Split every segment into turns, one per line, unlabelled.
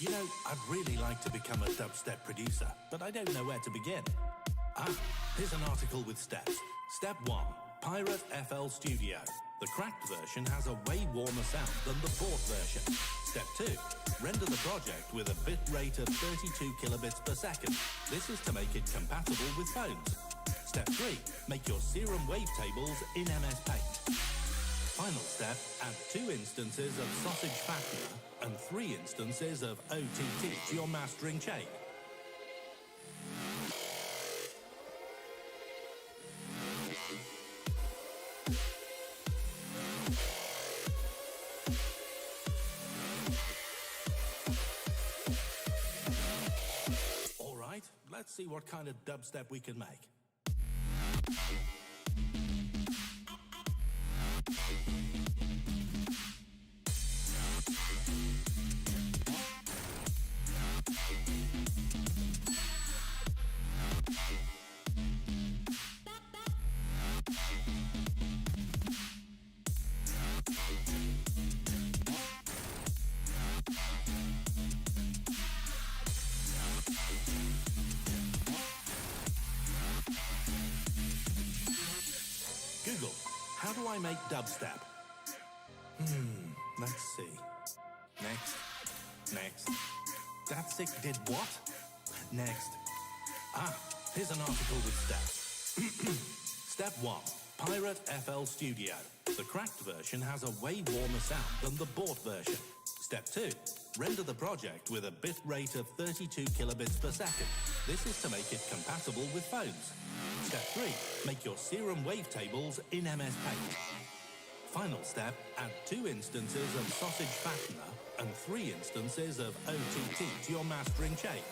You know, I'd really like to become a dubstep producer, but I don't know where to begin. Here's an article with steps. Step 1. Pirate FL Studio. The cracked version has a way warmer sound than the bought version. Step 2. Render the project with a bit rate of 32 kilobits per second. This is to make it compatible with phones. Step 3. Make your serum wavetables in MS Paint. Final step, add 2 instances of sausage fattener and 3 instances of OTT to your mastering chain. All right, let's see what kind of dubstep we can make. Google, how do I make dubstep? Let's see. Next. That's it, did what? Next. Here's an article with steps. Step 1. Pirate FL Studio. The cracked version has a way warmer sound than the bought version. Step 2. Render the project with a bit rate of 32 kilobits per second. This is to make it compatible with phones. Step 3. Make your serum wavetables in MS Paint. Final step, add 2 instances of sausage fattener and 3 instances of OTT to your mastering chain.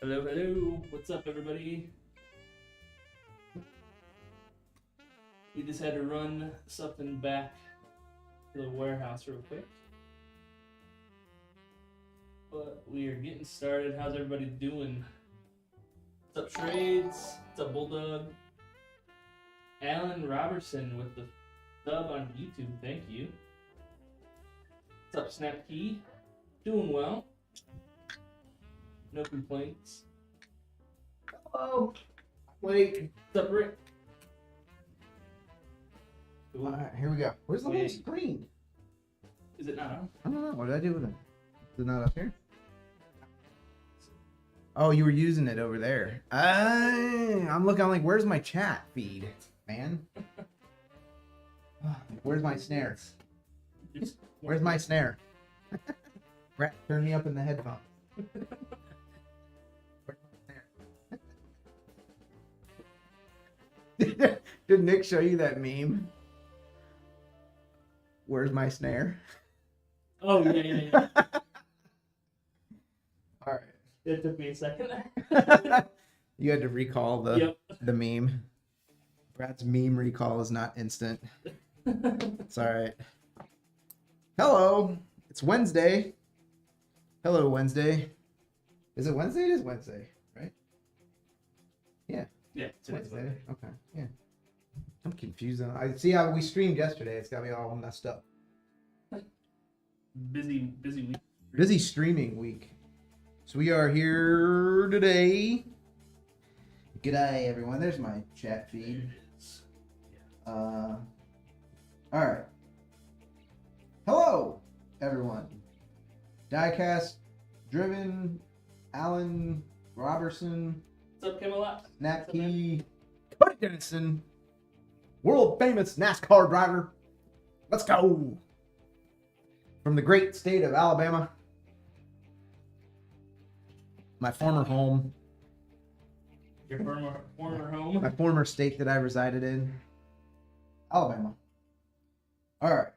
Hello, hello. What's up, everybody? We just had to run something back to the warehouse real quick. But we are getting started. How's everybody doing? What's up, Trades? What's up, Bulldog? Alan Robertson with the sub on YouTube. Thank you. What's up, Snap Key? Doing well. No complaints.
Hello. Wait.
What's up, Rick? Cool.
All right, here we go. Where's the little
Wait.
screen?
Is it not on?
I don't know. What did I do with it? Is it not up here? Oh, you were using it over there. I'm looking. I'm like, where's my chat feed, man? Where's my snare? Where's my snare? Rat, turn me up in the headphones. Where's my snare? Did Nick show you that meme? Where's my snare?
Oh, yeah.
All right.
It took me a second.
You had to recall the meme. Brad's meme recall is not instant. It's all right. Hello. It's Wednesday. Hello, Wednesday. Is it Wednesday? It is Wednesday, right? Yeah.
Yeah,
It's Wednesday. Okay. Yeah. I'm confused. I see how we streamed yesterday. It's got me all messed up.
Busy week.
Busy streaming week. So we are here today. G'day, everyone. There's my chat feed. All right. Hello, everyone. Diecast, Driven, Alan Robertson,
What's up, Camelot?
Snapkey, Cody Dennison, world famous NASCAR driver. Let's go. From the great state of Alabama. My former home.
Your former home.
My former state that I resided in. Alabama. All right.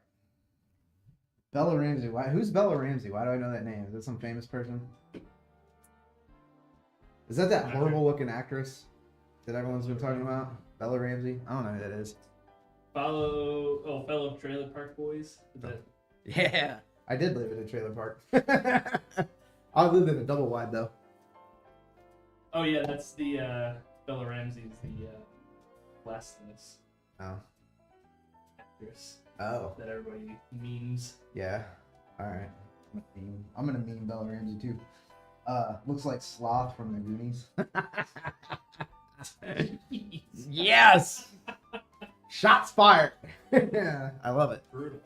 Bella Ramsey. Who's Bella Ramsey? Why do I know that name? Is that some famous person? Is that horrible looking actress that everyone's been talking about? Bella Ramsey? I don't know who that is.
Fellow Trailer Park Boys. Is that...
Yeah. I did live in a trailer park. I lived in a double wide though.
Oh yeah, that's the Bella Ramsey's the blasphemous actress.
Oh.
That everybody memes.
Yeah. All right. I'm gonna meme Bella Ramsey too. Looks like Sloth from the Goonies. Yes. Shots fired. I love it.
Brutal.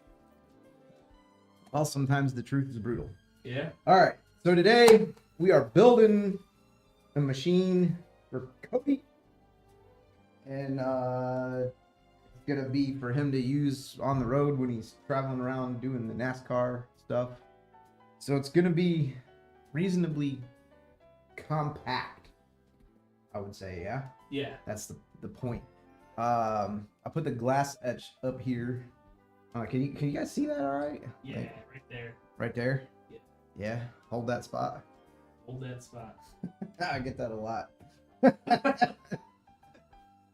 Well, sometimes the truth is brutal.
Yeah.
All right. So today we are building a machine for Cody, and it's gonna be for him to use on the road when he's traveling around doing the NASCAR stuff. So it's gonna be reasonably compact, I would say. Yeah.
Yeah.
That's the point. I put the glass etch up here. Can you guys see that all right?
Yeah, right there.
Right there?
Yeah.
Yeah. Hold that spot.
Hold that spot.
I get that a lot.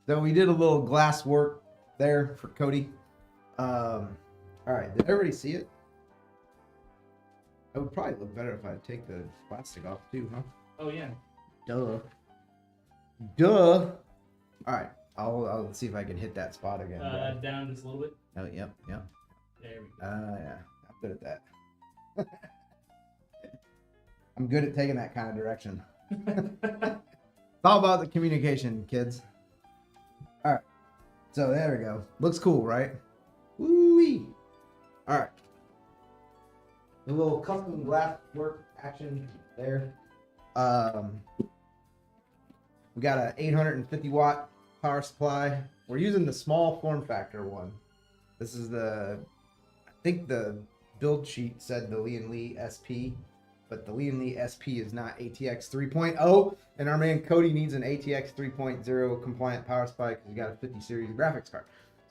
So we did a little glass work there for Cody. All right. Did everybody see it? It would probably look better if I take the plastic off too, huh?
Oh yeah.
Duh. All right. I'll see if I can hit that spot again.
Down just a little bit.
Oh, yep.
There we go.
Yeah. I'm good at that. I'm good at taking that kind of direction. It's all about the communication, kids. All right. So there we go. Looks cool, right? Woo-wee. All right. A little custom glass work action there. We got a 850 watt power supply. We're using the small form factor one. This is I think the build sheet said the Lee & Lee SP, but the Lee & Lee SP is not ATX 3.0, and our man Cody needs an ATX 3.0 compliant power supply because he got a 50 series graphics card.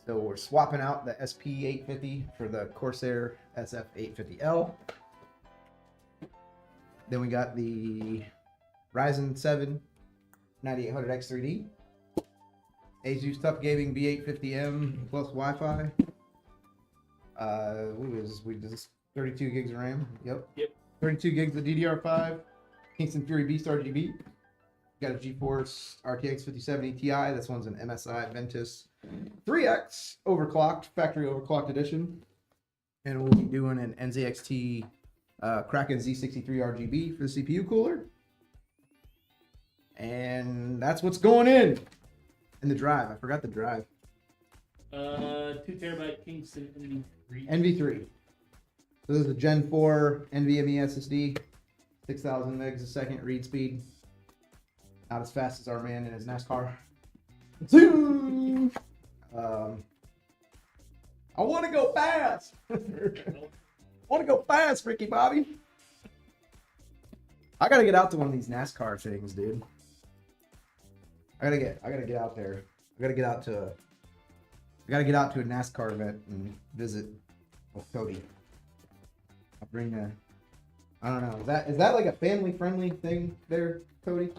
So we're swapping out the SP 850 for the Corsair SF 850L. Then we got the Ryzen 7 9800X3D. Asus Tough Gaming B850M plus Wi-Fi. We did this 32 gigs of RAM. Yep. 32 gigs of DDR5. Kingston Fury Beast RGB. Got a GeForce RTX 5070 Ti. This one's an MSI Ventus 3X overclocked, factory overclocked edition. And we'll be doing an NZXT Kraken Z63 RGB for the CPU cooler. And that's what's going in the drive. I forgot the drive.
2 terabyte Kingston NV3.
NV3. So this is a Gen 4 NVMe SSD, 6,000 megs a second read speed. Not as fast as our man in his NASCAR. I want to go fast. I want to go fast, Ricky Bobby. I gotta get out to one of these NASCAR things, dude. I gotta get out there. I gotta get out to a NASCAR event and visit with Cody. I'll bring I don't know. Is that like a family friendly thing there, Cody?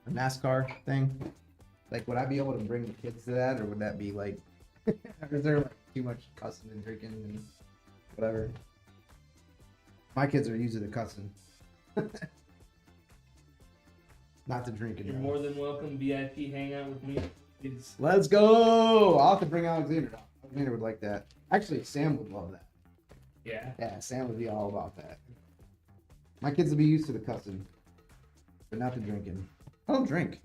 A NASCAR thing? Like, would I be able to bring the kids to that, or would that be like, is there like too much cussing and drinking and whatever? My kids are used to the cussing. Not to drink.
You're more than welcome. VIP hangout with me. It's...
Let's go! I'll have to bring Alexander. Alexander would like that. Actually, Sam would love that.
Yeah.
Yeah, Sam would be all about that. My kids will be used to the cussing, but not the drinking. I don't drink.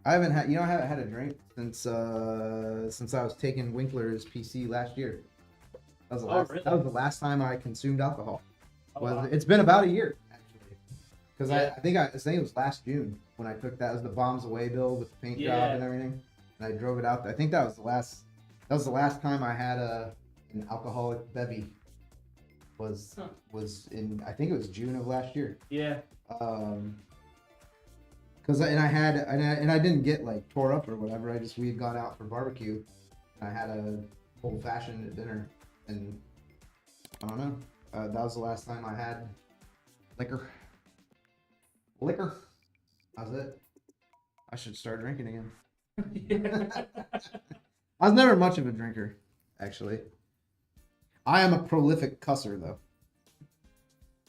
I haven't had a drink since I was taking Winkler's PC last year. That was the last time I consumed alcohol. Wow. It's been about a year actually, because I think it was last June when I took that. It was the Bombs Away bill with the paint job and everything, and I drove it out there. I think that was the last time I had an alcoholic bevy. Was in, I think it was June of last year. Yeah. Cause I didn't get like tore up or whatever. We had gone out for barbecue. And I had a old fashioned at dinner, and I don't know. That was the last time I had liquor. That was it. I should start drinking again. I was never much of a drinker, actually. I am a prolific cusser, though.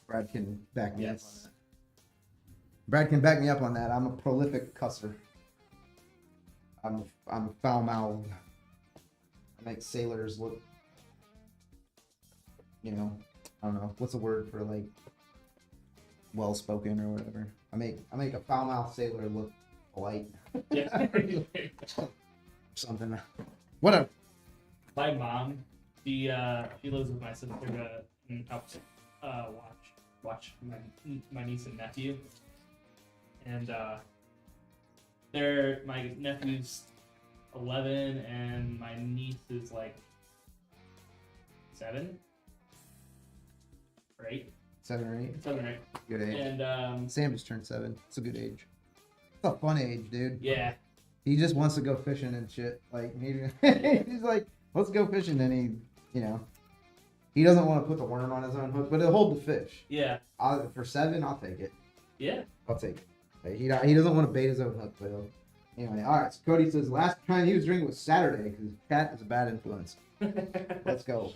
Brad can back me up on that. Brad can back me up on that. I'm a prolific cusser. I'm foul-mouthed. I make sailors look, I don't know. What's the word for, like, well-spoken or whatever? I make a foul-mouthed sailor look polite. Yeah. Something. Whatever.
My mom, she lives with my sister and helps watch my niece and nephew. And my nephew's 11 and my niece is like 7 or 8.
7 or 8.
7 or 8.
Good age.
And
Sam just turned 7. It's a good age. It's a fun age, dude.
Yeah.
He just wants to go fishing and shit. Like he's like, let's go fishing, and he doesn't want to put the worm on his own hook, but he'll hold the fish. Yeah. For 7, I'll take it. Yeah. I'll take it. He doesn't want to bait his own hook, but anyway. All right. So Cody says last time he was drinking was Saturday because Chat is a bad influence. Let's go.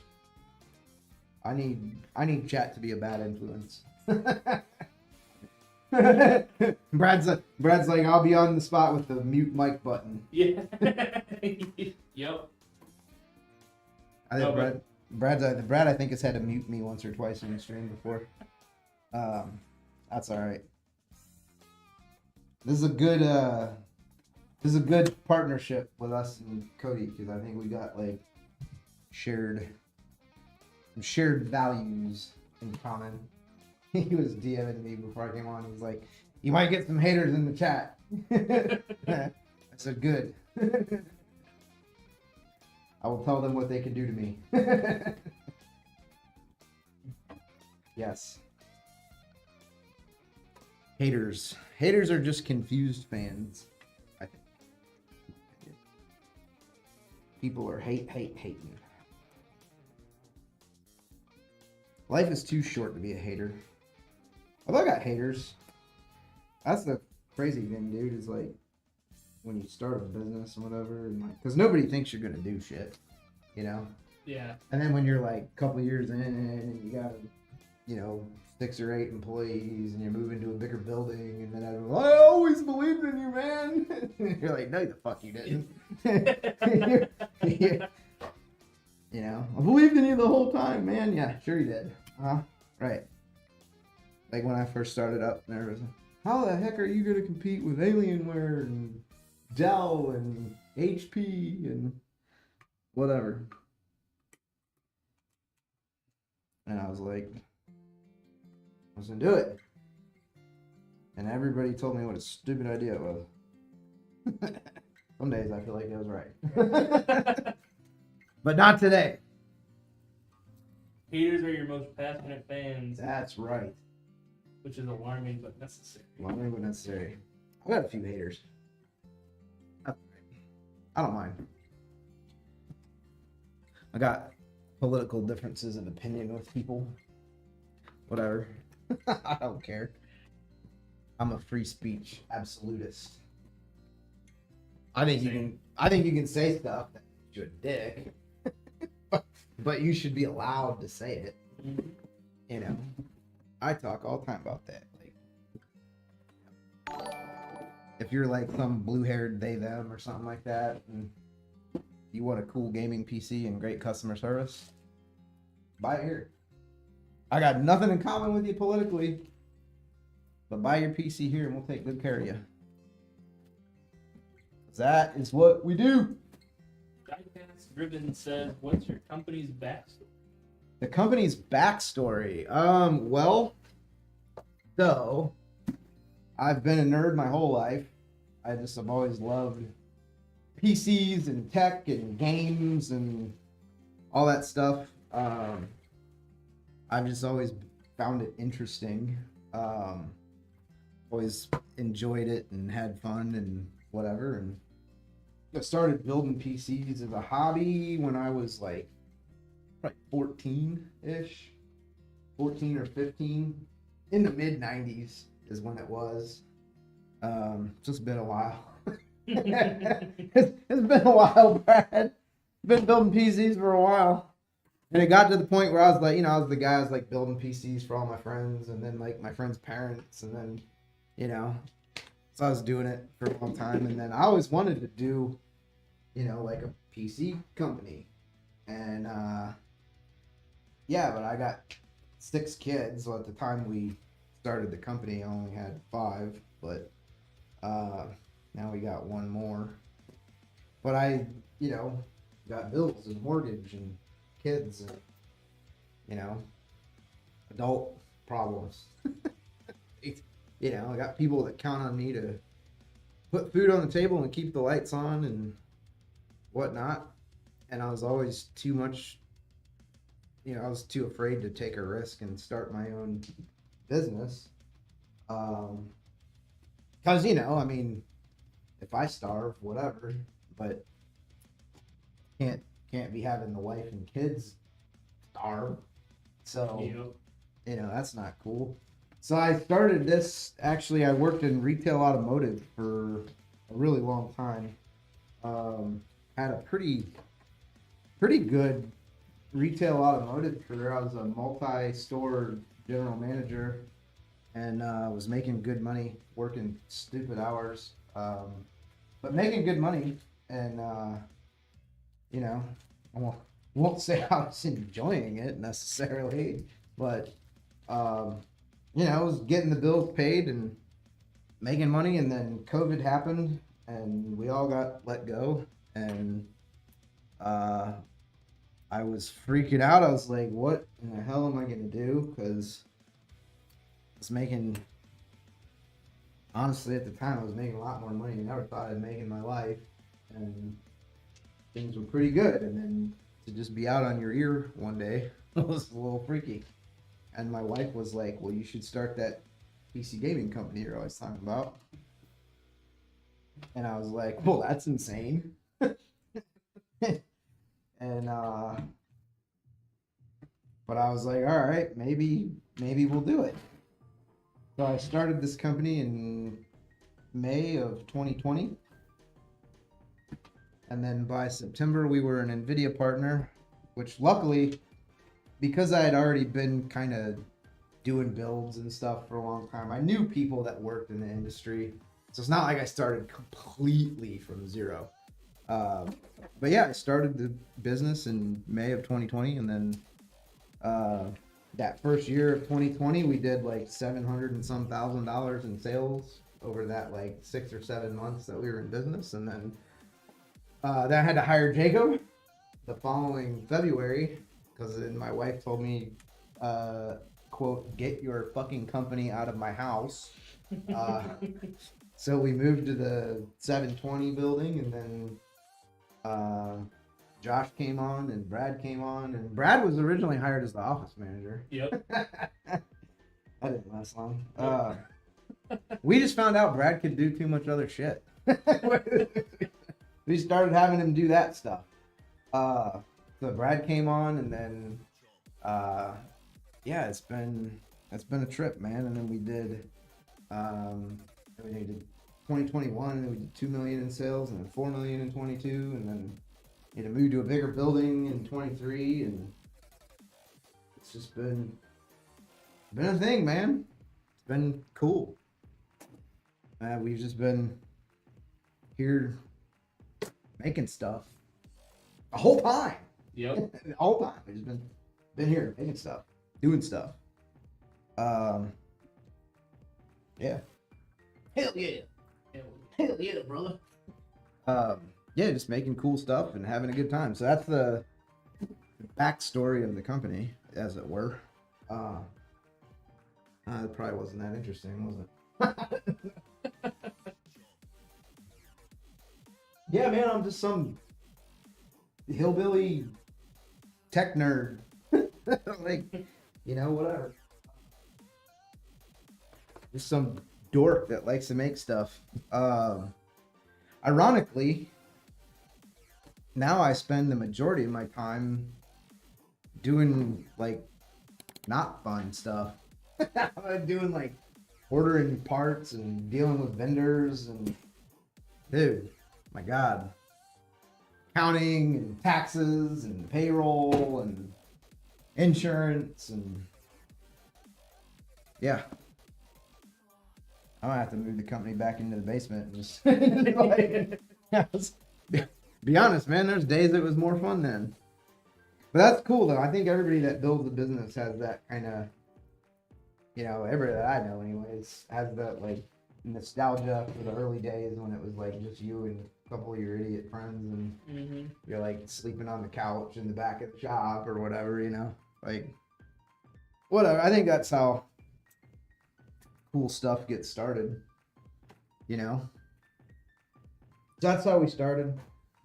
I need Chat to be a bad influence. Brad's like, I'll be on the spot with the mute mic button. Yeah. Yep. I think Brad I think has had to mute me once or twice in the stream before. That's all right. This is a good partnership with us and Cody, because I think we got like shared values in common. He was DMing me before I came on. He's like, "You might get some haters in the chat." I said, "Good." I will tell them what they can do to me. Yes. Haters. Haters are just confused fans, I think. People are hating. Life is too short to be a hater. Although I got haters. That's the crazy thing, dude, is like when you start a business and whatever, and like, because nobody thinks you're gonna do shit, you know.
Yeah.
And then when you're like a couple years in and you got, 6 or 8 employees and you're moving to a bigger building, and then everyone's, I always believed in you, man. You're like, no, the fuck you didn't. I believed in you the whole time, man. Yeah, sure you did. Right. Like when I first started up, there was, how the heck are you gonna compete with Alienware and Dell and HP and whatever? And I was like, I was gonna do it. And everybody told me what a stupid idea it was. Some days I feel like it was right. But not today.
Haters are your most passionate fans.
That's right.
Which is alarming but necessary.
Alarming but necessary. I got a few haters. I don't mind. I got political differences of opinion with people. Whatever. I don't care. I'm a free speech absolutist. I think you can say stuff that makes you a dick. But you should be allowed to say it.
Mm-hmm.
I talk all the time about that. Like, if you're like some blue-haired they them or something like that, and you want a cool gaming PC and great customer service, buy it here. I got nothing in common with you politically, but buy your PC here and we'll take good care of you. That is what we do.
Diecast Driven says, what's your company's backstory?
The company's backstory. So I've been a nerd my whole life. I've always loved PCs and tech and games and all that stuff. I've just always found it interesting. Always enjoyed it and had fun and whatever. And I started building PCs as a hobby when I was like probably 14-ish, 14 or 15. In the mid 90s is when it was. Just been a while. It's been a while, Brad. Been building PCs for a while. And it got to the point where I was like, I was the guy I was like building PCs for all my friends and then like my friends' parents and then, so I was doing it for a long time. And then I always wanted to do, like a PC company. And, but I got 6 kids. So at the time we started the company, I only had 5, but, now we got 1 more. But I, got bills and mortgage and kids and, adult problems. I got people that count on me to put food on the table and keep the lights on and whatnot. And I was always too much, I was too afraid to take a risk and start my own business. Because, if I starve, whatever, but can't be having the wife and kids starve. So, that's not cool. So I started this, actually I worked in retail automotive for a really long time. Had a pretty good retail automotive career. I was a multi-store general manager and was making good money, working stupid hours, but making good money. And, I won't say I was enjoying it necessarily, but, I was getting the bills paid and making money, and then COVID happened and we all got let go, and I was freaking out. I was like, what in the hell am I going to do? Because I was making, honestly at the time, I was making a lot more money than I ever thought I'd make in my life, and things were pretty good. And then to just be out on your ear one day was a little freaky. And my wife was like, well, you should start that PC gaming company you're always talking about. And I was like, well, that's insane. And but I was like, all right, maybe we'll do it. So I started this company in May of 2020. And then by September, we were an NVIDIA partner, which luckily, because I had already been kind of doing builds and stuff for a long time, I knew people that worked in the industry. So it's not like I started completely from zero. But yeah, I started the business in May of 2020. And then that first year of 2020, we did like $700 and some thousand in sales over that like 6 or 7 months that we were in business. And then then I had to hire Jacob the following February because then my wife told me, quote, get your fucking company out of my house. So we moved to the 720 building, and then Josh came on and Brad came on, and Brad was originally hired as the office manager.
Yep.
That didn't last long. We just found out Brad could do too much other shit. We started having him do that stuff. So Brad came on, and then yeah, it's been a trip, man. And then we did 2021, and then we did 2 million in sales, and then 4 million in 22, and then moved to a bigger building in 23, and it's just been a thing, man. It's been cool. We've just been here making stuff the whole time.
Yep.
The whole time. We've just been here making stuff, doing stuff. Yeah. Hell yeah. Hell yeah, brother. Yeah, just making cool stuff and having a good time. So that's the backstory of the company, as it were. It probably wasn't that interesting, was it? Yeah, man, I'm just some hillbilly tech nerd. Like, whatever. Just some dork that likes to make stuff. Ironically, now I spend the majority of my time doing like not fun stuff. I'm doing like ordering parts and dealing with vendors and dude, my God. Counting and taxes and payroll and insurance and yeah. I'm gonna have to move the company back into the basement and just be honest, man. There's days it was more fun then, but that's cool though. I think everybody that builds a business has that kind of, everybody that I know, anyways, has that like nostalgia for the early days when it was like just you and a couple of your idiot friends, and you're like sleeping on the couch in the back of the shop or whatever, like whatever. I think that's how cool stuff gets started, That's how we started.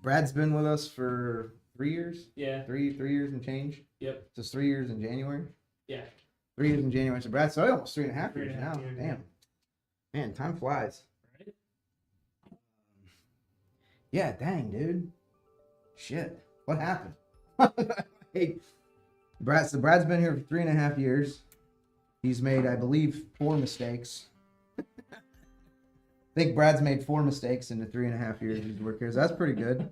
Brad's been with us for 3 years.
Yeah.
3 years and change.
Yep.
Just 3 years in January.
Yeah.
3 years in January. So Brad's almost 3.5 years
3.5
now.
years,
Damn. Man, time flies.
Right?
Yeah, dang, dude. Shit. What happened? Hey, Brad's been here for 3.5 years. He's made, I believe, 4 mistakes. I think Brad's made 4 mistakes in the 3.5 years he's worked here. So that's pretty good.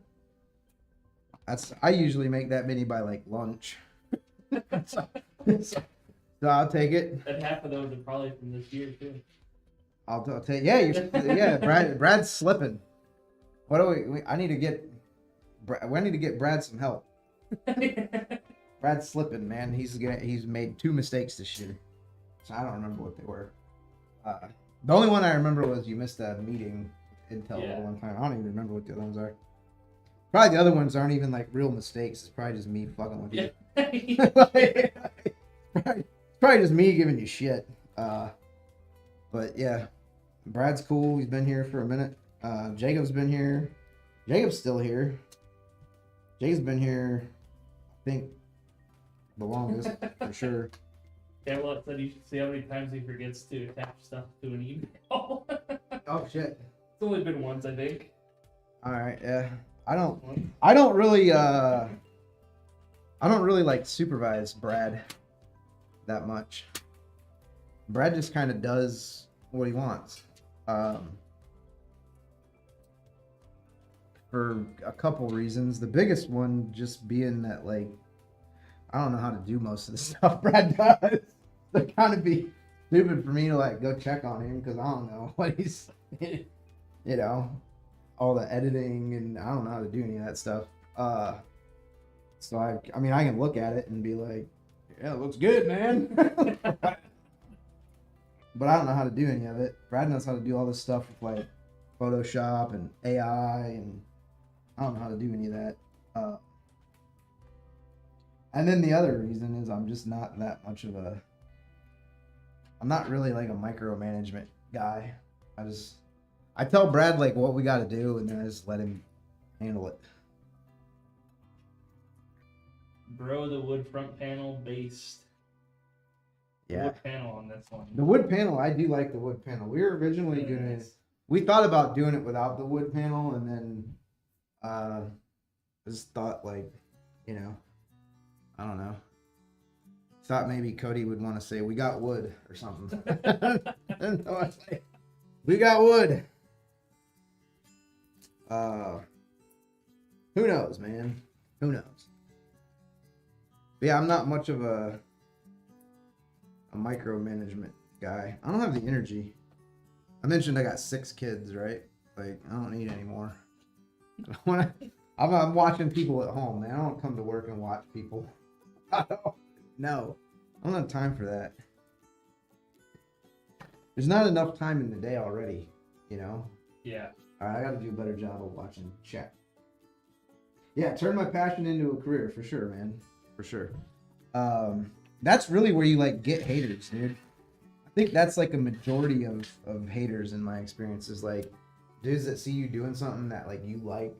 I usually make that many by like lunch. so I'll take it.
And half of those are probably from this year too.
I'll take. Yeah, yeah. Brad's slipping. What do we? I need to get. We need to get Brad some help. Brad's slipping, man. He's made 2 mistakes this year. So I don't remember what they were. The only one I remember was you missed a meeting with Intel one time. I don't even remember what the other ones are. Probably the other ones aren't even like real mistakes. It's probably just me fucking with you. Probably just me giving you shit. But yeah, Brad's cool. He's been here for a minute. Jacob's been here. Jacob's still here. Jacob's been here, I think, the longest for sure.
Yeah, well, it said you should see how many times he forgets to attach stuff to an email.
Oh shit!
It's only been once, I think.
All right, yeah. I don't really like supervise Brad that much. Brad just kind of does what he wants. For a couple reasons. The biggest one just being that, like, I don't know how to do most of the stuff Brad does. It kind of be stupid for me to like go check on him because I don't know what he's, you know, all the editing and I don't know how to do any of that stuff. So I mean, I can look at it and be like, yeah, it looks good, man. But I don't know how to do any of it. Brad knows how to do all this stuff with like Photoshop and AI, and I don't know how to do any of that. And then the other reason is I'm just not that much of a, I'm not really like a micromanagement guy. I tell Brad like what we got to do, and then I just let him handle it.
Bro, the wood front panel based.
Yeah.
Wood panel on this one.
The wood panel, I do like the wood panel. We were originally gonna, we thought about doing it without the wood panel, and then just thought like, you know, I don't know. Thought maybe Cody would want to say we got wood or something. And so I was like, we got wood. Who knows, man? Who knows? But yeah, I'm not much of a micromanagement guy. I don't have the energy. I mentioned I got 6 kids, right? Like, I don't need any more. I'm watching people at home, man. I don't come to work and watch people. No, I don't have time for that. There's not enough time in the day already, you know?
Yeah.
All right, I got to do a better job of watching chat. Yeah, turn my passion into a career, for sure, man. For sure. That's really where you, like, get haters, dude. I think that's, like, a majority of haters in my experience is, like, dudes that see you doing something that, like, you like,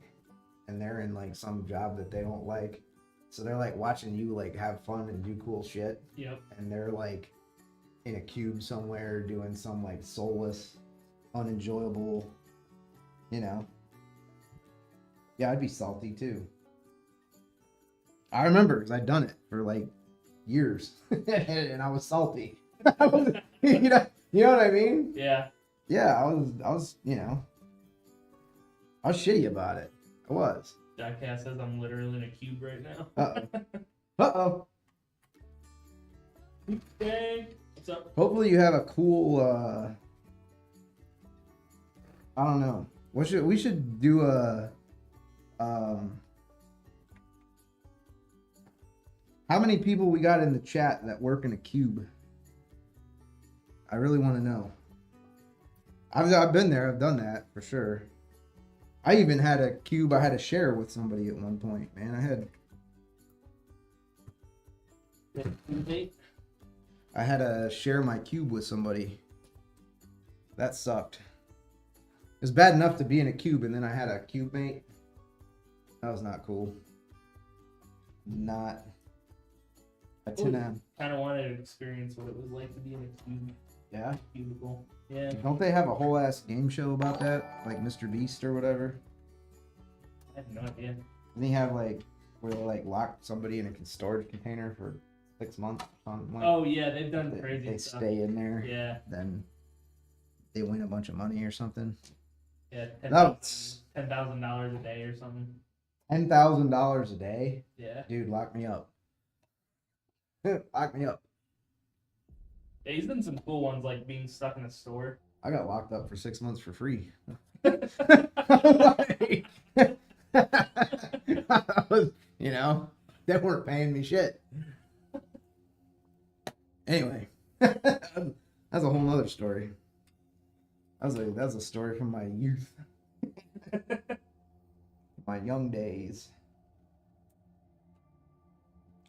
and they're in, like, some job that they don't like. So they're, like, watching you, like, have fun and do cool shit.
Yep.
And they're, like, in a cube somewhere doing some, like, soulless, unenjoyable, you know. Yeah, I'd be salty, too. I remember, because I'd done it for, like, years. And I was salty. you know what I mean?
Yeah.
Yeah, I was, you know, I was shitty about it. I was.
Jackass says I'm literally in a cube right now.
Uh-oh.
Hey, what's up?
Hopefully you have a cool, I don't know. We should do a, how many people we got in the chat that work in a cube? I really want to know. I've been there. I've done that for sure. I even had a cube I had to share with somebody at one point, man. I had to share my cube with somebody. That sucked. It was bad enough to be in a cube, and then I had a cube mate. That was not cool. Not a 10 out.
Kind of wanted to experience what it was like to be in a cube.
Yeah.
Cubicle. Yeah.
Don't they have a whole ass game show about that, like Mr. Beast or whatever?
I have no idea.
Didn't he have like where they like lock somebody in a storage container for 6 months or something? Like,
Oh yeah, they've done crazy
they
stuff.
stay in there.
Yeah.
Then they win a bunch of money or something.
Yeah.
That's
$10,000 a day or something.
$10,000 a day.
Yeah.
Dude, lock me up. Lock me up.
Yeah, he's done some cool ones like being stuck in a store.
I got locked up for 6 months for free. You know, they weren't paying me shit. Anyway, that's a whole nother story. That's a story from my youth, my young days.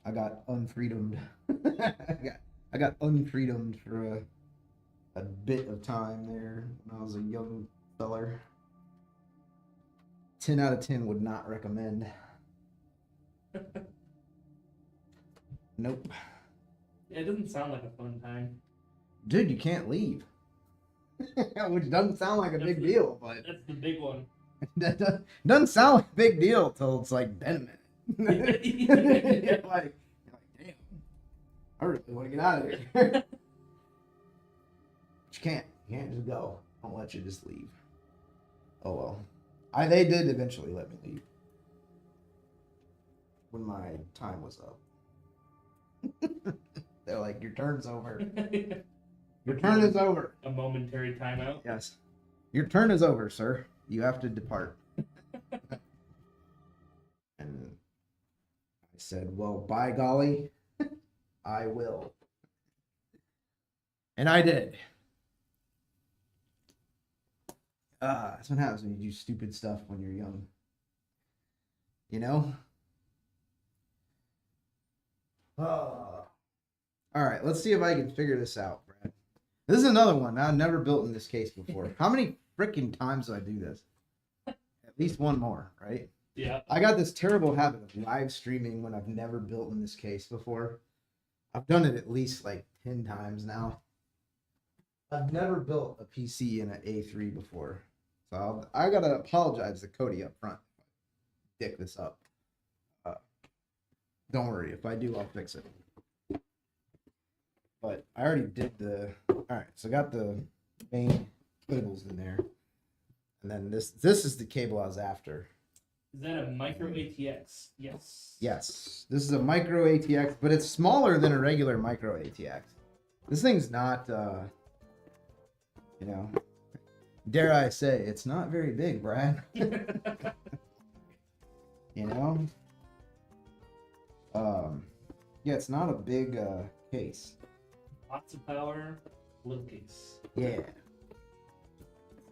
I got unfreedomed. I got unfreedomed for a bit of time there when I was a young feller. 10 out of 10 would not recommend. Nope.
Yeah, it doesn't sound like a fun time.
Dude, you can't leave. Which doesn't sound like a big deal, but
That's the big one.
that doesn't sound like a big deal till it's like been a minute. You're like, damn, I really want to get out of here. can't. You can't just go. I won't let you just leave. Oh well. They did eventually let me leave. When my time was up. They're like, your turn's over. Your turn is over.
A momentary timeout.
Yes. Your turn is over, sir. You have to depart. And I said, well, by golly, I will. And I did. That's what happens when you do stupid stuff when you're young. You know? All right, let's see if I can figure this out, Brad. This is another one I've never built in this case before. How many freaking times do I do this? At least one more, right?
Yeah.
I got this terrible habit of live streaming when I've never built in this case before. I've done it at least like 10 times now. I've never built a PC in an A3 before. So I gotta apologize to Cody up front. Dick this up. Don't worry, if I do, I'll fix it. But I already did the... Alright, so I got the main cables in there. And then this is the cable I was after.
Is that a micro ATX? Yes.
Yes. This is a micro ATX, but it's smaller than a regular micro ATX. This thing's not, you know... Dare I say, it's not very big, Brad. You know? Yeah, it's not a big case.
Lots of power, little case.
Yeah.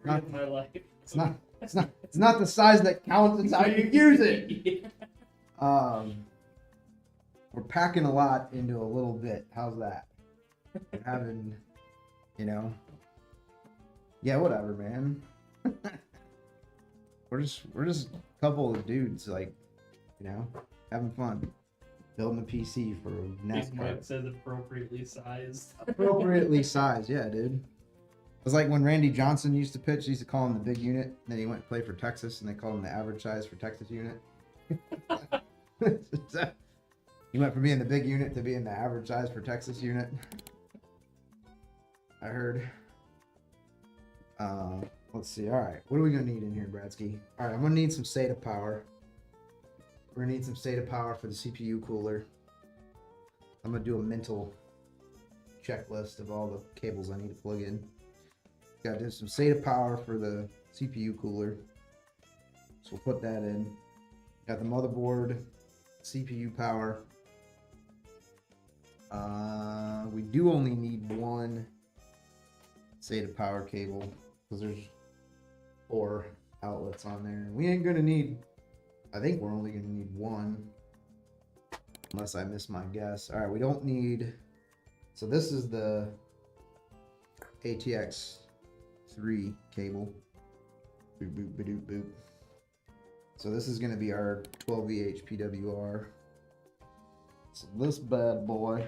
Not my life.
It's not the size that counts, it's how you use it.
Yeah.
We're packing a lot into a little bit. How's that? We're having, you know. Yeah, whatever, man. we're just a couple of dudes, like, you know, having fun. Building a PC for
Big
NASCAR.
Mike says appropriately sized.
Appropriately sized, yeah, dude. It was like when Randy Johnson used to pitch, he used to call him the big unit. And then he went to play for Texas, and they called him the average size for Texas unit. He went from being the big unit to being the average size for Texas unit. I heard. Let's see. All right, what are we gonna need in here, Bradsky? All right, I'm gonna need some SATA power. We're gonna need some SATA power for the CPU cooler. I'm gonna do a mental checklist of all the cables I need to plug in. Got to do some SATA power for the CPU cooler. So we'll put that in. Got the motherboard, CPU power. We do only need one SATA power cable because there's 4 outlets on there. We ain't gonna need, I think we're only gonna need one unless I miss my guess. All right, we don't need, so this is the ATX 3 cable. Boop, boop, boop, boop. So this is gonna be our 12VH PWR. So this bad boy.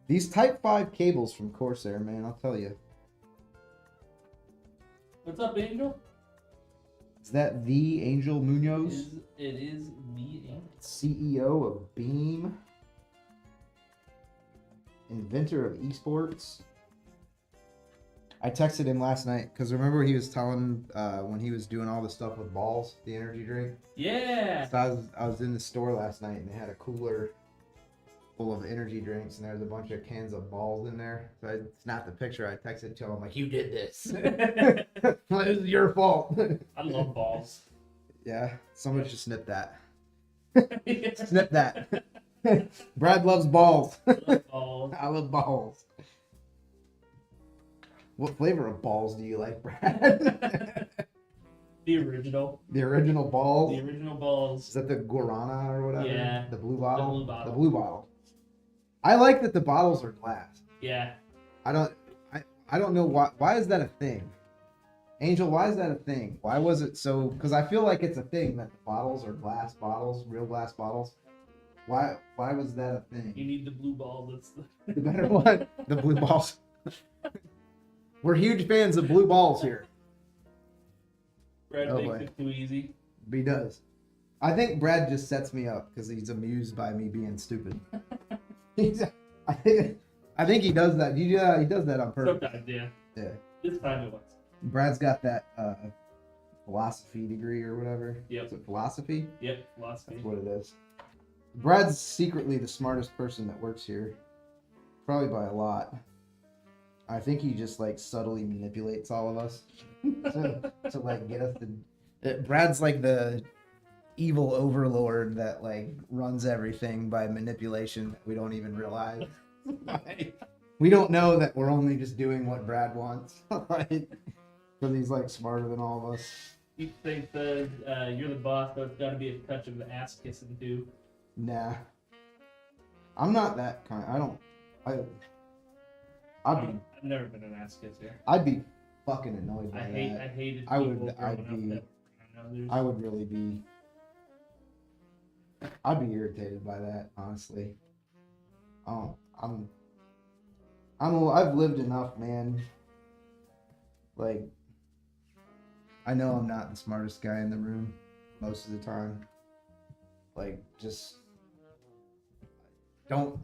These Type 5 cables from Corsair, man, I'll tell you.
What's up, Angel?
Is that the Angel Munoz?
It is the Angel.
CEO of Beam. Inventor of esports. I texted him last night because remember he was telling when he was doing all the stuff with balls, the energy drink.
Yeah.
So I was in the store last night and they had a cooler full of energy drinks and there's a bunch of cans of balls in there. So I snapped a picture. I texted to him, I'm like, "You did this. This is your fault."
I love balls.
Yeah, someone should snip that. Snip that. Brad loves balls.
I love balls.
I love balls. What flavor of balls do you like, Brad?
The original.
The original balls?
The original balls.
Is that the Guarana or whatever?
Yeah.
The blue bottle?
The blue bottle.
The blue bottle. I like that the bottles are glass.
Yeah.
I don't know why is that a thing? Angel, why is that a thing? Why was it so? Because I feel like it's a thing that the bottles are glass bottles, real glass bottles. Why was that a thing?
You need the blue ball. That's the
The better one? The blue balls. We're huge fans of blue balls here.
Brad
Oh,
makes
boy.
it too easy.
He does. I think Brad just sets me up because he's amused by me being stupid. I think he does that. He does that on purpose.
Sometimes, yeah.
Yeah.
This time it was.
Brad's got that philosophy degree or whatever.
Yep.
Is it philosophy?
Yep, philosophy.
That's what it is. Brad's secretly the smartest person that works here. Probably by a lot. I think he just like subtly manipulates all of us to like get us to. Brad's like the evil overlord that like runs everything by manipulation that we don't even realize. We don't know that we're only just doing what Brad wants, right? Because he's like smarter than all of us.
You think that you're the boss, but it's got to be a touch of ass kissing too.
Nah, I'm not that kind.
I've never been an ass kisser.
I'd be fucking annoyed by
I
that.
hated
I
people
would.
growing up that were others.
I would really be. I'd be irritated by that, honestly. I've lived enough, man. Like, I know I'm not the smartest guy in the room most of the time. Like, just don't.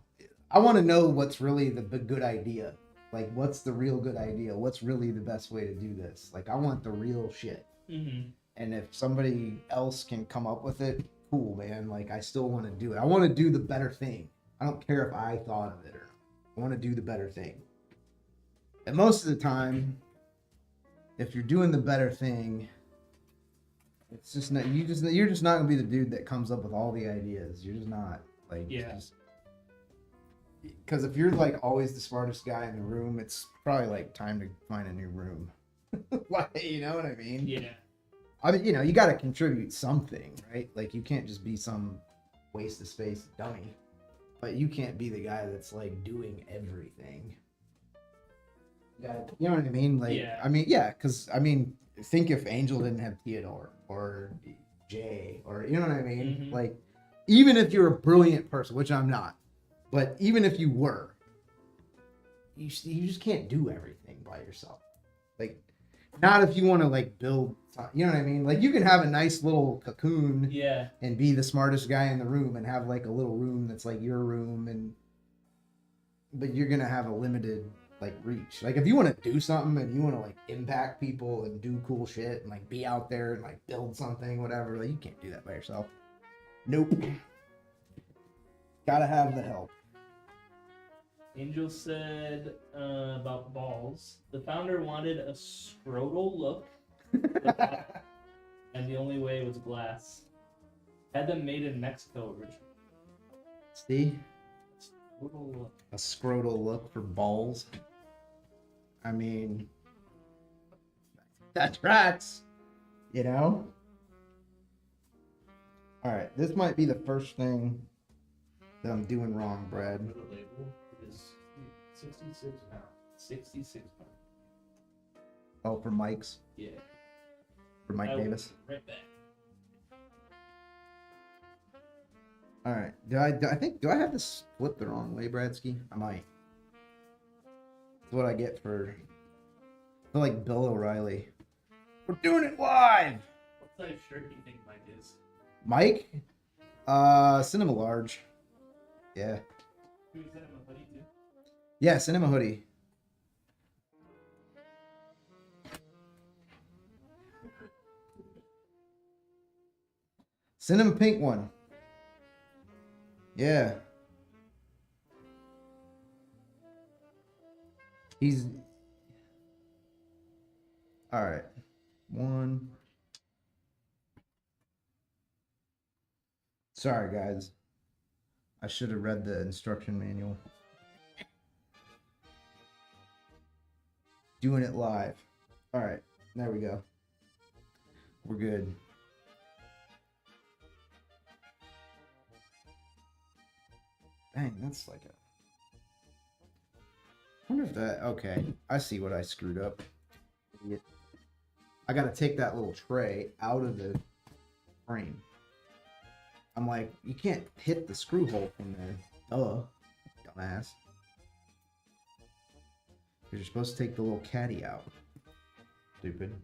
I want to know what's really the good idea. Like, what's the real good idea? What's really the best way to do this? Like, I want the real shit.
Mm-hmm.
And if somebody else can come up with it, cool, man. Like, I still want to do it. I want to do the better thing. I don't care if I thought of it or not. I want to do the better thing. And most of the time, if you're doing the better thing, it's just not you're just not gonna be the dude that comes up with all the ideas. You're just not. Like,
Yeah.
Because if you're like always the smartest guy in the room, it's probably like time to find a new room. Like, you know what I mean?
Yeah.
I mean, you got to contribute something, right? Like, you can't just be some waste of space dummy, but you can't be the guy that's like doing everything. You know what I mean? Like,
Yeah.
I mean, yeah, because I mean, think if Angel didn't have Theodore or Jay, or you know what I mean?
Mm-hmm.
Like, even if you're a brilliant person, which I'm not, but even if you were, you just can't do everything by yourself. Like, not if you want to like build, you know what I mean? Like, you can have a nice little cocoon,
Yeah.
and be the smartest guy in the room and have like a little room that's like your room, but you're gonna have a limited like reach. Like, if you want to do something and you want to like impact people and do cool shit and like be out there and like build something, whatever, like, you can't do that by yourself. Nope. Gotta have the help.
Angel said about balls, the founder wanted a scrotal look, and the only way was glass. Had them made in Mexico originally.
See?
Scrotal look.
A scrotal look for balls. I mean, that tracks, you know? Alright, this might be the first thing that I'm doing wrong, Brad.
The label is 66 pounds. 66 pounds.
Oh, for Mike's?
Yeah.
For Mike
I will
Davis?
be right back.
Alright, do I have this flipped the wrong way, Bradsky? I might. That's what I get for like Bill O'Reilly. We're doing it live!
What size shirt do you think Mike is?
Mike? Cinema large. Yeah.
Can we send him a hoodie too?
Yeah, cinema hoodie. Cinema pink one. Yeah. He's all right. One. Sorry, guys. I should have read the instruction manual. Doing it live. All right. There we go. We're good. Dang, that's like a... I wonder if that... Okay, I see what I screwed up. Idiot. I gotta take that little tray out of the frame. I'm like, you can't hit the screw hole from there. Duh. Dumbass. You're supposed to take the little caddy out. Stupid.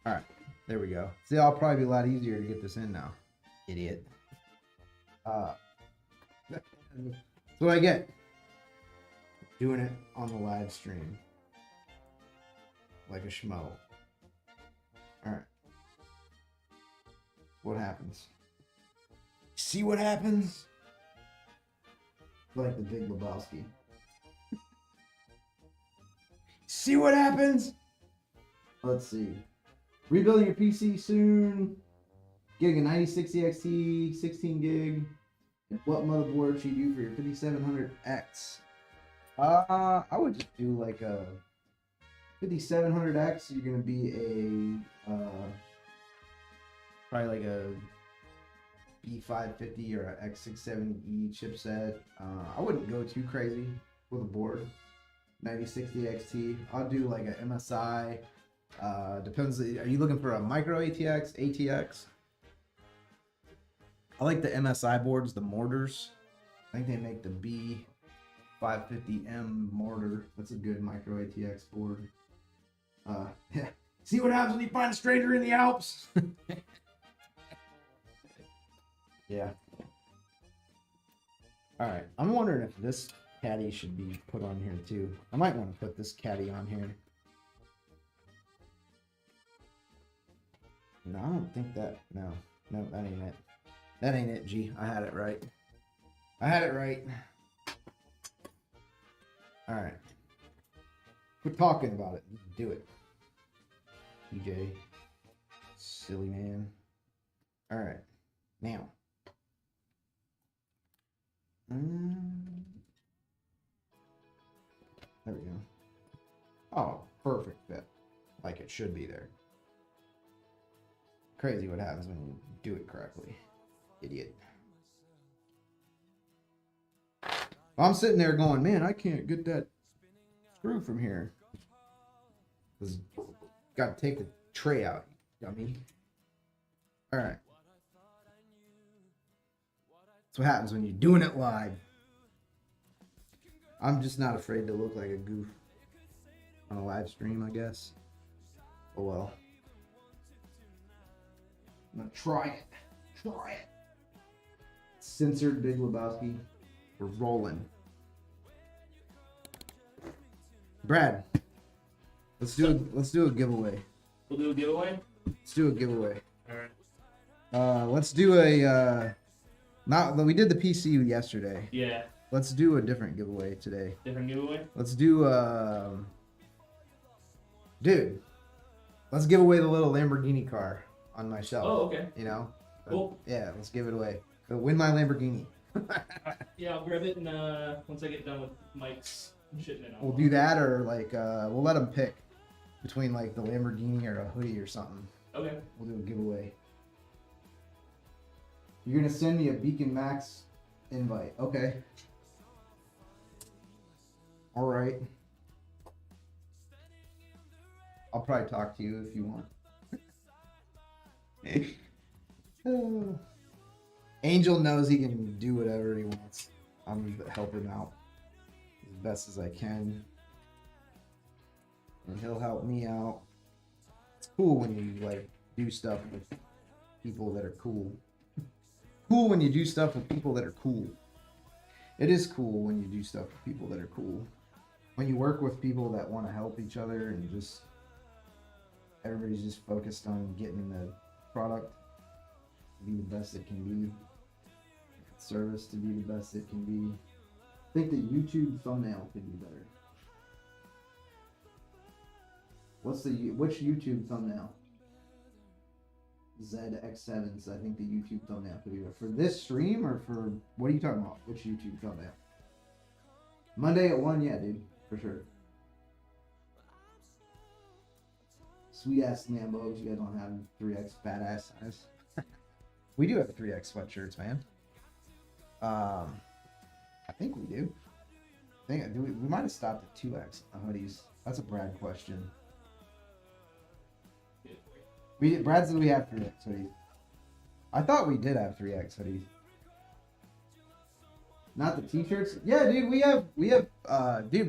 Alright, there we go. See, I'll probably be a lot easier to get this in now. Idiot. That's what I get. Doing it on the live stream. like a schmo. Alright. What happens? See what happens? Like the Big Lebowski. See what happens? Let's see. Rebuilding your PC soon. Getting a 9060 XT, 16 gig. What motherboard should you do for your 5700X? I would just do like a 5700X. You're gonna be a probably like a B550 or a X670E chipset. I wouldn't go too crazy with a board. 9060 XT. I'll do like a MSI. Depends. Are you looking for a micro ATX? ATX? I like the MSI boards, the mortars. I think they make the B550M mortar. That's a good micro ATX board. Yeah. See what happens when you find a stranger in the Alps? Yeah. Alright. I'm wondering if this caddy should be put on here too. I might want to put this caddy on here. No, I don't think that. No, that ain't it. That ain't it, G. I had it right. I had it right. Alright. Quit talking about it. You can do it. PJ. Silly man. Alright. Now. There we go. Oh, perfect fit. Like it should be there. Crazy what happens when you do it correctly. Idiot. I'm sitting there going, man, I can't get that screw from here. Got to take the tray out, dummy. Alright. That's what happens when you're doing it live. I'm just not afraid to look like a goof on a live stream, I guess. Oh well. I'm gonna try it. Try it. Censored Big Lebowski. We're rolling. Brad, let's do a giveaway.
We'll do a giveaway?
Let's do a giveaway.
Alright.
Let's do a we did the PC yesterday.
Yeah.
Let's do a different giveaway today.
Different giveaway?
Let's do dude, let's give away the little Lamborghini car on my shelf.
Oh, okay.
You know?
Cool.
Yeah, let's give it away. Go win my Lamborghini.
Yeah, I'll grab it and once I get done with Mike's shipment.
We'll do that, or like we'll let them pick between like the Lamborghini or a hoodie or something.
Okay.
We'll do a giveaway. You're gonna send me a Beacon Max invite. Okay. All right. I'll probably talk to you if you want. Angel knows he can do whatever he wants. I'm gonna help him out as best as I can. And he'll help me out. It's cool when you like do stuff with people that are cool. Cool when you do stuff with people that are cool. It is cool when you do stuff with people that are cool. When you work with people that want to help each other and just everybody's just focused on getting the product to be the best it can be. Service to be the best it can be. I think the YouTube thumbnail could be better. Which YouTube thumbnail? ZX7s. I think the YouTube thumbnail could be better. For this stream or for what are you talking about? Which YouTube thumbnail? Monday at 1, yeah, dude, for sure. Sweet ass Lambos. You guys don't have 3X badass size. We do have 3X sweatshirts, man. I think we do. We might have stopped at 2X hoodies. That's a Brad question. Brad said we have 3X hoodies. I thought we did have 3X hoodies. Not the t-shirts? Yeah, dude, we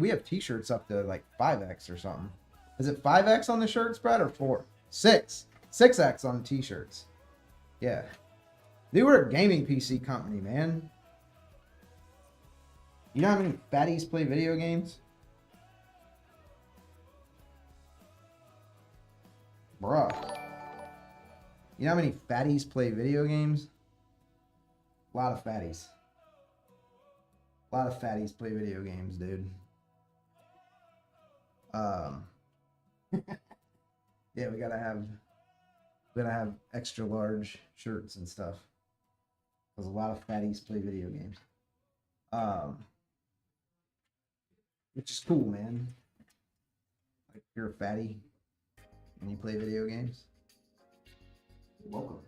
have t-shirts up to like 5X or something. Is it 5X on the shirts, Brad, or 4? 6. 6X on the t-shirts. Yeah. They were a gaming PC company, man. You know how many fatties play video games? Bruh. You know how many fatties play video games? A lot of fatties. A lot of fatties play video games, dude. Yeah, we gotta have extra large shirts and stuff. Because a lot of fatties play video games. Which is cool, man. Like, if you're a fatty and you play video games, you're welcome.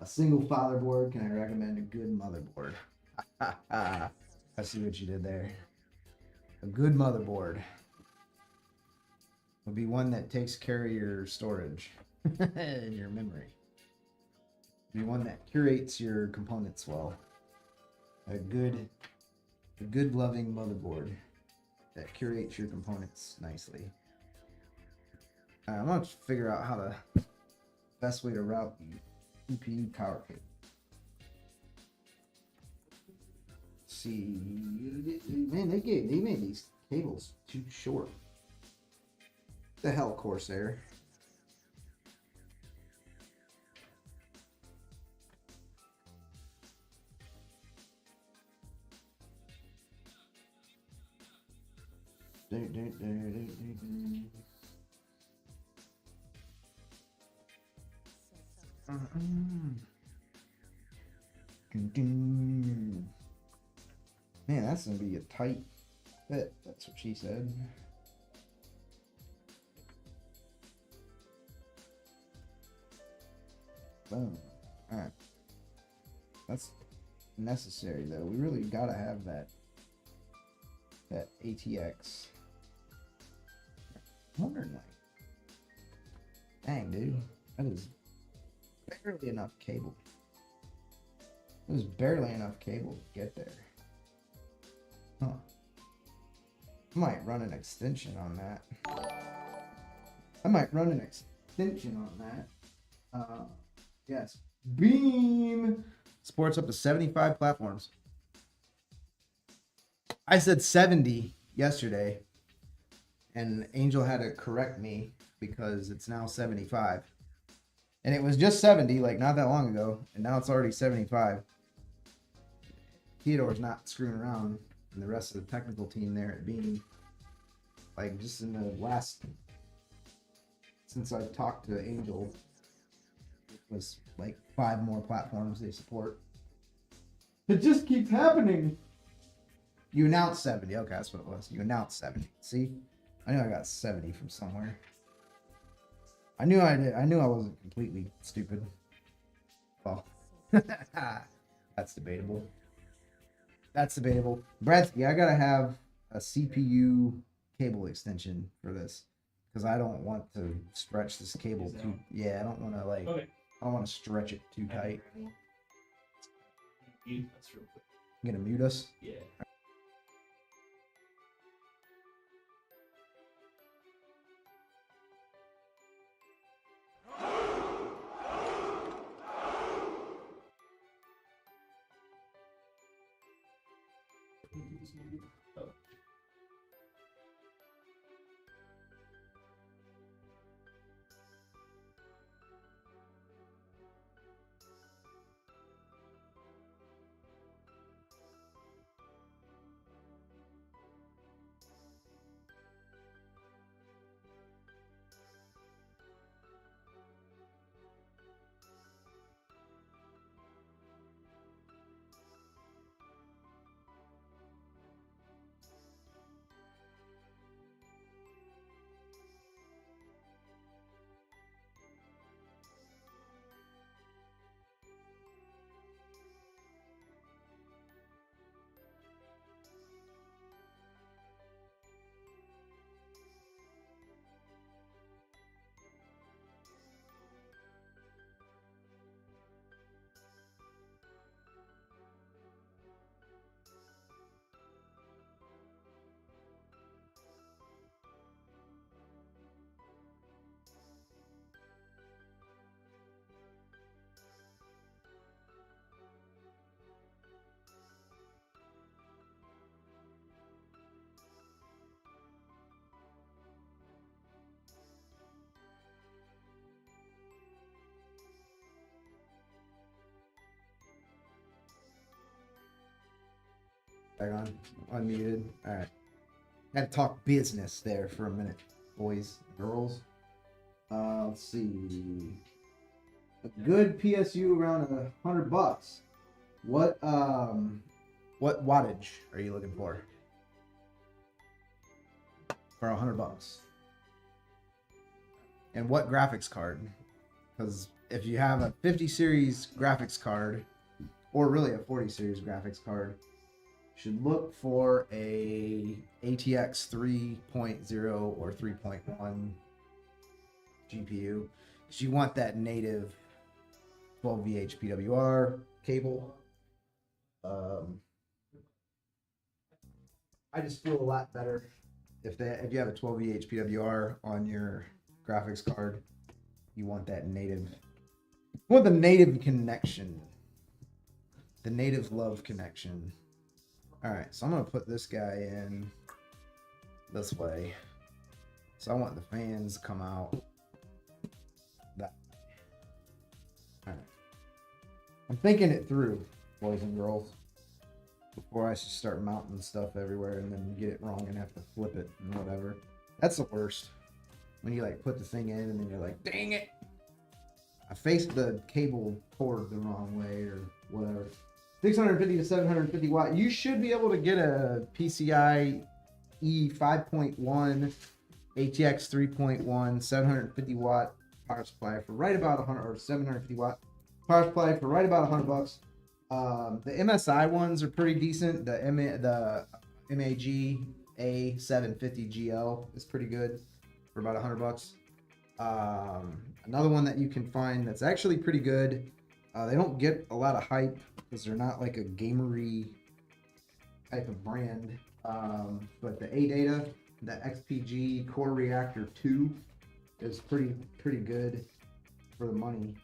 A single fatherboard, can I recommend a good motherboard? I see what you did there. A good motherboard would be one that takes care of your storage and your memory. Be one that curates your components well. A good loving motherboard that curates your components nicely. I'm gonna figure out how to best way to route the CPU power cable. See, man, they made these cables too short. The hell, Corsair. Man, that's gonna be a tight fit. That's what she said. Boom. Alright. That's necessary though. We really gotta have that ATX. I'm wondering, like, dang, dude, that is barely enough cable. There's barely enough cable to get there. Huh. I might run an extension on that. Yes. Beam supports up to 75 platforms. I said 70 yesterday, and Angel had to correct me because it's now 75. And it was just 70, like, not that long ago, and now it's already 75. Theodore's not screwing around, and the rest of the technical team there at Beam. Like, just in the last, since I've talked to Angel, it was like 5 more platforms they support. It just keeps happening. You announced 70. Okay, that's what it was. You announced 70. See? I knew I got 70 from somewhere. I knew I did. I knew I wasn't completely stupid. Well, that's debatable. That's debatable. Bradsky, I gotta have a CPU cable extension for this because I don't want to stretch this cable too. Yeah, I don't want to like.
Okay.
I don't want to stretch it too tight.
Mute us real quick.
You gonna mute us?
Yeah. Oh.
Back on. Unmuted. All right. Had to talk business there for a minute, boys, girls. Let's see. A good PSU around $100. What wattage are you looking for? For $100. And what graphics card? Because if you have a 50 series graphics card, or really a 40 series graphics card, you should look for a ATX 3.0 or 3.1 GPU. Because you want that native 12VH PWR cable. I just feel a lot better if you have a 12VH PWR on your graphics card. You want that native. You want the native connection. The native love connection. Alright, so I'm going to put this guy in this way. So I want the fans to come out that way. Alright. I'm thinking it through, boys and girls, before I should start mounting stuff everywhere and then get it wrong and have to flip it and whatever. That's the worst. When you like put the thing in and then you're like, dang it! I faced the cable cord the wrong way or whatever. 650 to 750 watt. You should be able to get a PCI E 5.1 ATX 3.1 750 watt power supply for right about 100, or 750 watt power supply for right about $100. The MSI ones are pretty decent. The MAG A750 GL is pretty good for about $100. Another one that you can find that's actually pretty good. They don't get a lot of hype because they're not like a gamery type of brand. But the ADATA, the XPG Core Reactor 2 is pretty good for the money.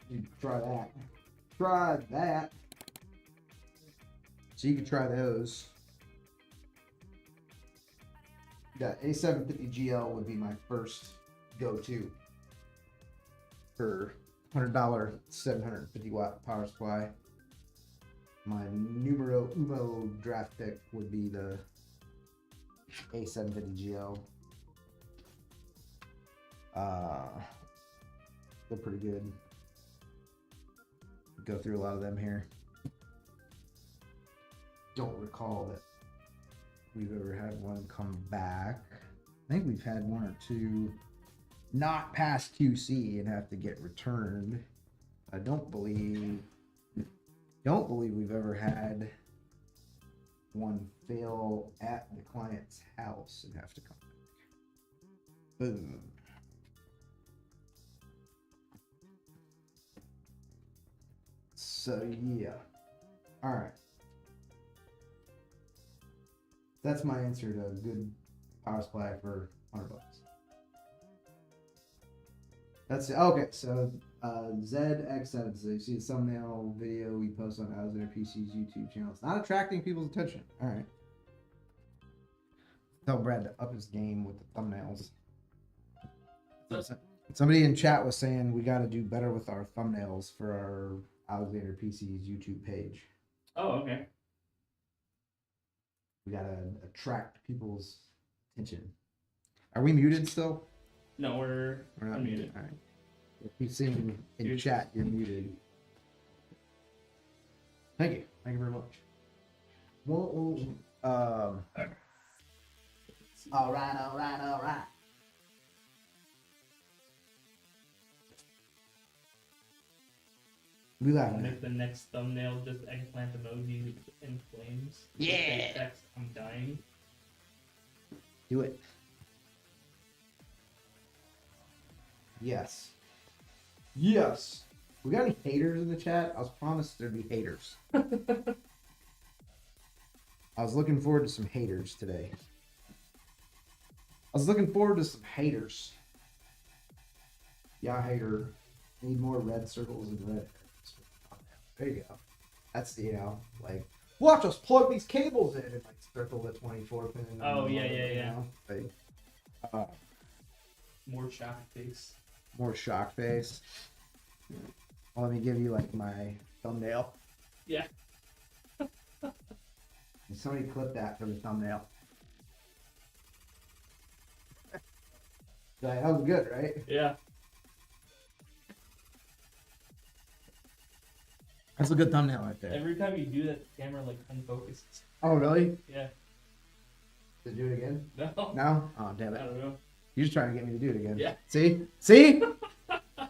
You try that. Try that. So you can try those. Yeah, A750 GL would be my first go-to for $100 750 watt power supply. My numero uno draft pick would be the A750 GL. They're pretty good. Go through a lot of them here. Don't recall that we've ever had one come back. I think we've had one or two not pass QC and have to get returned. I don't believe we've ever had one fail at the client's house and have to come back. Boom. So yeah. All right. That's my answer to a good power supply for $100. That's it. Okay, so ZX7. So you see the thumbnail video we post on Alexander PC's YouTube channel. It's not attracting people's attention. All right. Tell Brad to up his game with the thumbnails. Somebody in chat was saying we got to do better with our thumbnails for our Alexander PC's YouTube page.
Oh, okay.
We gotta attract people's attention. Are we muted still?
No, we're
not
unmuted.
All right. If you see in chat, you're muted. Thank you. Thank you very much. All right. We
I'll
got
make the next thumbnail just eggplant emoji in flames.
Yeah.
Text, I'm dying.
Do it. Yes. Yes. We got any haters in the chat? I was promised there'd be haters. I was looking forward to some haters today. Yeah, hater. Need more red circles and red. There you go. That's the, like, watch us plug these cables in and like circle the 24 pin.
Oh, yeah.
Like,
More shock face.
more shock face. Well, let me give you like my thumbnail.
Yeah.
Somebody clip that for the thumbnail. That was good, right?
Yeah.
That's a good thumbnail right there.
Every time you do that, the camera like unfocuses.
Oh, really?
Yeah.
Did you do it again?
No.
No? Oh, damn
I
it.
don't know.
You're just trying to get me to do it again.
Yeah.
See? See?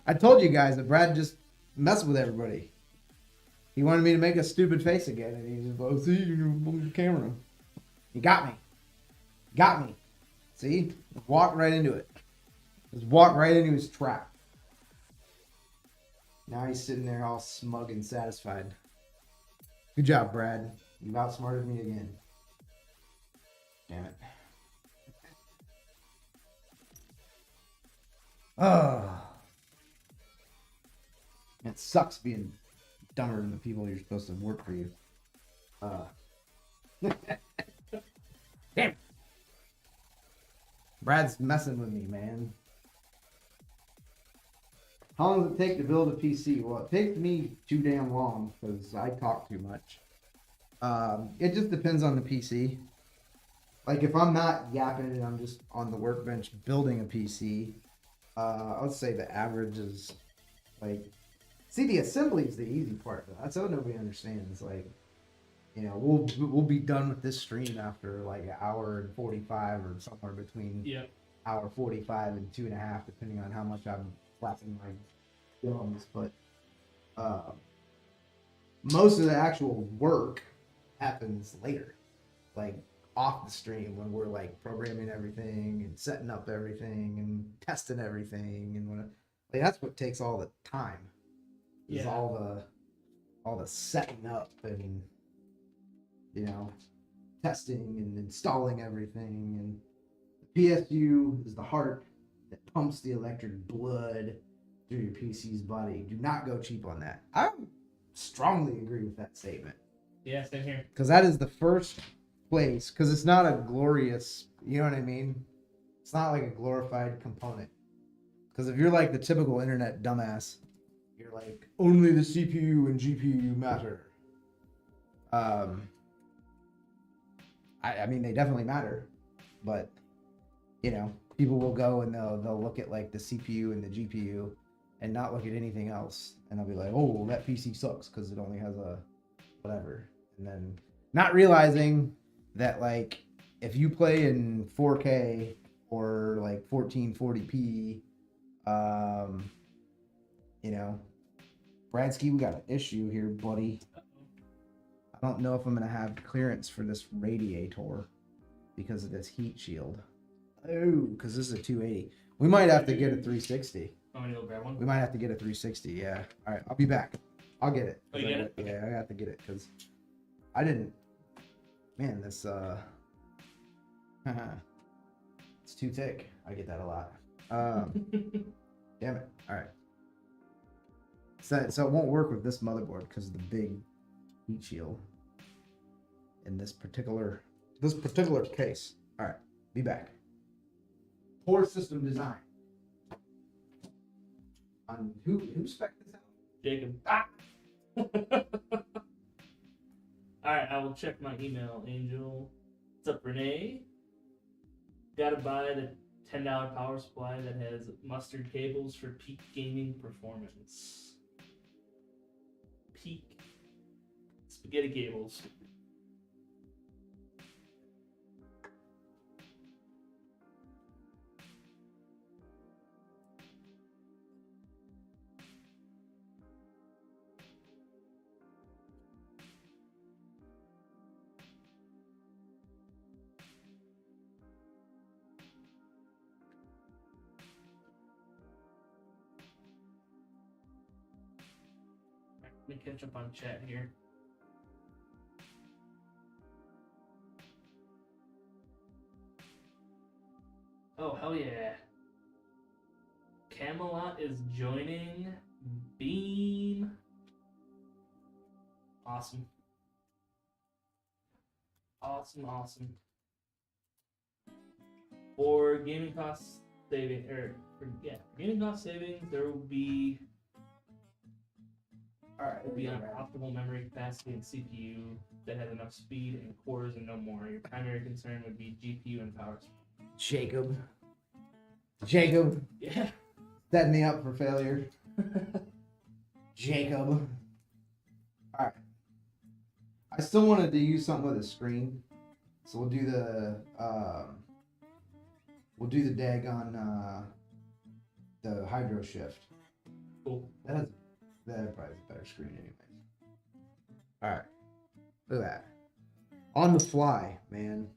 I told you guys that Brad just messed with everybody. He wanted me to make a stupid face again, and he just like, see, you're on the camera. He got me. Got me. See? Walked right into it. Just walked right into his trap. Now he's sitting there all smug and satisfied. Good job, Brad. You've outsmarted me again. Damn it. Oh. It sucks being dumber than the people you're supposed to work for you. Damn. Brad's messing with me, man. How long does it take to build a PC? Well, it takes me too damn long because I talk too much. It just depends on the PC. Like if I'm not yapping and I'm just on the workbench building a PC, I would say the average is like, see, the assembly is the easy part. That's what nobody understands. Like, you know, we'll be done with this stream after like an hour and 45 or somewhere between hour 45 and 2.5, depending on how much I'm flapping my gums. But most of the actual work happens later, like off the stream when we're like programming everything and setting up everything and testing everything, and when like that's what takes all the time. Is all the setting up and, you know, testing and installing everything. And the PSU is the heart that pumps the electric blood through your PC's body. Do not go cheap on that. I strongly agree with that statement.
Yeah, same here.
Because that is the first place, because it's not a glorious, you know what I mean? It's not like a glorified component. Because if you're like the typical internet dumbass, you're like, only the CPU and GPU matter. I mean, they definitely matter, but you know, people will go and they'll look at like the CPU and the GPU and not look at anything else, and they'll be like, oh, that PC sucks because it only has a whatever, and then not realizing that like if you play in 4K or like 1440p, you know, Bradsky, we got an issue here, buddy. I don't know if I'm going to have clearance for this radiator because of this heat shield. Oh, because this is a 280. We might have to get a 360.
Want me to go grab one?
We might have to get a 360, yeah. All right, I'll be back. I'll get it.
Oh, you get it?
Yeah, I have to get it because I didn't. Man, this, it's too thick. I get that a lot. Damn it. All right. So it won't work with this motherboard because of the big heat shield in this particular case. All right, be back. Poor system design. On who spec'd this out?
Jacob. Alright, I will check my email, Angel. What's up, Renee? Gotta buy the $10 power supply that has mustard cables for peak gaming performance. Peak spaghetti cables. Let me catch up on chat here. Oh, hell yeah. Camelot is joining Beam. Awesome. Awesome. For gaming cost savings, gaming cost savings, there will be
All right.
will be on optimal memory capacity and CPU that has enough speed and cores and no more. Your primary concern would be GPU and power supply.
Jacob,
Yeah.
setting me up for failure. Jacob. All right. I still wanted to use something with a screen, so we'll do the daggone the hydro shift.
Cool.
That probably is a better screen anyways. All right. Look at that. On the fly, man.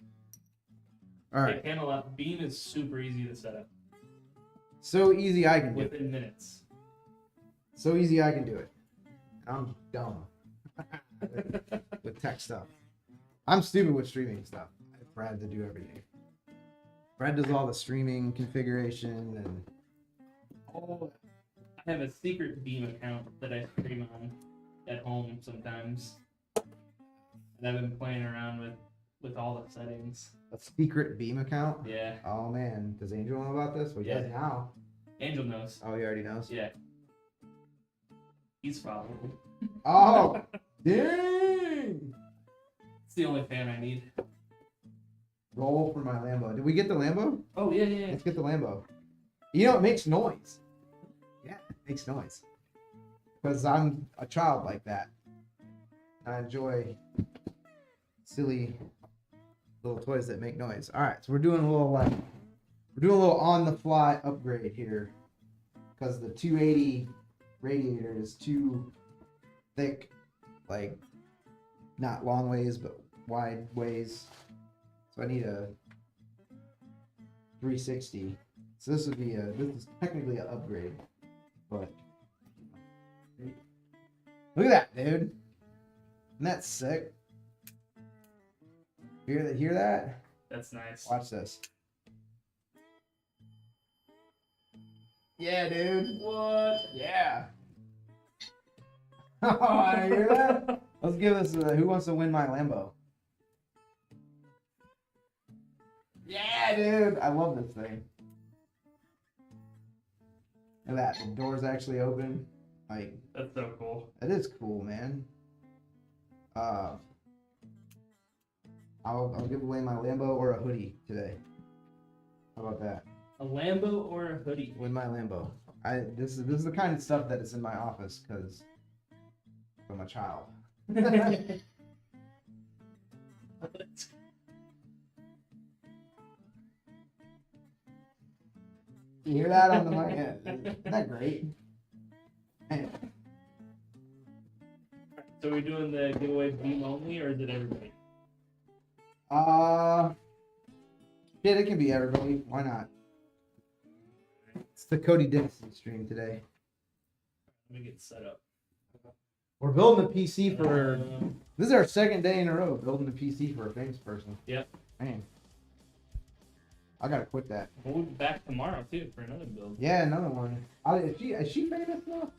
All right.
Hey, Camelot, Beam is super easy to set up
So easy I can do it.
within minutes.
So easy I can do it. I'm dumb with tech stuff. I'm stupid with streaming stuff. I have Brad to do everything. Brad does all the streaming configuration and
Oh, I have a secret Beam account that I stream on at home sometimes. And I've been playing around with all the settings.
a secret Beam account.
Yeah.
Oh man, does Angel know about this? Well, he does
Yeah.
now.
Angel knows.
Oh, he already knows.
Yeah. He's following.
Oh, dang!
It's the only fan I need.
Roll for my Lambo. Did we get the Lambo?
Oh, yeah, yeah, yeah.
Let's get the Lambo. You know, it makes noise. Yeah, it makes noise. Because I'm a child like that. I enjoy silly little toys that make noise. All right, so we're doing a little on the fly upgrade here because the 280 radiator is too thick, like not long ways but wide ways. So I need a 360. So this is technically an upgrade, but look at that, dude. Isn't that sick? Hear that?
That's nice.
Watch this. Yeah, dude.
What?
Yeah. Oh, I hear that? Let's give this who wants to win my Lambo? Yeah, dude. I love this thing. Look at that. The door's actually open. Like,
That's so cool.
that is cool, man. I'll give away my Lambo or a hoodie today. How about that?
A Lambo or a hoodie?
Win my Lambo. This is the kind of stuff that is in my office because I'm a child. You hear that on the mic? Yeah, isn't that great? Man.
So we're doing the giveaway Beam only, or is it everybody?
Yeah, it can be everybody. Why not? It's the Cody Dixon stream today.
Let me get set up.
We're building a PC for.
Um,
This is our second day in a row building a PC for a famous person.
Yep.
Man, I gotta quit that.
We'll be back tomorrow too for another build.
Yeah, another one. Is she famous now?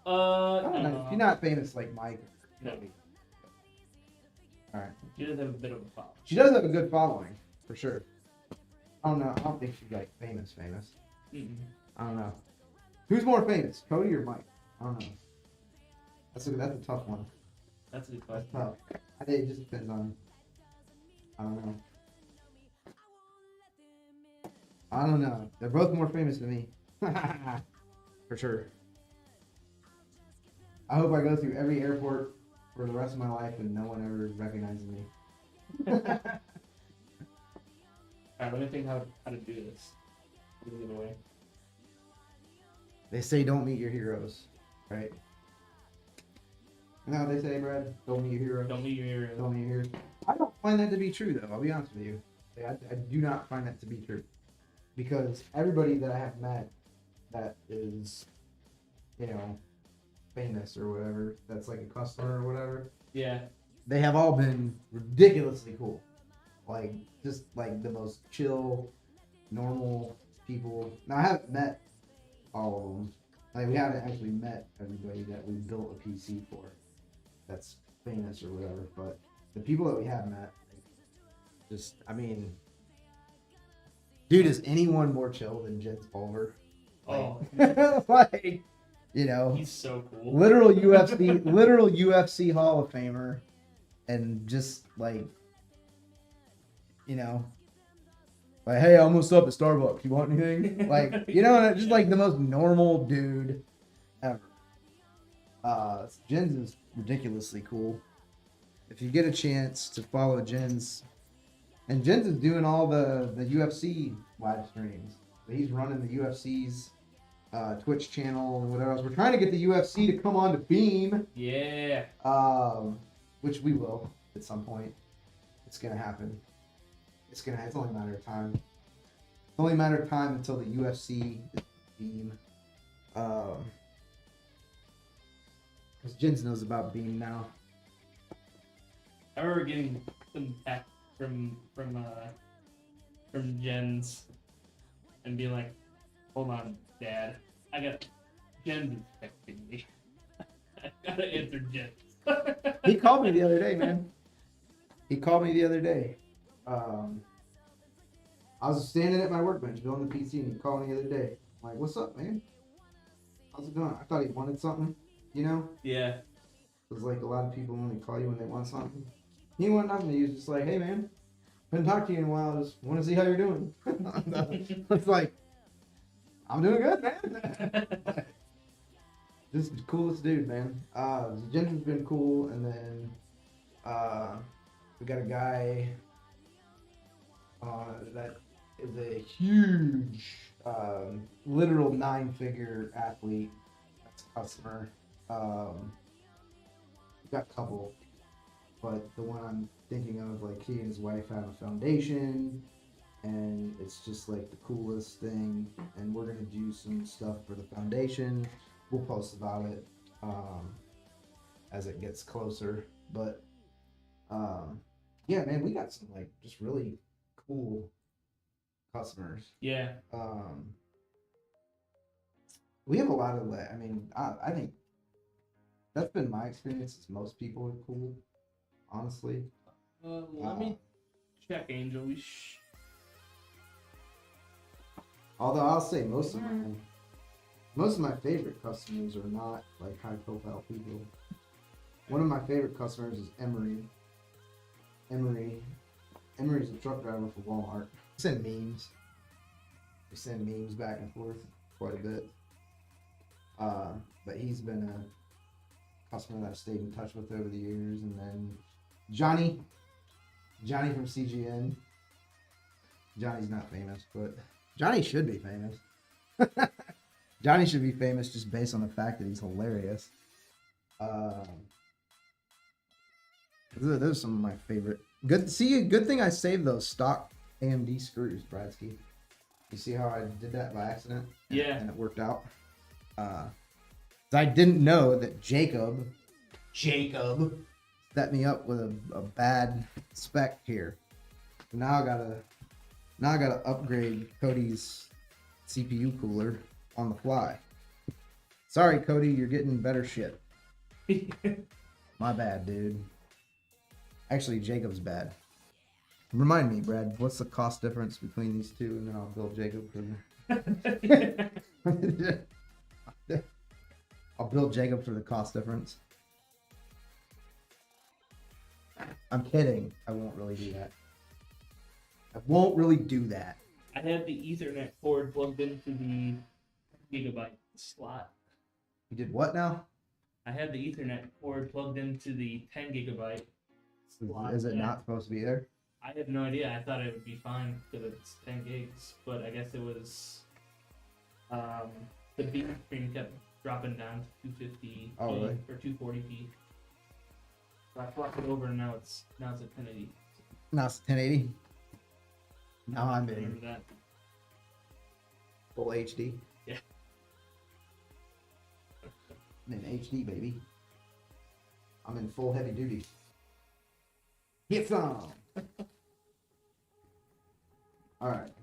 I don't know. She's not famous like Mike.
No.
All right.
She does have a bit of a pop.
She does have a good following, for sure. I don't know. I don't think she's like famous.
Mm-mm.
I don't know. Who's more famous, Cody or Mike? I don't know. That's a tough one.
That's a good
That's
question.
tough. I think it just depends on. I don't know. I don't know. They're both more famous than me. For sure. I hope I go through every airport for the rest of my life and no one ever recognizes me.
Alright, let me think how to do this. Do the giveaway.
They say don't meet your heroes, right? You know what they say, Brad? Don't meet your heroes.
Don't meet your hero.
Don't meet your heroes. I don't find that to be true, though. I'll be honest with you. I do not find that to be true. Because everybody that I have met that is, you know, famous or whatever, that's like a customer or whatever,
Yeah.
they have all been ridiculously cool. Like, just like the most chill, normal people. Now, I haven't met all of them. Like, we haven't actually met everybody that we built a PC for that's famous or whatever. But the people that we have met, just, I mean, dude, is anyone more chill than Jens Pulver?
Oh.
Like, You know,
He's so cool.
literal UFC Hall of Famer, and just like, you know, like, hey, I almost up at Starbucks. You want anything? Like, you know, just like the most normal dude ever. Jens is ridiculously cool. If you get a chance to follow Jens, and Jens is doing all the UFC live streams. He's running the UFC's Twitch channel and whatever else. We're trying to get the UFC to come on to Beam.
Yeah.
Which we will at some point. It's gonna happen. It's only a matter of time. It's only a matter of time until the UFC is Beam. Because Jens knows about Beam now.
I remember getting some text from Jens and being like, "Hold on, Dad, I got Jens is texting me. I gotta answer Jens."
He called me the other day, man. He called me the other day. I was standing at my workbench building the PC, and he called me the other day. I'm like, "What's up, man? How's it going?" I thought he wanted something, you know?
Yeah.
Because like a lot of people only call you when they want something. He didn't want nothing. He was just like, "Hey, man, haven't talked to you in a while. Just want to see how you're doing." It's like, I'm doing good, man. Just the coolest dude, man. Jensen's been cool, and then we got a guy that is a huge, literal 9-figure athlete. That's a customer. We got a couple, but the one I'm thinking of, like, he and his wife have a foundation, and it's just like the coolest thing. And we're gonna do some stuff for the foundation. We'll post about it as it gets closer. But yeah, man, we got some like just really cool customers.
Yeah.
We have a lot of I mean, I think that's been my experience. Is most people are cool, honestly.
Let me check, Angel.
Although I'll say most of my favorite customers are not like high profile people. One of my favorite customers is Emery. Emery's a truck driver for Walmart. We send memes. We send memes back and forth quite a bit. But he's been a customer that I've stayed in touch with over the years. And then Johnny from CGN. Johnny's not famous, but Johnny should be famous. Johnny should be famous just based on the fact that he's hilarious. Those are some of my favorite. Good thing I saved those stock AMD screws, Bradsky. You see how I did that by accident?
Yeah.
And it worked out. I didn't know that Jacob set me up with a bad spec here. Now I gotta upgrade Cody's CPU cooler on the fly. Sorry, Cody, you're getting better shit. My bad, dude. Actually, Jacob's bad. Remind me, Brad, what's the cost difference between these two, and then I'll build Jacob for I'll build Jacob for the cost difference. I'm kidding. I won't really do that.
I had the Ethernet cord plugged into the gigabyte slot.
You did what now?
I had the Ethernet cord plugged into the 10 gigabyte slot.
Is it not supposed to be there?
I have no idea. I thought it would be fine because it's 10 gigs, but I guess it was the beam screen kept dropping down to 250p
really?
or 240p. So I swapped it over, and now it's at 1080.
Now it's 1080. Now I'm
Remember
in
that?
full HD.
Yeah.
I'm in HD, baby. I'm in full heavy duty. Get some. All right.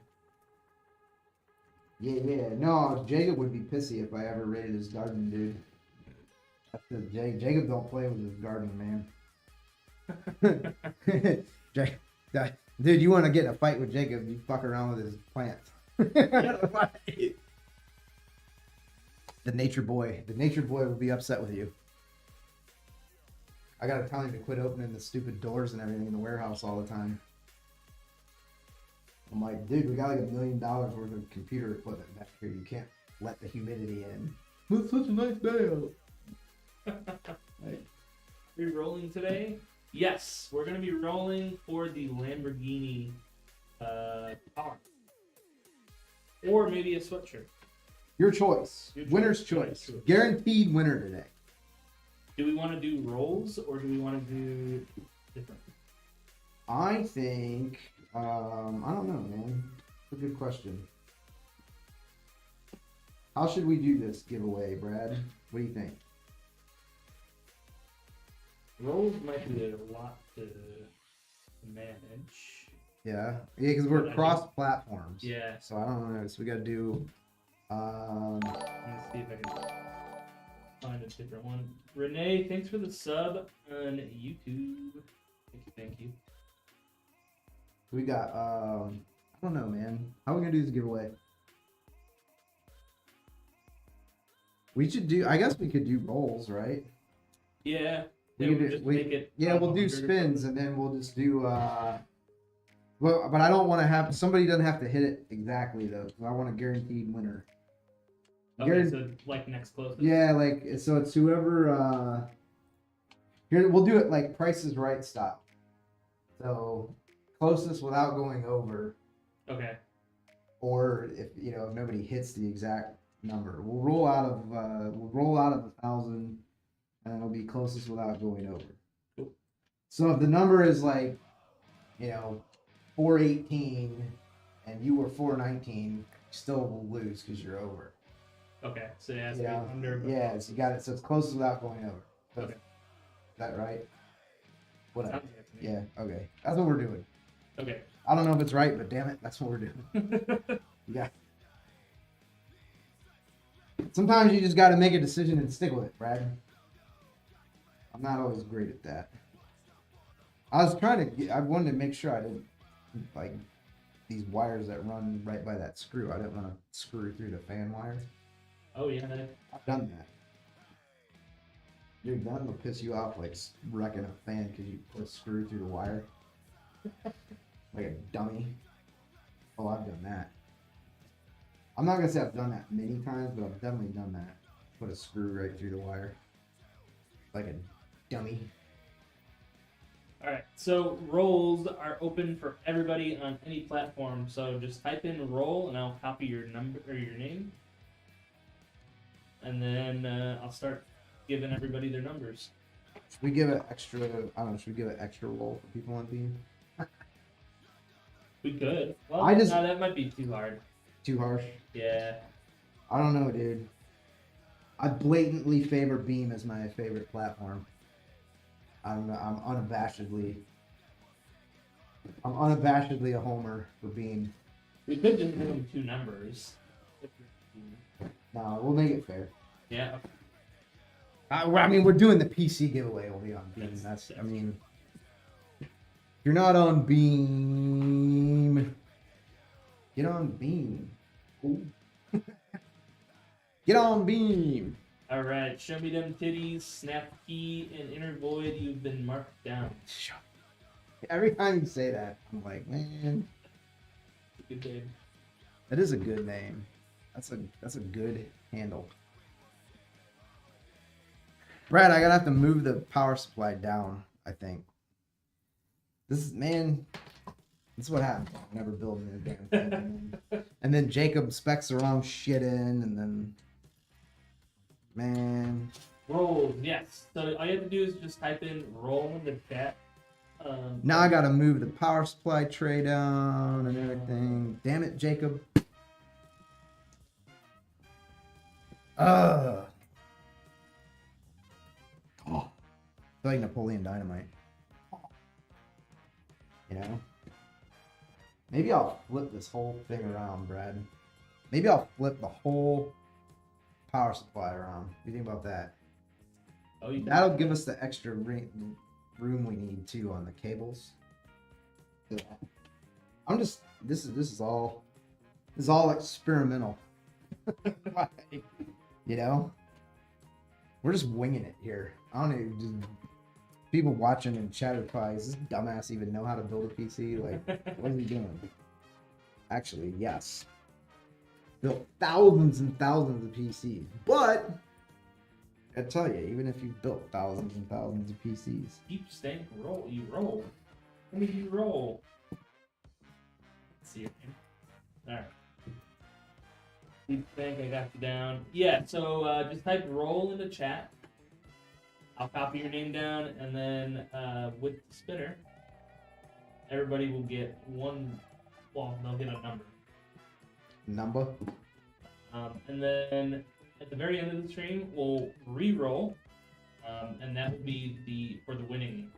Yeah. No, Jacob would be pissy if I ever raided his garden, dude. That's 'cause Jacob don't play with his garden, man. Dude, you want to get in a fight with Jacob, you fuck around with his plants. The nature boy will be upset with you. I gotta tell him to quit opening the stupid doors and everything in the warehouse all the time. I'm like, dude, we got like $1 million worth of computer equipment back here. You can't let the humidity in. It's such a nice day out.
Right. We rolling today? Yes, we're gonna be rolling for the Lamborghini car, or maybe a sweatshirt.
Your choice.
Your
Winner's choice. Guaranteed winner today.
Do we want to do rolls or do we want to do different?
I think, I don't know, man. That's a good question. How should we do this giveaway, Brad? What do you think?
Rolls might be a lot to manage.
Yeah, because we're cross platforms.
Yeah.
So I don't know. So we got to do.
Let me see if I can find a different one. Renee, thanks for the sub on YouTube. Thank you.
We got. I don't know, man. How are we gonna do this giveaway? We should do. I guess we could do rolls, right?
Yeah.
We could do,
make it.
we'll do spins and then we'll just do. Well, but I don't want to have somebody doesn't have to hit it exactly though. I want a guaranteed winner.
Okay, so like next closest.
Yeah, like so it's whoever. Here we'll do it like Price is Right style. So closest without going over.
Okay.
Or if if nobody hits the exact number, we'll roll out of 1,000, and it'll be closest without going over.
Cool.
So if the number is like, 418, and you were 419, you still will lose because you're over.
Okay, so it has to be under.
Yeah, so you got it. So it's closest without going over. So
Okay.
Is that right? Whatever.
Sounds good to me.
Yeah. Okay. That's what we're doing.
Okay.
I don't know if it's right, but damn it, that's what we're doing. Yeah. Sometimes you just got to make a decision and stick with it, Brad. I'm not always great at that. I wanted to make sure I didn't, like, these wires that run right by that screw. I didn't want to screw through the fan wire.
Oh, yeah.
I've done that. Dude, that will piss you off, like, wrecking a fan because you put a screw through the wire. Like a dummy. Oh, I've done that. I'm not gonna say I've done that many times, but I've definitely done that. Put a screw right through the wire. Like a dummy.
Alright, so rolls are open for everybody on any platform. So just type in roll and I'll copy your number or your name. And then I'll start giving everybody their numbers.
Should we give it extra, I don't know, should we give it extra roll for people on team?
We could. Well,
No,
that might be too hard.
Too harsh?
Yeah.
I don't know, dude. I blatantly favor Beam as my favorite platform. I'm unabashedly a homer for Beam.
We could just give them two numbers.
No, we'll make it fair.
Yeah.
I mean, we're doing the PC giveaway. We'll be on Beam. I mean, if you're not on Beam, get on Beam. Ooh. Get on Beam.
All right. Show me them titties. Snap key and inner void. You've been marked down.
Every time you say that, I'm like, man,
Good name.
that is a good name. That's a good handle. Brad, I gotta have to move the power supply down, I think. This is what happens. I'm never building a damn thing. And then Jacob specs the wrong shit in, and then, man.
Roll. Yes. So all you have to do is just type in roll in the chat.
Now I gotta move the power supply tray down and everything. Damn it, Jacob. Oh. I feel like Napoleon Dynamite. You know? Maybe I'll flip this whole thing around, Brad. Maybe I'll flip the whole power supply around. What do you think about that?
Oh, you
That'll give us the extra room we need too on the cables. I'm just this is all experimental. You know, we're just winging it here. I don't even. People watching in chat are probably, does this dumbass even know how to build a PC? Like, what is he doing? Actually, yes. Built thousands and thousands of PCs. But, I tell you, even if you've built thousands and thousands of PCs.
Deep stank roll. You roll. How many do you roll? Let's see your name. Alright. Deep stank, I got you down. Yeah, so just type roll in the chat. I'll copy your name down, and then with the spinner, everybody will get one. Well, they'll get a number.
Number?
And then at the very end of the stream, we'll re-roll, and that will be for the winning.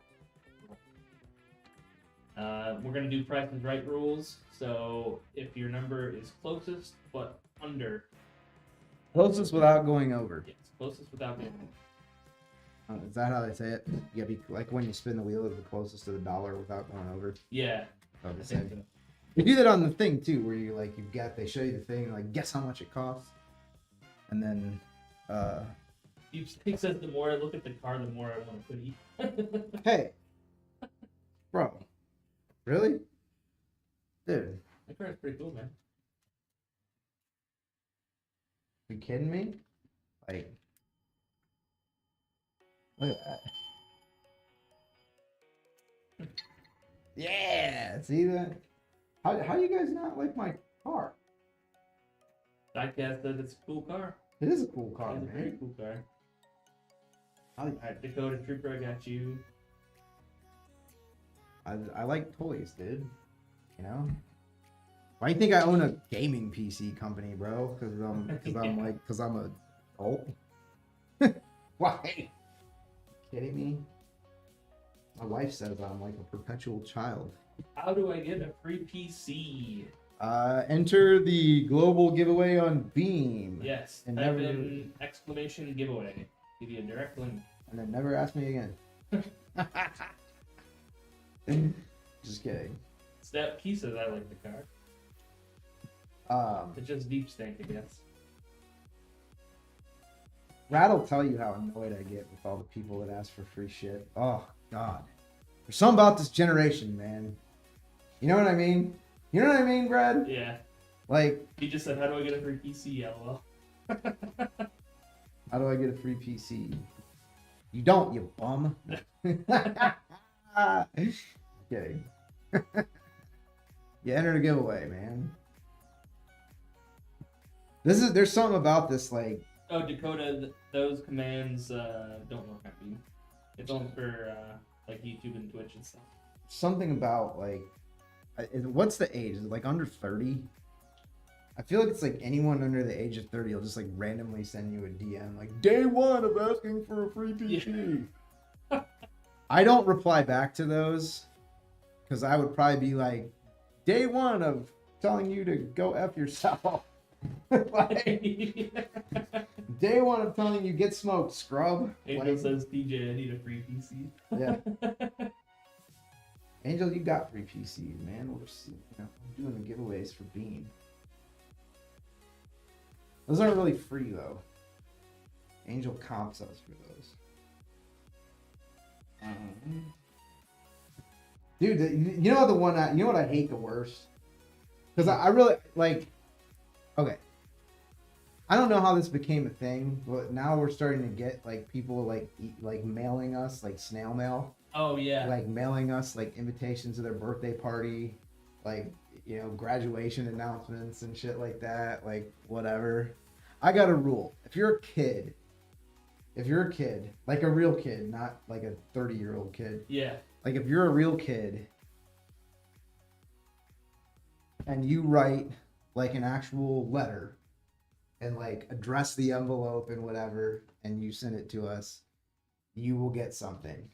We're gonna do Price is Right rules. So if your number is closest but under,
Closest without going over.
yes, closest without getting.
Is that how they say it? You gotta be like when you spin the wheel, is the closest to the dollar without going over.
Yeah.
Oh,
I
the
think
same.
so.
You do that on the thing too, where you like they show you the thing, like guess how much it costs, and then
Deep Stank says the more I look at the car, the more I want to put E.
hey, bro, really, dude,
That car is pretty cool, man.
you kidding me? Like, look at that. Yeah, see that? How you guys not like my car?
Diecast says it's a cool car.
It is a cool car,
It's a very
man.
cool car.
I,
Alright, Dakota Trooper, I got you.
I like toys, dude. You know? Why do you think I own a gaming PC company, bro? Because I'm a adult. Why? Kidding me? My wife says I'm like a perpetual child.
How do I get a free PC?
Enter the global giveaway on Beam.
Yes,
And
type
never-
in exclamation giveaway. Give you a direct link.
And then never ask me again. Just kidding.
Step Key says I like the car. It's just Deep Stank, I guess.
Brad will tell you how annoyed I get with all the people that ask for free shit. Oh, God. There's something about this generation, man. You know what I mean? You know what I mean, Brad?
Yeah.
Like,
He just said, how do I get a free PC? LOL.
how do I get a free PC? You don't, you bum. Okay. You entered a giveaway, man. There's something about this, like,
Oh, Dakota, those commands don't work on Beam. It's only for like YouTube and Twitch and stuff.
something about like, what's the age? Is it like under 30? I feel like it's like anyone under the age of 30 will just like randomly send you a DM like day one of asking for a free PC.
Yeah.
I don't reply back to those because I would probably be like day one of telling you to go F yourself. Like, day one of telling you get smoked, scrub.
Angel
Like,
says, TJ, I need a free PC.
yeah. Angel, you got free PCs, man. We're doing the giveaways for Beam. Those aren't really free though. Angel comps us for those. Dude, you know the one you know what I hate the worst? Because I really like. Okay. I don't know how this became a thing, but now we're starting to get like people like mailing us like snail mail.
Oh, yeah.
Like mailing us like invitations to their birthday party, like, you know, graduation announcements and shit like that, like whatever. I got a rule. If you're a kid, like a real kid, not like a 30-year-old kid.
Yeah.
Like if you're a real kid and you write like an actual letter and like address the envelope and whatever and you send it to us, you will get something.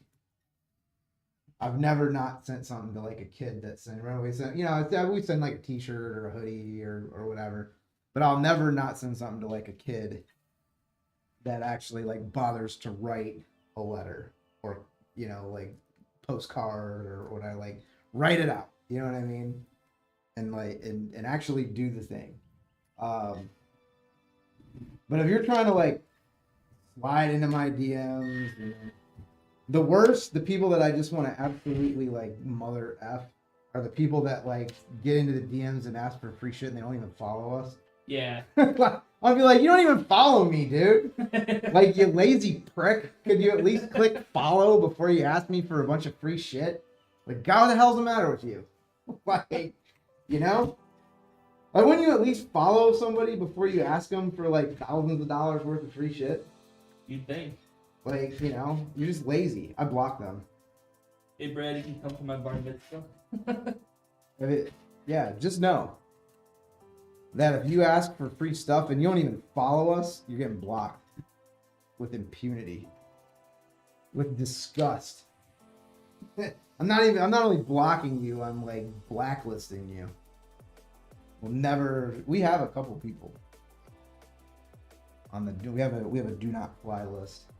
I've never not sent something to like a kid that sent. Remember we sent, you know, we send like a T-shirt or a hoodie or whatever. But I'll never not send something to like a kid that actually like bothers to write a letter or, you know, like postcard or what I like write it out. You know what I mean? And like and actually do the thing. But if you're trying to like slide into my DMs, you know, the worst, the people that I just want to absolutely like mother F are the people that like get into the DMs and ask for free shit and they don't even follow us.
Yeah.
I'll be like, you don't even follow me, dude. Like, you lazy prick. Could you at least click follow before you ask me for a bunch of free shit? Like, God, what the hell's the matter with you? Like, you know? Like, wouldn't you at least follow somebody before you ask them for like thousands of dollars worth of free shit?
You'd think.
Like, you know, you're just lazy. I block them.
Hey, Brad, you can come to my bar mitzvah.
Yeah, just know that if you ask for free stuff and you don't even follow us, you're getting blocked with impunity, with disgust. I'm not only blocking you, I'm like blacklisting you. We have a couple people on we have a do not fly list.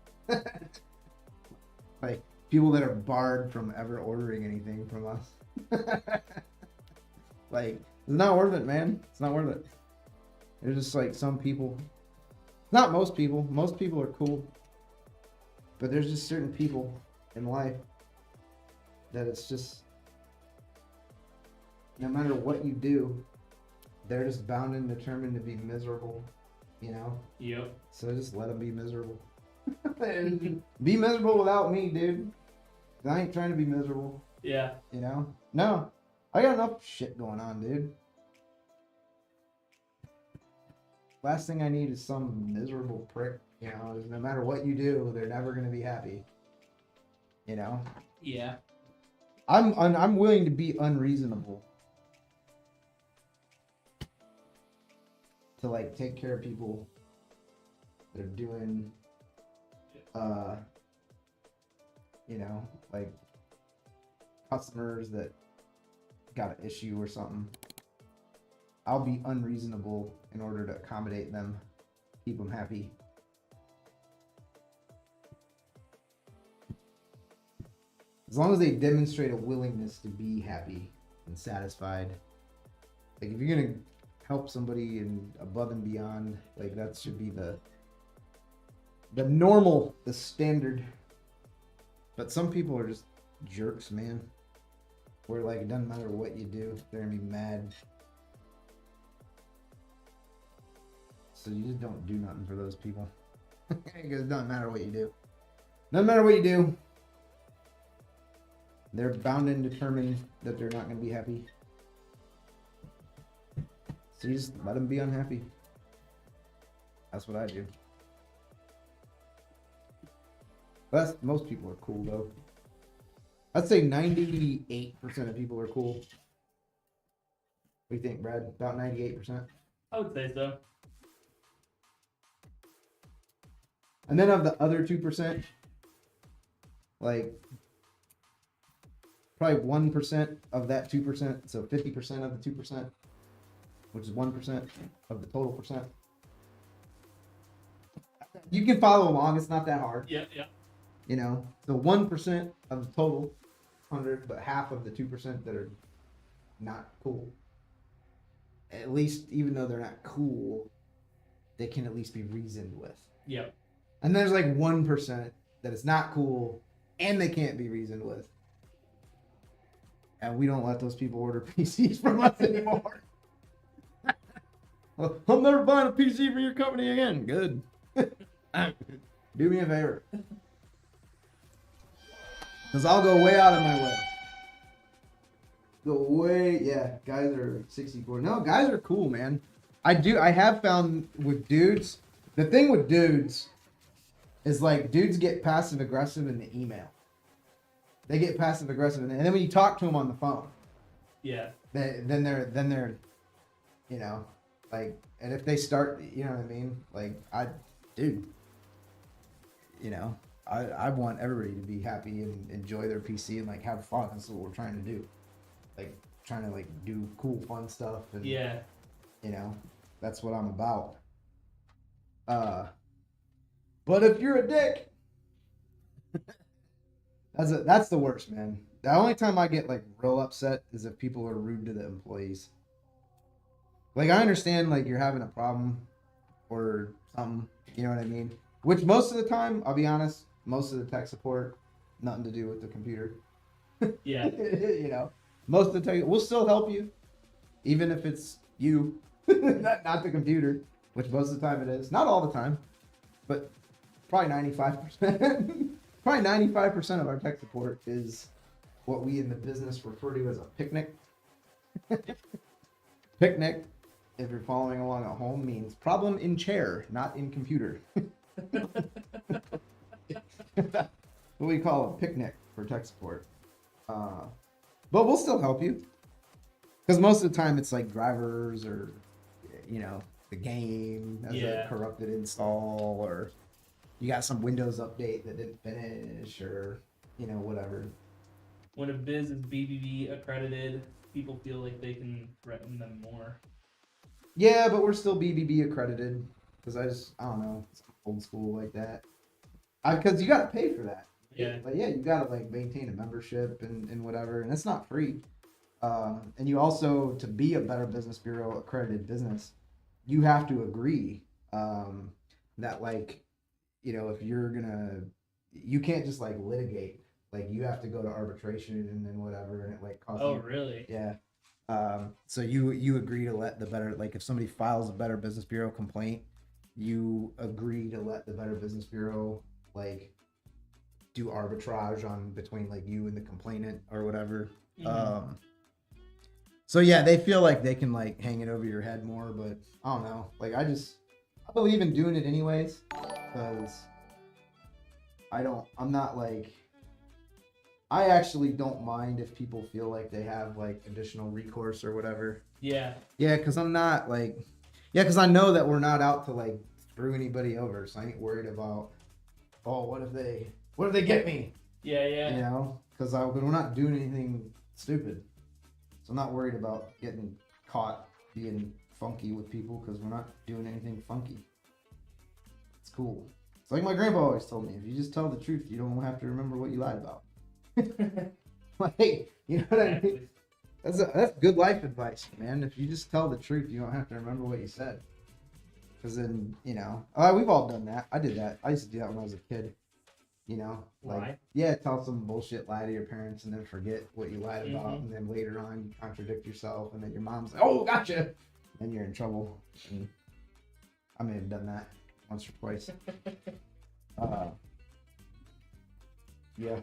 Like people that are barred from ever ordering anything from us. Like, it's not worth it, man. It's not worth it. There's just like some people. Not most people. Most people are cool. But there's just certain people in life that it's just, no matter what you do, they're just bound and determined to be miserable, you know?
Yep.
So just let them be miserable. Be miserable without me, dude. I ain't trying to be miserable.
Yeah.
You know? No. I got enough shit going on, dude. Last thing I need is some miserable prick, you know, no matter what you do, they're never going to be happy. You know?
Yeah.
I'm willing to be unreasonable to like take care of people that are doing you know, like customers that got an issue or something. I'll be unreasonable in order to accommodate them, keep them happy. As long as they demonstrate a willingness to be happy and satisfied. Like if you're gonna help somebody and above and beyond, like that should be the normal, the standard. But some people are just jerks, man. Where like it doesn't matter what you do, they're gonna be mad. So you just don't do nothing for those people. Because it doesn't matter what you do. Doesn't matter what you do. They're bound and determined that they're not gonna be happy. So you just let them be unhappy. That's what I do. But most people are cool though. I'd say 98% of people are cool. What do you think, Brad? About 98%?
I would say so.
And then of the other 2%, like probably 1% of that 2%, so 50% of the 2%, which is 1% of the total percent. You can follow along, it's not that hard.
Yeah, yeah.
You know, so 1% of the total 100, but half of the 2% that are not cool. At least, even though they're not cool, they can at least be reasoned with.
Yep.
And there's like 1% that is not cool and they can't be reasoned with. And we don't let those people order PCs from us anymore. Well, I'm never buying a PC from your company again. Good. Do me a favor. Because I'll go way out of my way. Yeah, guys are 64. No, guys are cool, man. I have found with dudes, the thing with dudes is like dudes get passive aggressive in the email. They get passive aggressive, and then when you talk to them on the phone,
yeah,
then they're, you know, like, and if they start, you know what I mean? Like, you know, I want everybody to be happy and enjoy their PC and like have fun. That's what we're trying to do. Like trying to like do cool, fun stuff. And,
yeah,
you know, that's what I'm about. But if you're a dick, that's the worst, man. The only time I get like real upset is if people are rude to the employees. Like I understand like you're having a problem or something. You know what I mean? Which most of the time, I'll be honest, most of the tech support, nothing to do with the computer.
Yeah.
You know, most of the tech, we'll still help you, even if it's you, not the computer, which most of the time it is. Not all the time, but probably 95%. Probably 95% of our tech support is what we in the business refer to as a picnic. Picnic, if you're following along at home, means problem in chair, not in computer. What we call a picnic for tech support. But we'll still help you. Because most of the time it's like drivers or, you know, the game has a corrupted install, or you got some Windows update that didn't finish, or, you know, whatever.
When a biz is BBB accredited, people feel like they can threaten them more.
Yeah, but we're still BBB accredited. Because I don't know, it's old school like that. Because you got to pay for that.
Yeah.
Like, yeah, you got to like maintain a membership and whatever, and it's not free. And you also, to be a Better Business Bureau accredited business, you have to agree that, like, you know, if you're gonna, you can't just like litigate. Like, you have to go to arbitration and then whatever, and it like costs you.
Oh, really?
Yeah. So you agree to let the Better, like, if somebody files a Better Business Bureau complaint, you agree to let the Better Business Bureau like do arbitrage on between like you and the complainant or whatever.
Mm-hmm.
So yeah, they feel like they can like hang it over your head more, but I don't know. Like, I believe in doing it anyways, because I'm not like, I actually don't mind if people feel like they have like additional recourse or whatever.
Yeah.
Yeah, because I'm not like, yeah, because I know that we're not out to like screw anybody over, so I ain't worried about, oh, what if they get me?
Yeah, yeah.
You know, because we're not doing anything stupid. So I'm not worried about getting caught being funky with people, because we're not doing anything funky. It's cool. It's like my grandpa always told me, if you just tell the truth, you don't have to remember what you lied about. Like, you know what I mean? That's good life advice, man. If you just tell the truth, you don't have to remember what you said. Because then, you know, we've all done that. I did that. I used to do that when I was a kid. You know, like,
Lie?
yeah, tell some bullshit lie to your parents and then forget what you lied about, and then later on you contradict yourself, and then your mom's like, "Oh, gotcha," and you're in trouble. And I may have done that once or twice. Yeah.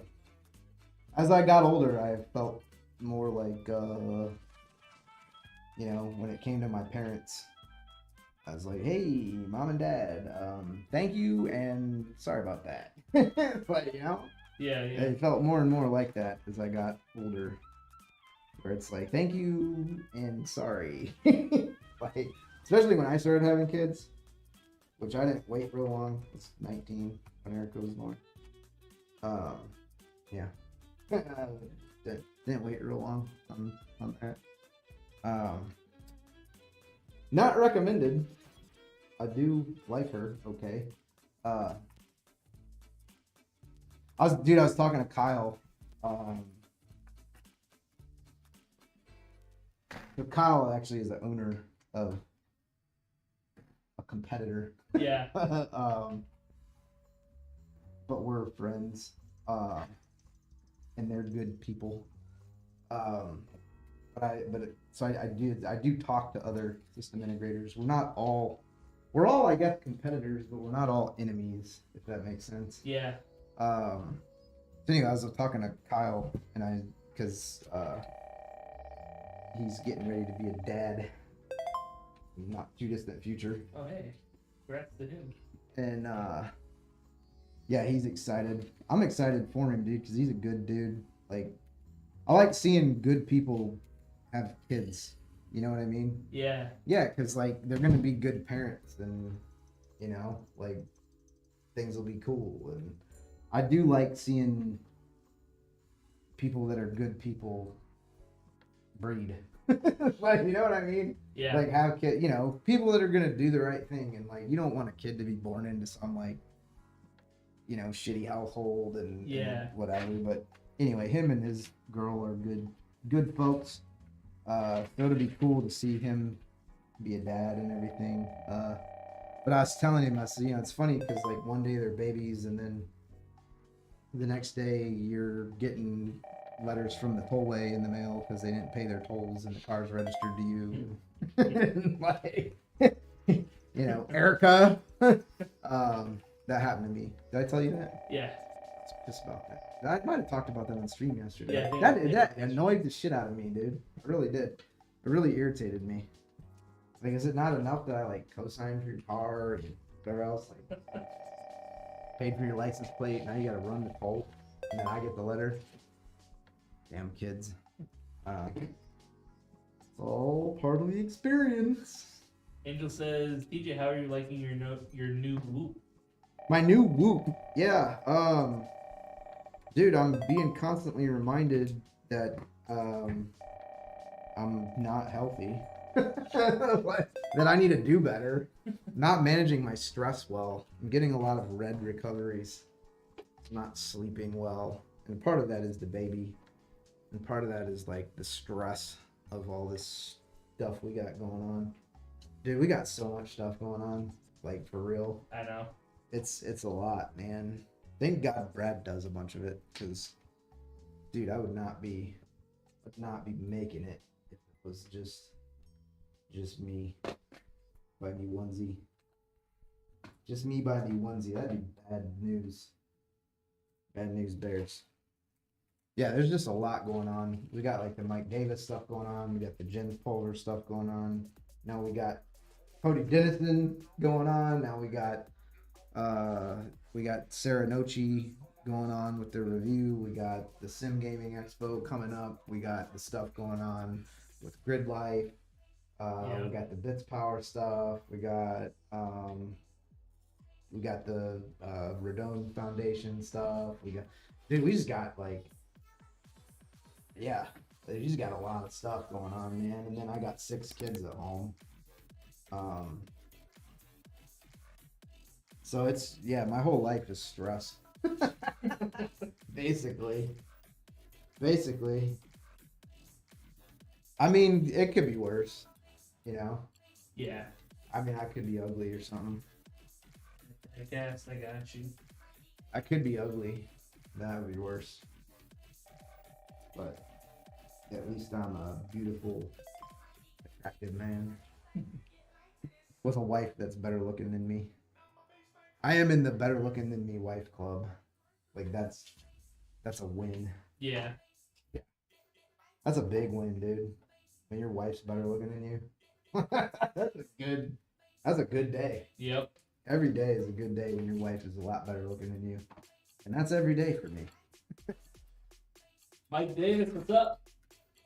As I got older, I felt more like, you know, when it came to my parents, I was like, "Hey, mom and dad, thank you and sorry about that." But, you know,
Yeah.
it felt more and more like that as I got older, where it's like, "Thank you and sorry." Like, especially when I started having kids, which I didn't wait real long. I was 19 when Erica was born. Yeah. Didn't wait real long on that. Not recommended. I do like her, okay. I was talking to Kyle. Kyle actually is the owner of a competitor.
Yeah.
But we're friends. And they're good people. So I do talk to other system integrators. We're all, I guess, competitors, but we're not all enemies, if that makes sense.
Yeah.
So anyway, I was talking to Kyle, because he's getting ready to be a dad, not too distant future.
Oh, hey, congrats to him.
And yeah, he's excited. I'm excited for him, dude, because he's a good dude. Like, I like seeing good people have kids. You know what I mean?
Yeah.
Yeah, because, like, they're going to be good parents, and, you know, like, things will be cool. And I do like seeing people that are good people breed. Like, you know what I mean?
Yeah.
Like, have kids, you know, people that are going to do the right thing. And, like, you don't want a kid to be born into some, like, you know, shitty household and whatever. But anyway, him and his girl are good folks. So it'll be cool to see him be a dad and everything. But I was telling him, I said, it's funny because like one day they're babies, and then the next day you're getting letters from the tollway in the mail because they didn't pay their tolls and the car's registered to you. And like, Erica. That happened to me. Did I tell you that?
Yeah.
It's just about that. I might have talked about that on stream yesterday.
Yeah, I think-
that annoyed the shit out of me, dude. It really did. It really irritated me. Like, is it not enough that I like co-signed for your car and whatever else? Like, paid for your license plate. Now you gotta run the toll, and then I get the letter. Damn kids. It's all part of the experience.
Angel says, TJ, how are you liking your new Whoop?
My new Whoop. Yeah. Dude, I'm being constantly reminded that I'm not healthy. That I need to do better. Not managing my stress well. I'm getting a lot of red recoveries. Not sleeping well. And part of that is the baby. And part of that is like the stress of all this stuff we got going on. Dude, we got so much stuff going on. Like, for real.
I know.
It's a lot, man. Thank God Brad does a bunch of it, because, dude, I would not be making it if it was just me by me onesie. Just me by me onesie. That'd be bad news. Bad news bears. Yeah, there's just a lot going on. We got like the Mike Davis stuff going on. We got the Jim Polar stuff going on. Now we got Cody Dennison going on. Now we got Sarah Nochi going on with their review. We got the Sim Gaming Expo coming up. We got the stuff going on with Grid Life. We got the Bits Power stuff. We got the Radone Foundation stuff. We just got like, yeah, they just got a lot of stuff going on, man. And then I got 6 kids at home. So it's, yeah, my whole life is stress. Basically. I mean, it could be worse,
Yeah.
I mean, I could be ugly or something.
I guess I got you.
I could be ugly. That would be worse. But at least I'm a beautiful, attractive man with a wife that's better looking than me. I am in the better looking than me wife club. Like, that's a win.
Yeah.
That's a big win, dude. When your wife's better looking than you. That's a good day.
Yep.
Every day is a good day when your wife is a lot better looking than you. And that's every day for me.
Mike Davis, what's up?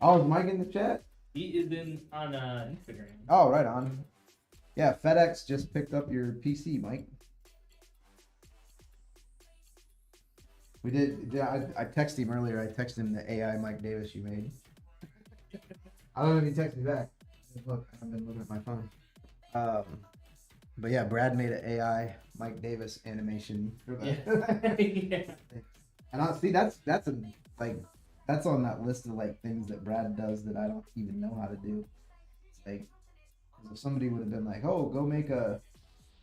Oh, is Mike in the chat?
He is on Instagram.
Oh, right on. Yeah, FedEx just picked up your PC, Mike. We did. Yeah, I texted him earlier. I texted him the AI Mike Davis you made. I don't know if he texted me back. Look, I've been looking at my phone. But yeah, Brad made an AI Mike Davis animation for that.
Yeah.
And honestly, that's on that list of like things that Brad does that I don't even know how to do. It's like, if somebody would have been like, "Oh, go make a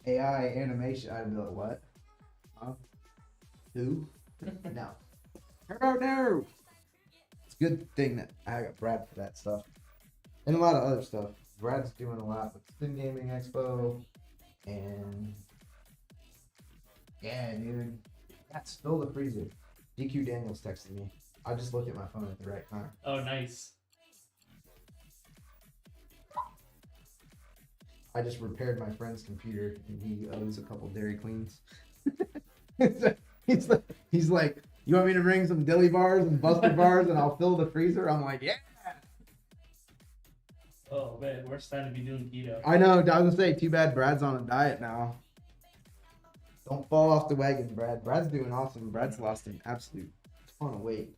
AI animation," I'd be like, "What? Huh? Who? No. No. It's a good thing that I got Brad for that stuff. And a lot of other stuff. Brad's doing a lot with Sim Gaming Expo. And yeah, dude. That's still the freezer. DQ Daniels texted me. I just looked at my phone at the right time.
Oh, nice.
I just repaired my friend's computer and he owes a couple Dairy Queens. He's like, "You want me to bring some dilly bars and Buster bars and I'll fill the freezer?" I'm like, "Yeah."
Oh man, worst time to be doing keto.
I know. I was gonna say, too bad Brad's on a diet now. Don't fall off the wagon, Brad. Brad's doing awesome. Brad's lost an absolute ton of weight.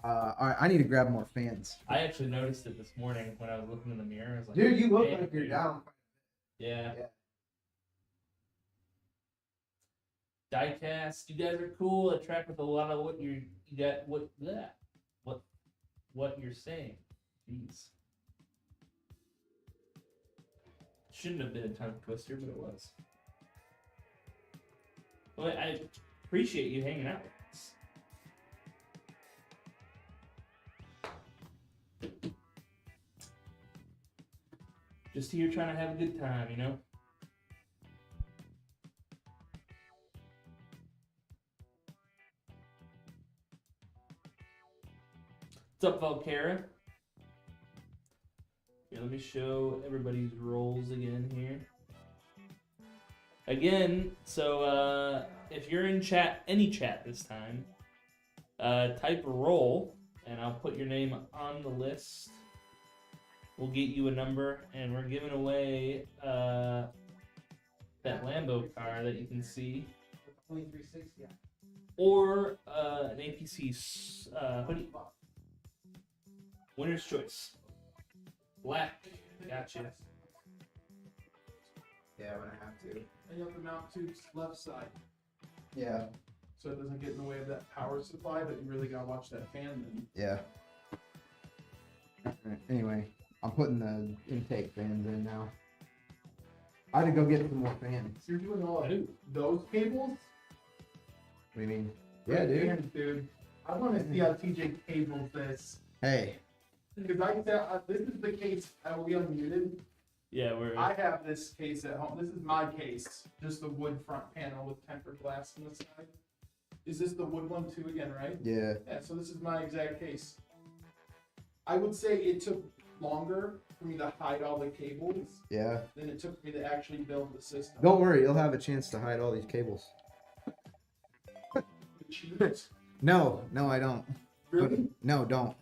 All right, I need to grab more fans.
I actually noticed it this morning when I was looking in the mirror. I was like,
Dude, you look
"Man,
like you're down.
Yeah.
Yeah.
Diecast, you guys are cool. I track with a lot of what you got. What you're saying. Jeez. Shouldn't have been a tongue twister, but it was. Well, I appreciate you hanging out with us. Just here trying to have a good time, you know? What's up, Valkyra? Here, let me show everybody's roles again here. Again, so if you're in chat, any chat this time, type role, and I'll put your name on the list. We'll get you a number, and we're giving away that Lambo car that you can see.
2360.
Or an APC hoodie. Winner's choice. Black. Gotcha.
Yeah, I'm gonna have to.
And you have to mount to left side,
Yeah.
so it doesn't get in the way of that power supply. But you really gotta watch that fan then.
Yeah. Alright, anyway, I'm putting the intake fans in now. I had to go get some more fans.
So you're doing all of
Ooh.
those cables?
What do you mean? Yeah, dude.
Fans, dude. I want to see how TJ cables this.
Hey.
Because I can tell, this is the case. I will be unmuted.
Yeah, we're.
I have this case at home. This is my case. Just the wood front panel with tempered glass on the side. Is this the wood one too again, right?
Yeah.
Yeah, so this is my exact case. I would say it took longer for me to hide all the cables
Yeah.
than it took me to actually build the system.
Don't worry, you'll have a chance to hide all these cables.
Cheaters.
No, I don't.
Really?
But, no, don't.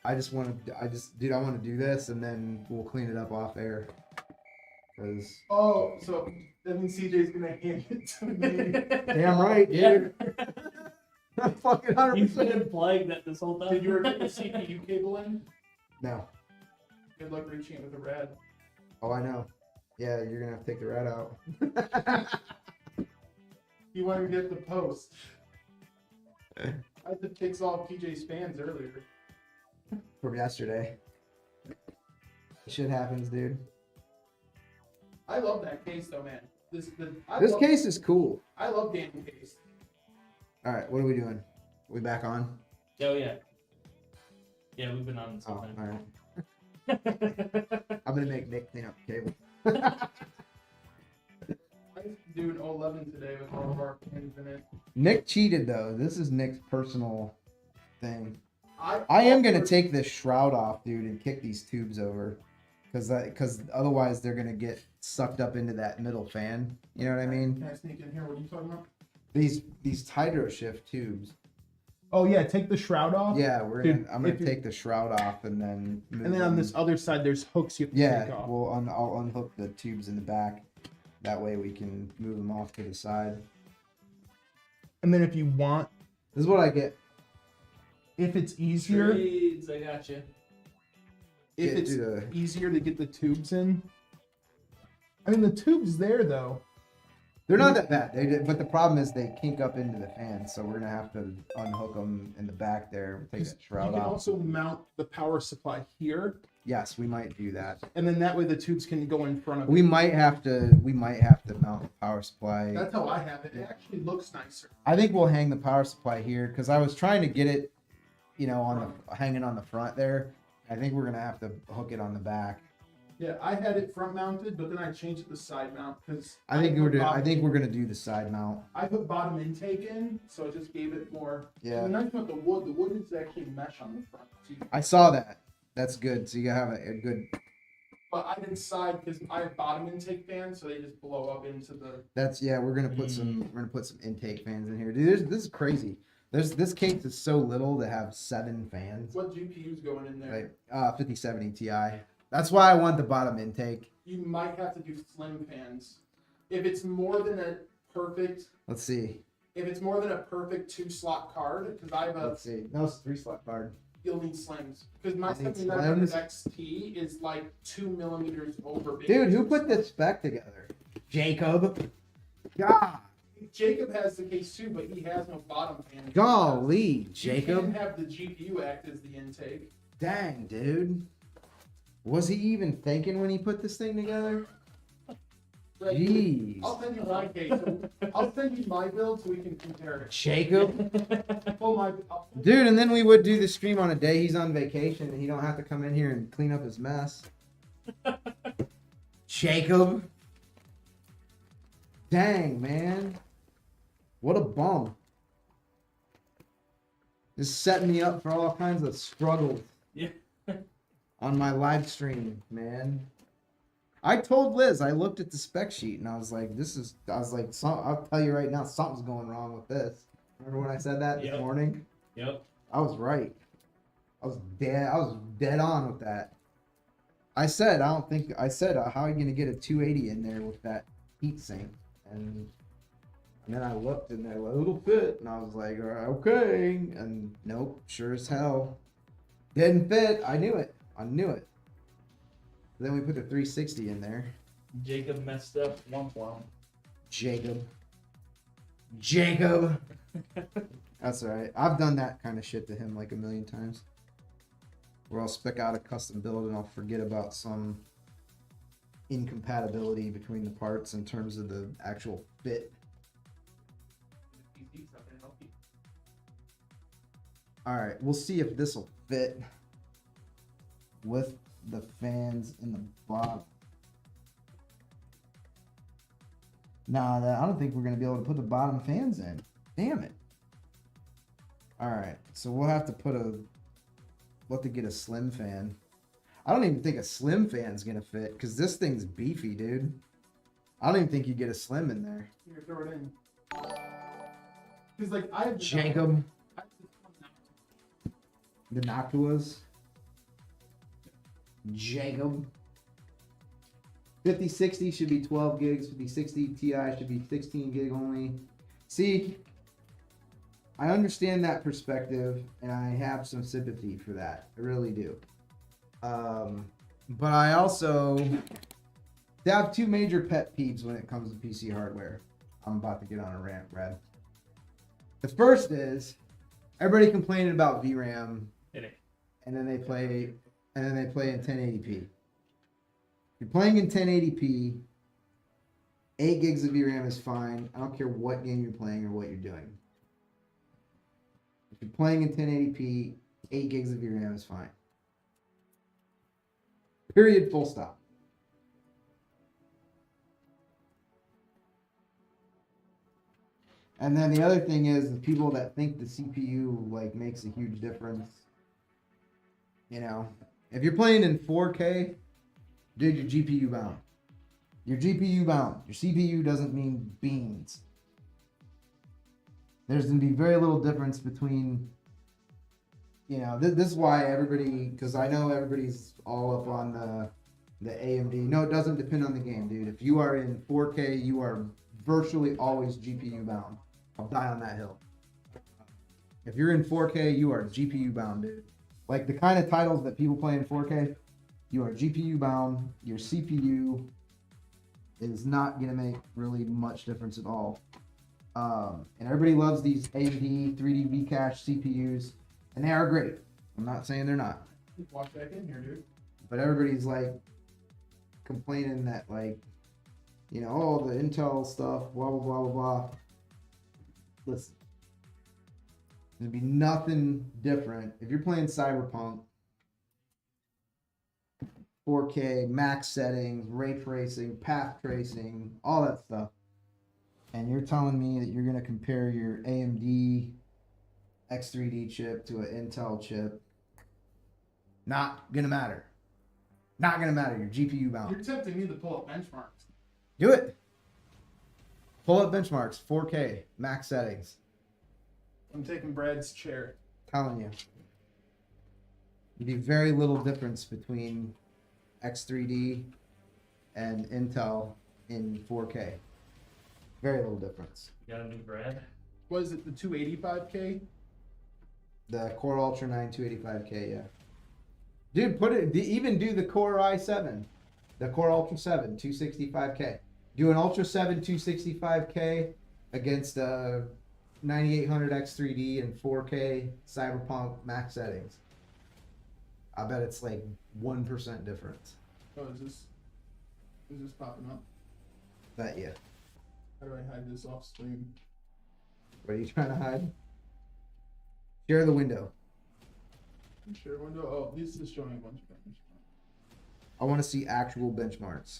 I want to do this and then we'll clean it up off air. Cause
Oh, so that means CJ's gonna hand it to me.
damn right, dude. I'm fucking 100%.
You've been implying that this whole time.
Did you ever get the CPU cable in?
No.
Good luck reaching it with a rad.
Oh, I know. Yeah, you're gonna have to take the rat out.
You want to get the post. I had to fix all of TJ's fans earlier.
From yesterday. Shit happens, dude.
I love that case though, man. This
Case is cool.
I love gaming case.
All right, what are we doing? We back on?
Oh, yeah. Yeah, we've been on this whole
Oh,
time.
all right. I'm gonna make Nick clean up the cable.
I used to do an 11 today with all of our fans in it.
Nick cheated though. This is Nick's personal thing.
I
I am gonna take this shroud off, dude, and kick these tubes over, because otherwise they're gonna get sucked up into that middle fan. You know what I mean?
Can I sneak in here? What are you talking about?
These hydro shift tubes.
Oh yeah, take the shroud off.
Yeah,
Dude,
I'm gonna
if you-
take the shroud off and then move
And then on
them.
this other side, there's hooks you have to
Yeah,
take off.
I'll unhook the tubes in the back. That way we can move them off to the side.
And then if you want,
This is what I get.
if it's easier,
Trades, I got you.
if
Yeah,
it's
dude,
easier to get the tubes in. I mean, the tube's there though.
They're not that bad. But the problem is they kink up into the fan, so we're gonna have to unhook them in the back there. Take that
You
shroud
can
off.
also mount the power supply here,
Yes, we might do that.
and then that way the tubes can go in front of
We
it.
might have to mount the power supply.
That's how I have it. It actually looks nicer.
I think we'll hang the power supply here because I was trying to get it, on the hanging on the front there. I think we're gonna have to hook it on the back.
Yeah, I had it front mounted, but then I changed it to side mount because
I think we're gonna do the side mount.
I put bottom intake in, so it just gave it more.
Yeah.
And the nice thing about the wood is actually mesh on the front. So
I saw that. That's good. So you have a good.
but I did side because I have bottom intake fans, so they just blow up into the.
That's yeah. We're gonna put some intake fans in here, dude. This is crazy. This case is so little to have 7 fans.
What GPU's going in there?
Like 5070 Ti. That's why I want the bottom intake.
You might have to do slim fans. If it's more than a perfect,
Let's see.
if it's more than a perfect 2-slot card, because I have a,
Let's see. No, it's a 3-slot card.
you'll need slims. Because my
I need
7900
slims.
XT is like 2 millimeters over big.
Dude, who put this spec together? Jacob. God.
Jacob has the case too, but he has no bottom fan.
Golly,
You
Jacob.
can have the GPU act as the intake. Like,
Jeez.
I'll send you my case. I'll send you my build so we can compare it.
Jacob.
Oh my.
Dude, and then we would do the stream on a day he's on vacation and he don't have to come in here and clean up his mess. Jacob. Dang, man. What a bum. Just setting me up for all kinds of struggles.
Yeah.
On my live stream, man. I told Liz, I looked at the spec sheet and I was like, I'll tell you right now, something's going wrong with this. Remember when I said that this morning?
Yep.
I was right. I was dead on with that. I said, how are you going to get a 280 in there with that heat sink? And then I looked and they're like, it'll fit. And I was like, all right, okay. And nope, sure as hell. Didn't fit. I knew it. Then we put the 360 in there.
Jacob messed up. Womp womp.
Jacob. That's all right. I've done that kind of shit to him like a million times. Where I'll spec out a custom build and I'll forget about some incompatibility between the parts in terms of the actual fit. All right, we'll see if this will fit with the fans in the bottom. Nah, I don't think we're gonna be able to put the bottom fans in. Damn it. All right, so we'll have to get a slim fan. I don't even think a slim fan's gonna fit because this thing's beefy, dude. I don't even think you get a slim in there.
You can throw it in. Cause like I have
Jacob. The Noctuas. Jacob. 5060 should be 12 gigs. 5060 Ti should be 16 gig only. See, I understand that perspective, and I have some sympathy for that. I really do. But I also have two major pet peeves when it comes to PC hardware. I'm about to get on a rant, Brad. The first is everybody complaining about VRAM, and then they play in 1080p. If you're playing in 1080p, 8 gigs of VRAM is fine. I don't care what game you're playing or what you're doing. If you're playing in 1080p, 8 gigs of VRAM is fine. Period, full stop. And then the other thing is the people that think the CPU like makes a huge difference. You know, if you're playing in 4K, dude, you're GPU bound. You're GPU bound. Your CPU doesn't mean beans. There's going to be very little difference between, you know, this is why everybody, because I know everybody's all up on the AMD. No, it doesn't depend on the game, dude. If you are in 4K, you are virtually always GPU bound. I'll die on that hill. If you're in 4K, you are GPU bound, dude. Like the kind of titles that people play in 4K, you are GPU bound. Your CPU is not going to make really much difference at all. And everybody loves these AMD 3D V-Cache CPUs, and they are great. I'm not saying they're not.
Walk back in here, dude.
But everybody's like complaining that like, you know, oh, the Intel stuff, blah, blah, blah, blah, blah. Listen, there'd be nothing different if you're playing Cyberpunk, 4K, max settings, ray tracing, path tracing, all that stuff. And you're telling me that you're going to compare your AMD X3D chip to an Intel chip. Not going to matter. Not going to matter. You're GPU bound.
You're tempting me to pull up benchmarks.
Do it. Pull up benchmarks, 4K, max settings.
I'm taking Brad's chair.
Telling you. There'd be very little difference between X3D and Intel in 4K. Very little difference.
You got a new Brad?
What is it, the 285K?
The Core Ultra 9 285K, yeah. Dude, even do the Core i7. The Core Ultra 7 265K. Do an Ultra 7 265K against a 9800 X3D and 4K Cyberpunk max settings. I bet it's like 1% difference.
Oh, is this popping up?
Bet you.
How do I hide this off stream?
What are you trying to hide? Share the window.
Share window. Oh, this is showing a bunch of things.
I want to see actual benchmarks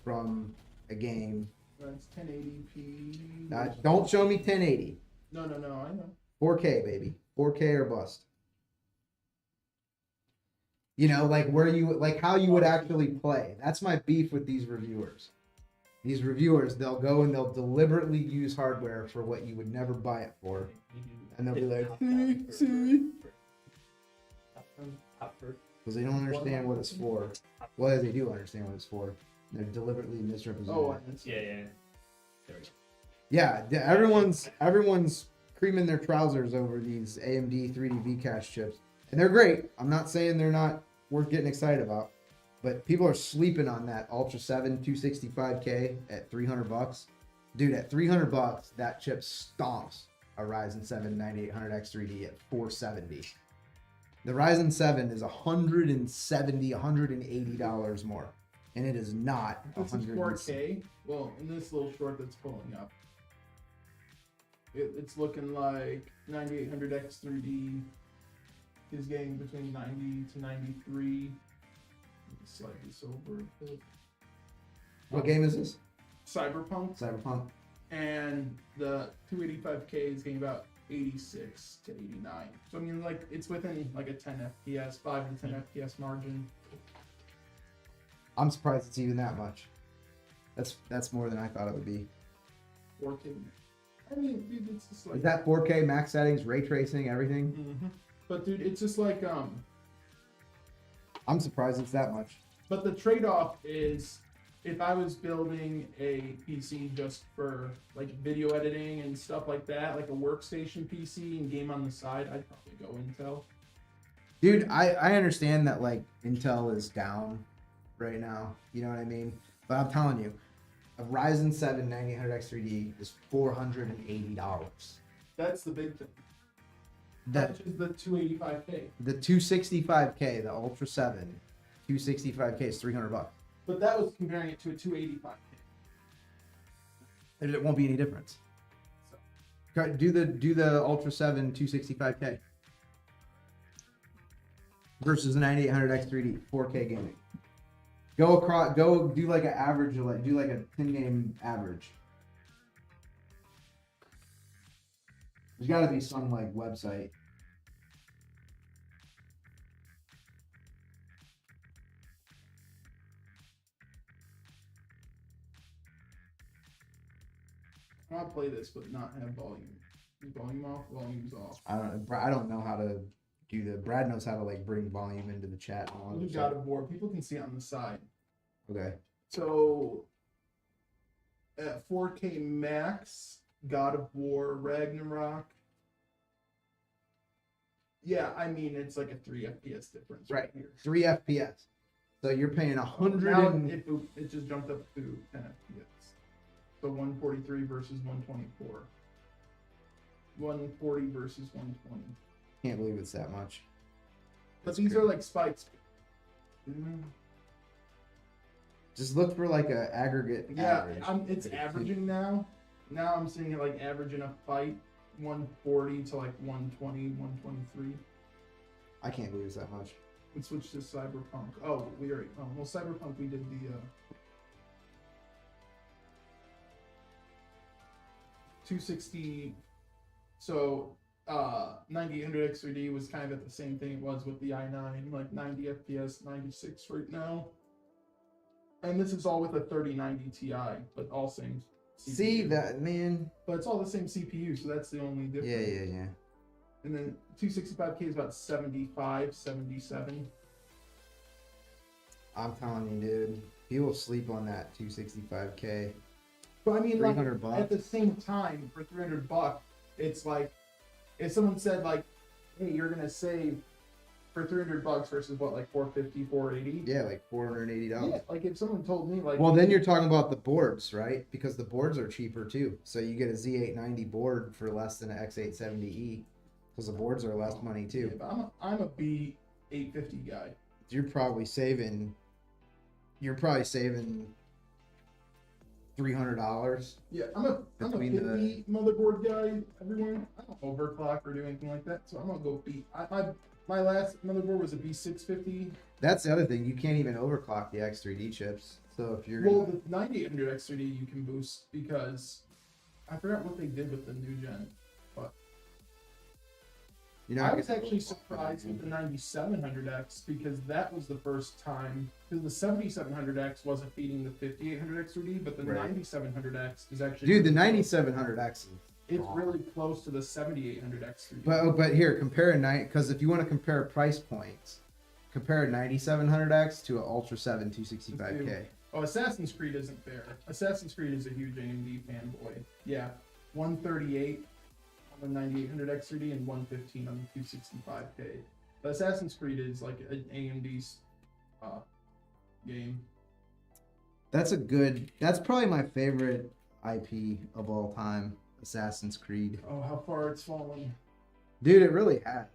from a game.
That's 1080p.
Don't show me 1080.
No, I know.
4K, baby. 4K or bust. You know, like how you would actually play. That's my beef with these reviewers. These reviewers, they'll go and they'll deliberately use hardware for what you would never buy it for. And they'll be like, see? Because they don't understand what it's for. Well, they do understand what it's for. They're deliberately misrepresenting.
Oh,
Yeah. There we go.
Yeah, everyone's creaming their trousers over these AMD 3D Vcache chips, and they're great. I'm not saying they're not worth getting excited about, but people are sleeping on that Ultra 7 265K at $300. Dude, at $300, that chip stomps a Ryzen 7 9800X3D at $470. The Ryzen 7 is $170, $180 more, and it is not
this is
100.
4K. Well, in this little short that's pulling up, it's looking like 9800X3D is getting between 90 to 93. Slightly sober.
What game is this?
Cyberpunk.
Cyberpunk.
And the 285K is getting about 86 to 89. So I mean, like, it's within like a 10 FPS, 5 to 10 FPS margin.
I'm surprised it's even that much. That's more than I thought it would be.
4K. I mean, dude, it's just like.
Is that 4K max settings, ray tracing, everything?
Mm-hmm. But dude, it's just like
I'm surprised it's that much.
But the trade-off is, if I was building a PC just for like video editing and stuff like that, like a workstation PC and game on the side, I'd probably go Intel.
Dude, I understand that like Intel is down right now. You know what I mean? But I'm telling you, a Ryzen 7 9800X3D is $480.
That's the big thing.
That
Which is the 285K.
the 265K, the Ultra 7, 265K is $300.
But that was comparing it to a 285K.
And it won't be any difference. Do the Ultra 7 265K versus a 9800X3D 4K gaming. Go do like an average, like do like a 10 game average. There's got to be some like website.
I want to play this, but not have volume. Volume off, volume's off.
I don't know how to do the. Brad knows how to like bring volume into the chat. And all
You
that
got
shit.
a board. People can see it on the side.
Okay.
So at 4K max, God of War, Ragnarok. Yeah, I mean it's like a 3 FPS difference
Right.
here.
3 FPS. So you're paying 100.
Now
And,
it just jumped up to 10 FPS. So 143 versus 124. 140 versus 120.
can't believe it's that much.
But
That's
these
crazy.
are like spikes.
Just look for like a aggregate
Yeah,
average.
it's averaging now. Now I'm seeing it like average in a fight 140 to like 120, 123.
I can't believe it's that much.
Let's switch to Cyberpunk. Oh, we already. Oh, well, Cyberpunk we did the 260. So 9800X3D was kind of at the same thing it was with the i9, like 90 FPS, 96 right now. And this is all with a 3090 Ti, but all same CPU.
See that, man?
But it's all the same CPU, so that's the only difference.
Yeah.
And then 265K is about 75, 77.
I'm telling you, dude. People sleep on that 265K.
But I mean, like,
$300.
at the same time, for $300, it's like, if someone said, like, hey, you're going to save for $300 versus what, like 450, 480?
Yeah, like $480.
Yeah, like if someone told me, like,
Well, then you're talking about the boards, right? Because the boards are cheaper too. So you get a Z890 board for less than an X870E because the boards are less money too.
yeah, but I'm a B850 guy.
You're probably saving $300.
Yeah, I'm a
Between
50 motherboard guy. Everyone, I don't overclock or do anything like that, so I'm gonna go B. My last motherboard was a B650.
That's the other thing. You can't even overclock the X3D chips. So if you're
Well, the 9800 X3D you can boost because I forgot what they did with the new gen, but
you know,
I was actually surprised with the 9700X because that was the first time because the 7700X wasn't feeding the 5800 X3D, but the
Right.
9700X is actually
dude, the
really
9700X is
it's really close to the 7800 X3D.
But here, compare a night because if you want to compare price points, compare a 9700X to an Ultra 7 265K.
Oh, Assassin's Creed isn't fair. Assassin's Creed is a huge AMD fanboy. Yeah, 138 on the 9800 X3D and 115 on the 265K. But Assassin's Creed is like an AMD game.
That's probably my favorite IP of all time, Assassin's Creed.
Oh, how far it's fallen.
Dude, it really has.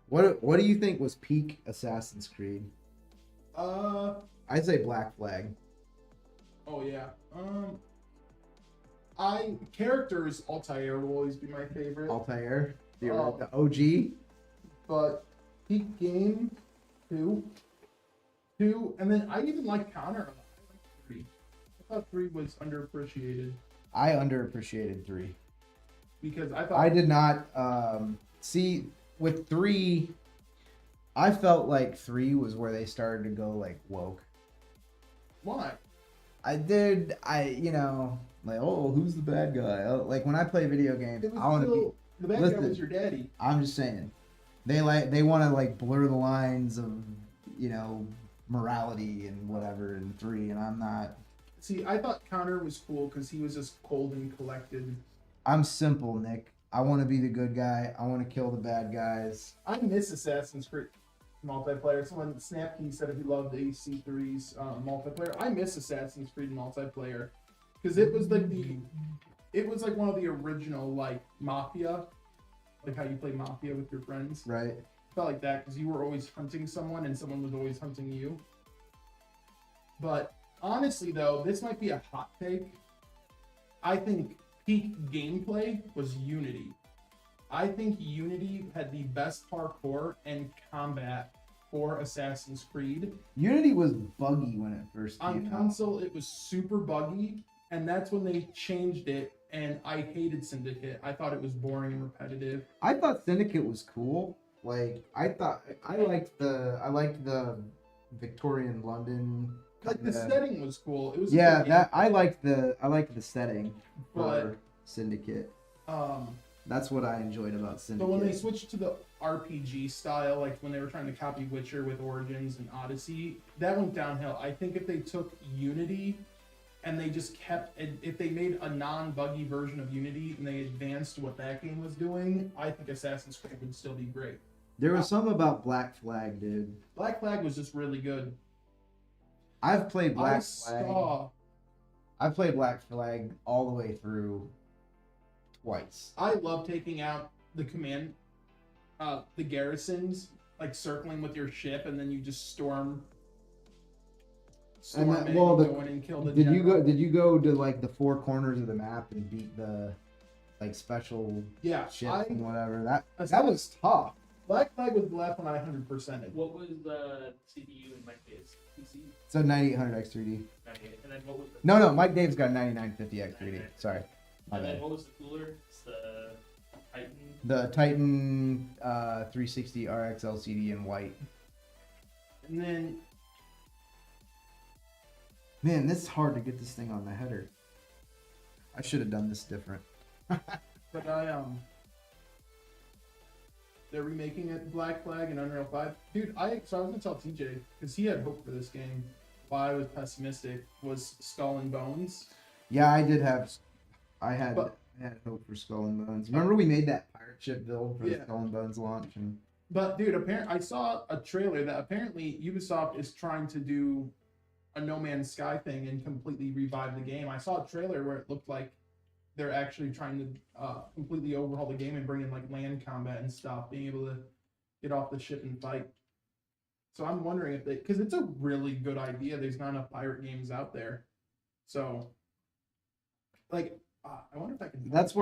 What do you think was peak Assassin's Creed? I'd say Black Flag.
Oh yeah. Characters Altair will always be my favorite.
Altair, the
Oh.
the OG.
But peak game, two, and then I even like Connor a lot. I like 3. I thought 3 was underappreciated
I underappreciated 3.
because I thought
I did not see with 3. I felt like 3 was where they started to go like woke.
why?
Like, oh, who's the bad guy? Like when I play video games,
It was
I want to be.
still, the bad guy
listen.
was your daddy.
I'm just saying, they want to like blur the lines of morality and whatever in 3, and I'm not.
See, I thought Connor was cool because he was just cold and collected.
I'm simple, Nick. I want to be the good guy. I want to kill the bad guys.
I miss Assassin's Creed multiplayer. Someone Snapkey said he loved AC3's multiplayer. I miss Assassin's Creed multiplayer because it was like one of the original like Mafia, like how you play Mafia with your friends.
Right.
Felt like that because you were always hunting someone and someone was always hunting you. But honestly, though, this might be a hot take. I think peak gameplay was Unity. I think Unity had the best parkour and combat for Assassin's Creed.
Unity was buggy when it first
On
came out.
console, it was super buggy, and that's when they changed it. And I hated Syndicate. I thought it was boring and repetitive.
I thought Syndicate was cool. Like I liked the Victorian London.
Like the setting was cool. It was
Yeah,
a good
that I liked the setting
But-
for Syndicate.
game.
That's what I enjoyed about Syndicate.
But when they switched to the RPG style, like when they were trying to copy Witcher with Origins and Odyssey, that went downhill. I think if they took Unity and they just if they made a non-buggy version of Unity and they advanced what that game was doing, I think Assassin's Creed would still be great.
There was something about Black Flag, dude.
Black Flag was just really good.
I've played Black
I
Flag.
saw.
I've played Black Flag all the way through twice.
I love taking out the the garrisons, like circling with your ship, and then you just storm
And that-
it
well,
and
the-
go in and kill the
Did you
general.
go? Did you go to like the 4 corners of the map and beat the like special
Yeah,
ships and whatever? That
Assassin-
was tough.
Black Flag was the last one I 100%ed.
What was the CPU in Mike Dave's PC?
So 9800 X3D.
98. And then what was the
No, Mike Dave's got 9950 X3D. Sorry, my
And then
bad.
what was the cooler? It's the Titan.
The Titan 360 RX LCD in white.
And then
Man, this is hard to get this thing on the header. I should have done this different.
but they're remaking it Black Flag and Unreal 5. Dude, so I was gonna tell TJ because he had hope for this game. Why I was pessimistic was Skull and Bones.
Yeah, I did have. I had
But-
hope for Skull and Bones. Remember we made that pirate ship build for the
Yeah.
Skull and Bones launch, and
But dude, apparently I saw a trailer that apparently Ubisoft is trying to do a No Man's Sky thing and completely revive the game. I saw a trailer where it looked like they're actually trying to completely overhaul the game and bring in like land combat and stuff, being able to get off the ship and fight. So I'm wondering if because it's a really good idea. There's not enough pirate games out there, so like I wonder if I can.
That's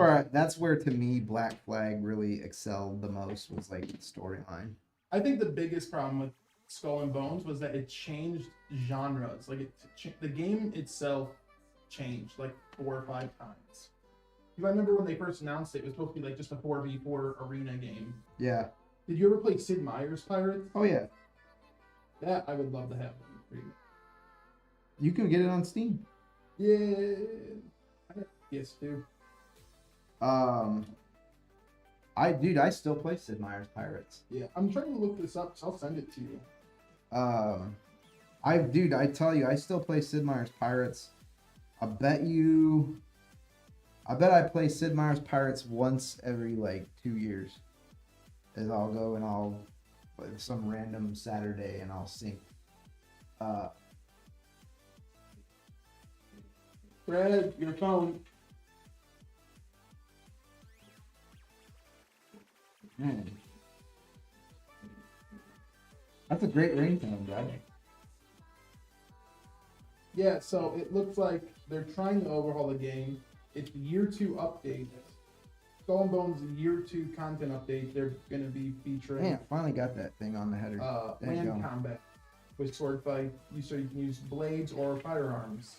where to me Black Flag really excelled the most, was like the storyline.
I think the biggest problem with Skull and Bones was that it changed genres. Like the game itself changed like 4 or 5 times. If I remember when they first announced it, it was supposed to be like just a 4v4 arena game.
Yeah.
Did you ever play Sid Meier's Pirates?
Oh yeah.
That I would love to have.
You can get it on Steam.
Yeah. Yes, dude.
I still play Sid Meier's Pirates.
Yeah, I'm trying to look this up, so I'll send it to you.
I tell you, I still play Sid Meier's Pirates. I bet I play Sid Meier's Pirates once every like 2 years. As I'll go and I'll some random Saturday and I'll sync.
Brad, your phone.
Man. That's a great ringtone, Brad.
Yeah, so it looks like they're trying to overhaul the game. It's the year 2 update. Skull and Bones year 2 content update. They're going to be featuring
Man, I finally got that thing on the header. There you
land
go.
combat with sword fight. So you can use blades or firearms.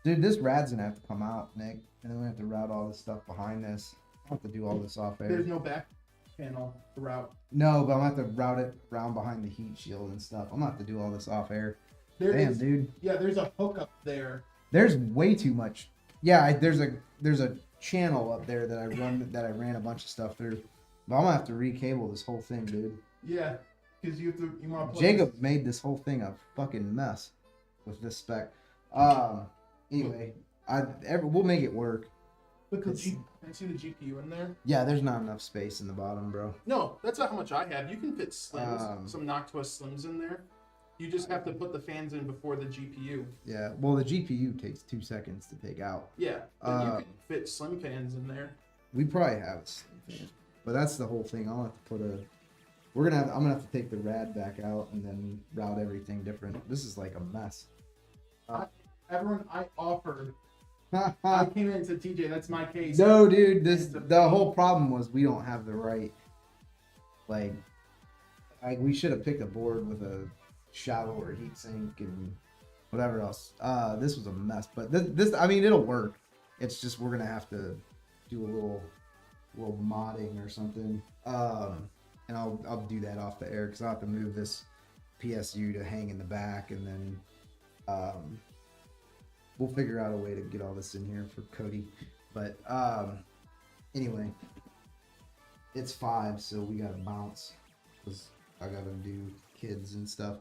Dude, this rad's gonna have to come out, Nick. And then we have to route all this stuff behind this. I'll have to do all this off air.
There's no back panel to route.
No, but I'm gonna have to route it around behind the heat shield and stuff. I'm gonna have to do all this off air. Damn, dude.
Yeah, there's a hook up there.
There's way too much. Yeah, there's a channel up there that I ran a bunch of stuff through. But I'm gonna have to recable this whole thing, dude.
Yeah, because you want to.
Jacob made this whole thing a fucking mess with this spec. Anyway, we'll make it work.
Look, I see the GPU in there.
Yeah, there's not enough space in the bottom, bro.
No, that's not how much I have. You can fit slims, some Noctua slims in there. You just have to put the fans in before the GPU.
Yeah, well, the GPU takes 2 seconds to take out.
Yeah, but you can fit slim fans in there.
We probably have a slim fan, but that's the whole thing. I'll have to put a. I'm gonna have to take the rad back out and then route everything different. This is like a mess.
Everyone, I offered. I came in and said, TJ, that's my case.
No, dude, the whole problem was we don't have the right. Like we should have picked a board with a shallower heatsink and whatever else. This was a mess, but this I mean, it'll work. It's just we're gonna have to do a little modding or something. And I'll do that off the air because I'll have to move this PSU to hang in the back, and then we'll figure out a way to get all this in here for Cody. But anyway, it's 5, so we gotta bounce because I gotta do kids and stuff.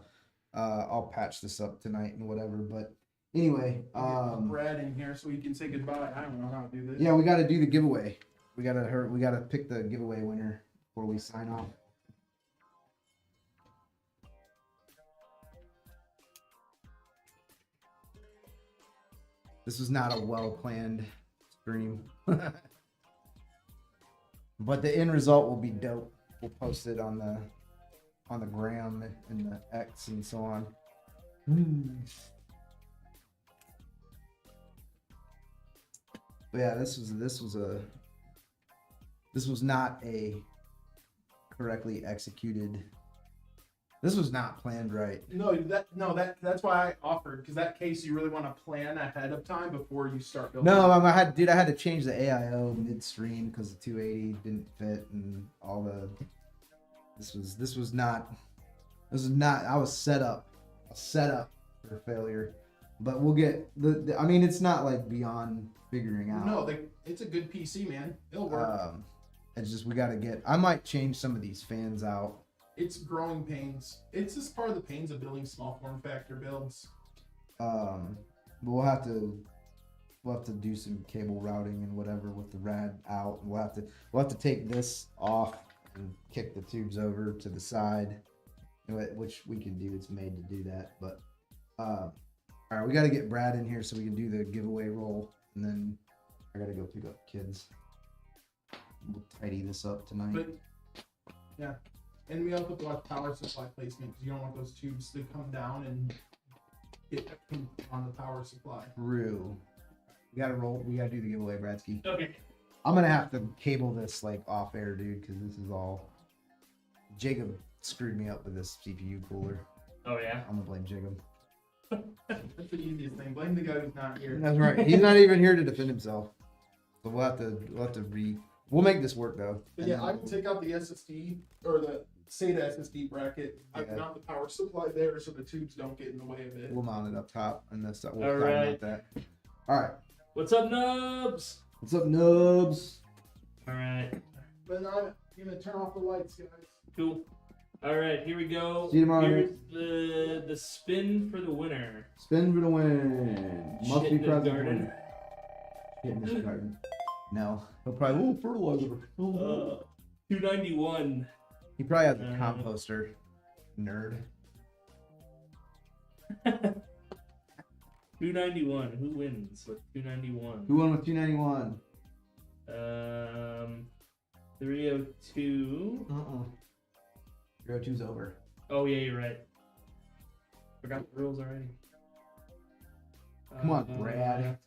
I'll patch this up tonight and whatever. But anyway,
Brad in here so we can say goodbye. I don't know how to do this.
Yeah, we gotta do the giveaway. We gotta pick the giveaway winner before we sign off. This was not a well-planned stream. But the end result will be dope. We'll post it on the gram and the X and so on. But yeah, this was not a correctly executed. This was not planned right.
That's why I offered, because that case you really want to plan ahead of time before you start building.
No, I had to change the AIO midstream because the 280 didn't fit and all the. This was not. I was set up for failure, but we'll get I mean, it's not like beyond figuring out.
No, it's a good PC, man. It'll work.
It's just we got to get. I might change some of these fans out.
It's growing pains. It's just part of the pains of building small form factor builds.
But we'll have to do some cable routing and whatever with the rad out. We'll have to take this off and kick the tubes over to the side, which we can do. It's made to do that. But all right, we got to get Brad in here so we can do the giveaway roll, and then I got to go pick up kids. We'll tidy this up tonight.
But yeah. And we also got power supply placement because you don't want those tubes to come down and get on the power supply.
True. We gotta roll. We gotta do the giveaway, Bradsky.
Okay.
I'm gonna have to cable this like off air, dude, because this is all. Jacob screwed me up with this CPU cooler.
Oh yeah.
I'm gonna blame Jacob.
That's the easiest thing. Blame the guy who's not here.
That's right. He's not even here to defend himself. So we'll have to We'll make this work though.
But yeah, I can take out the SSD or the SATA SSD bracket. I've got the power supply there so the tubes don't get in the way of it.
We'll mount it up top and this we'll
All
talk
right.
about that. All right.
What's up, nubs?
What's up, nubs?
All right.
But I'm gonna turn off the lights, guys.
Cool. All right, here we go.
See you tomorrow.
Here's the spin for the winner.
Spin for the win. Must
Shit
be
in the
present.
garden.
Shit in this garden. No, he'll probably fertilizer.
291.
He probably has a composter. Nerd.
291. Who wins with 291?
Who won with 291?
302.
302's over.
Oh yeah, you're right. Forgot the rules already.
Come on, Brad.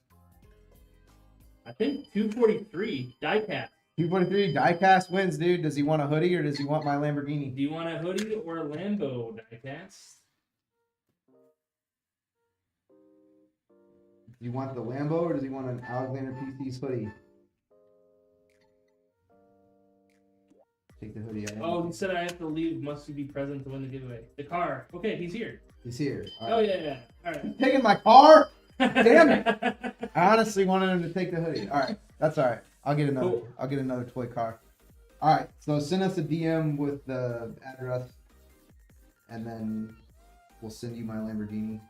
I think 243. Diecast.
243 diecast wins, dude. Does he want a hoodie or does he want my Lamborghini?
Do you want a hoodie or a Lambo, Diecast?
Do you want the Lambo or does he want an Alexander PCs hoodie? Take the hoodie.
Oh, he said I have to leave. Must be present to win the giveaway. The car. Okay, he's here.
He's here. All
Oh
right.
yeah. All right.
Taking my car? Damn it! I honestly wanted him to take the hoodie. All right, that's all right. I'll get another.
Cool.
I'll get another toy car. All right. So send us a DM with the address, and then we'll send you my Lamborghini.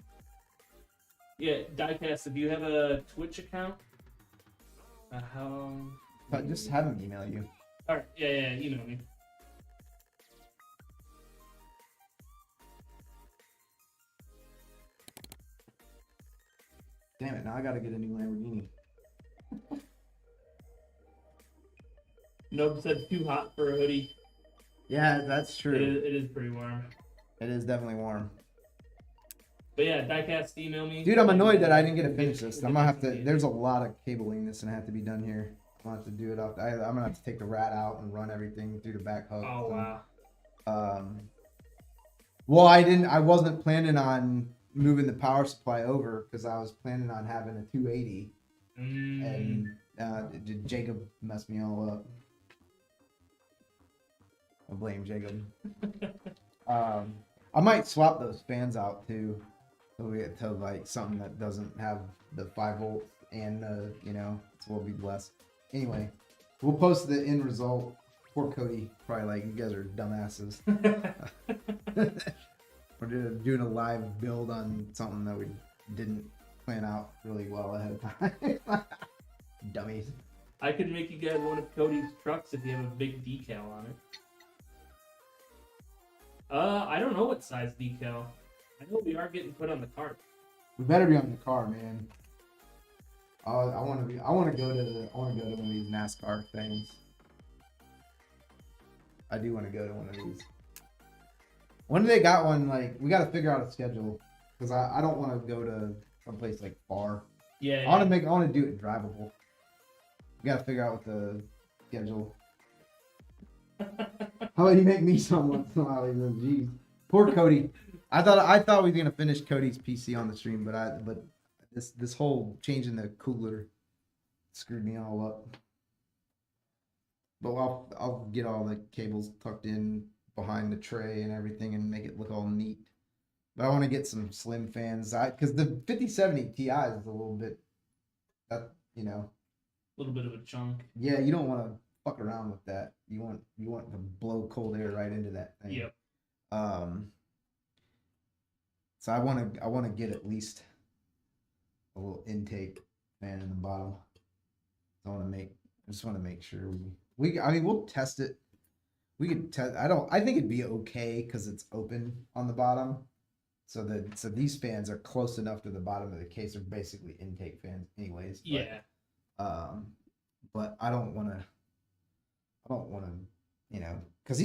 Yeah, Diecast. Do you have a Twitch account?
But just have him email you.
All right. Yeah. Email me.
Damn it! Now I gotta get a new Lamborghini.
Nope, said too hot for a hoodie.
Yeah, that's true.
It is pretty warm.
It is definitely warm.
But yeah, Diecast, email me.
Dude, I'm annoyed that I didn't get to finish this. I'm gonna have to. There's a lot of cabling that's gonna have to be done here. I'm gonna have to do it off. I'm gonna have to take the rat out and run everything through the back hub.
Oh wow.
Well, I wasn't planning on moving the power supply over because I was planning on having a 280, and Jacob messed me all up. I blame Jacob. I might swap those fans out too, so we get to like something that doesn't have the 5 volts and so we'll be blessed. Anyway, we'll post the end result. Poor Cody, probably like, you guys are dumbasses. We're doing a live build on something that we didn't plan out really well ahead of time. Dummies.
I could make you guys one of Cody's trucks if you have a big decal on it. I don't know what size decal. I know we are getting put on the cart.
We better be on the car, man. I want to go to one of these NASCAR things. I do want to go to one of these. When do they got one? Like, we got to figure out a schedule because I don't want to go to someplace like far.
Yeah.
I want to do it drivable. We got to figure out what the schedule. How about you make me some once in a while? Jeez, poor Cody. I thought we were gonna finish Cody's PC on the stream, but this whole changing the cooler screwed me all up. But I'll get all the cables tucked in behind the tray and everything and make it look all neat. But I want to get some slim fans, because the 5070 Ti is a little bit, a
little bit of a chunk.
Yeah, you don't want to fuck around with that. You want to blow cold air right into that thing.
Yep.
So I want to get at least a little intake fan in the bottom. I just want to make sure we'll test it. We could test. I think it'd be okay because it's open on the bottom. So these fans are close enough to the bottom of the case. They're basically intake fans anyways. But,
Yeah.
But I don't want to, because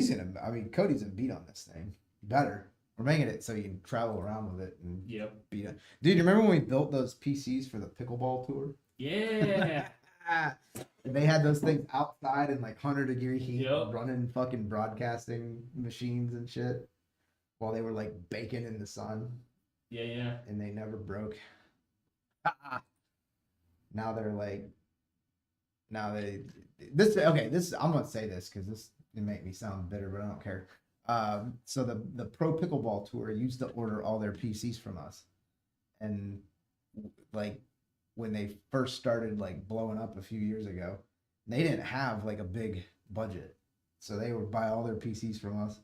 Cody's gonna beat on this thing. Better. We're making it so you can travel around with it and
Yep.
beat it. Dude, you remember when we built those PCs for the pickleball tour?
Yeah.
They had those things outside in like 100-degree heat,
Yep.
running fucking broadcasting machines and shit while they were like baking in the sun,
Yeah.
and they never broke. Now they're like, now they this okay. This I'm gonna say this because this it make me sound bitter, but I don't care. So the Pro Pickleball Tour used to order all their PCs from us, and like when they first started like blowing up a few years ago, they didn't have like a big budget, so they would buy all their PCs from us,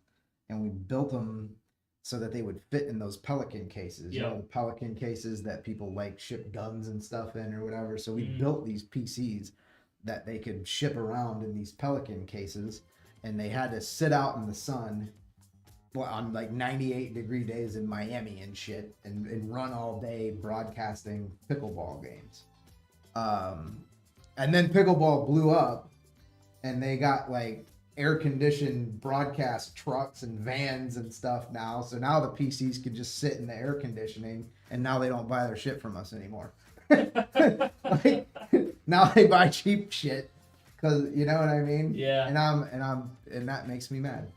and we built them so that they would fit in those Pelican cases. You know, the Pelican cases that people like ship guns and stuff in or whatever. So we built these PCs that they could ship around in these Pelican cases, and they had to sit out in the sun on like 98-degree days in Miami and shit, and run all day broadcasting pickleball games. And then pickleball blew up, and they got like air-conditioned broadcast trucks and vans and stuff now. So now the PCs can just sit in the air conditioning, and now they don't buy their shit from us anymore. Like, now they buy cheap shit because you know what I mean.
Yeah.
And that makes me mad.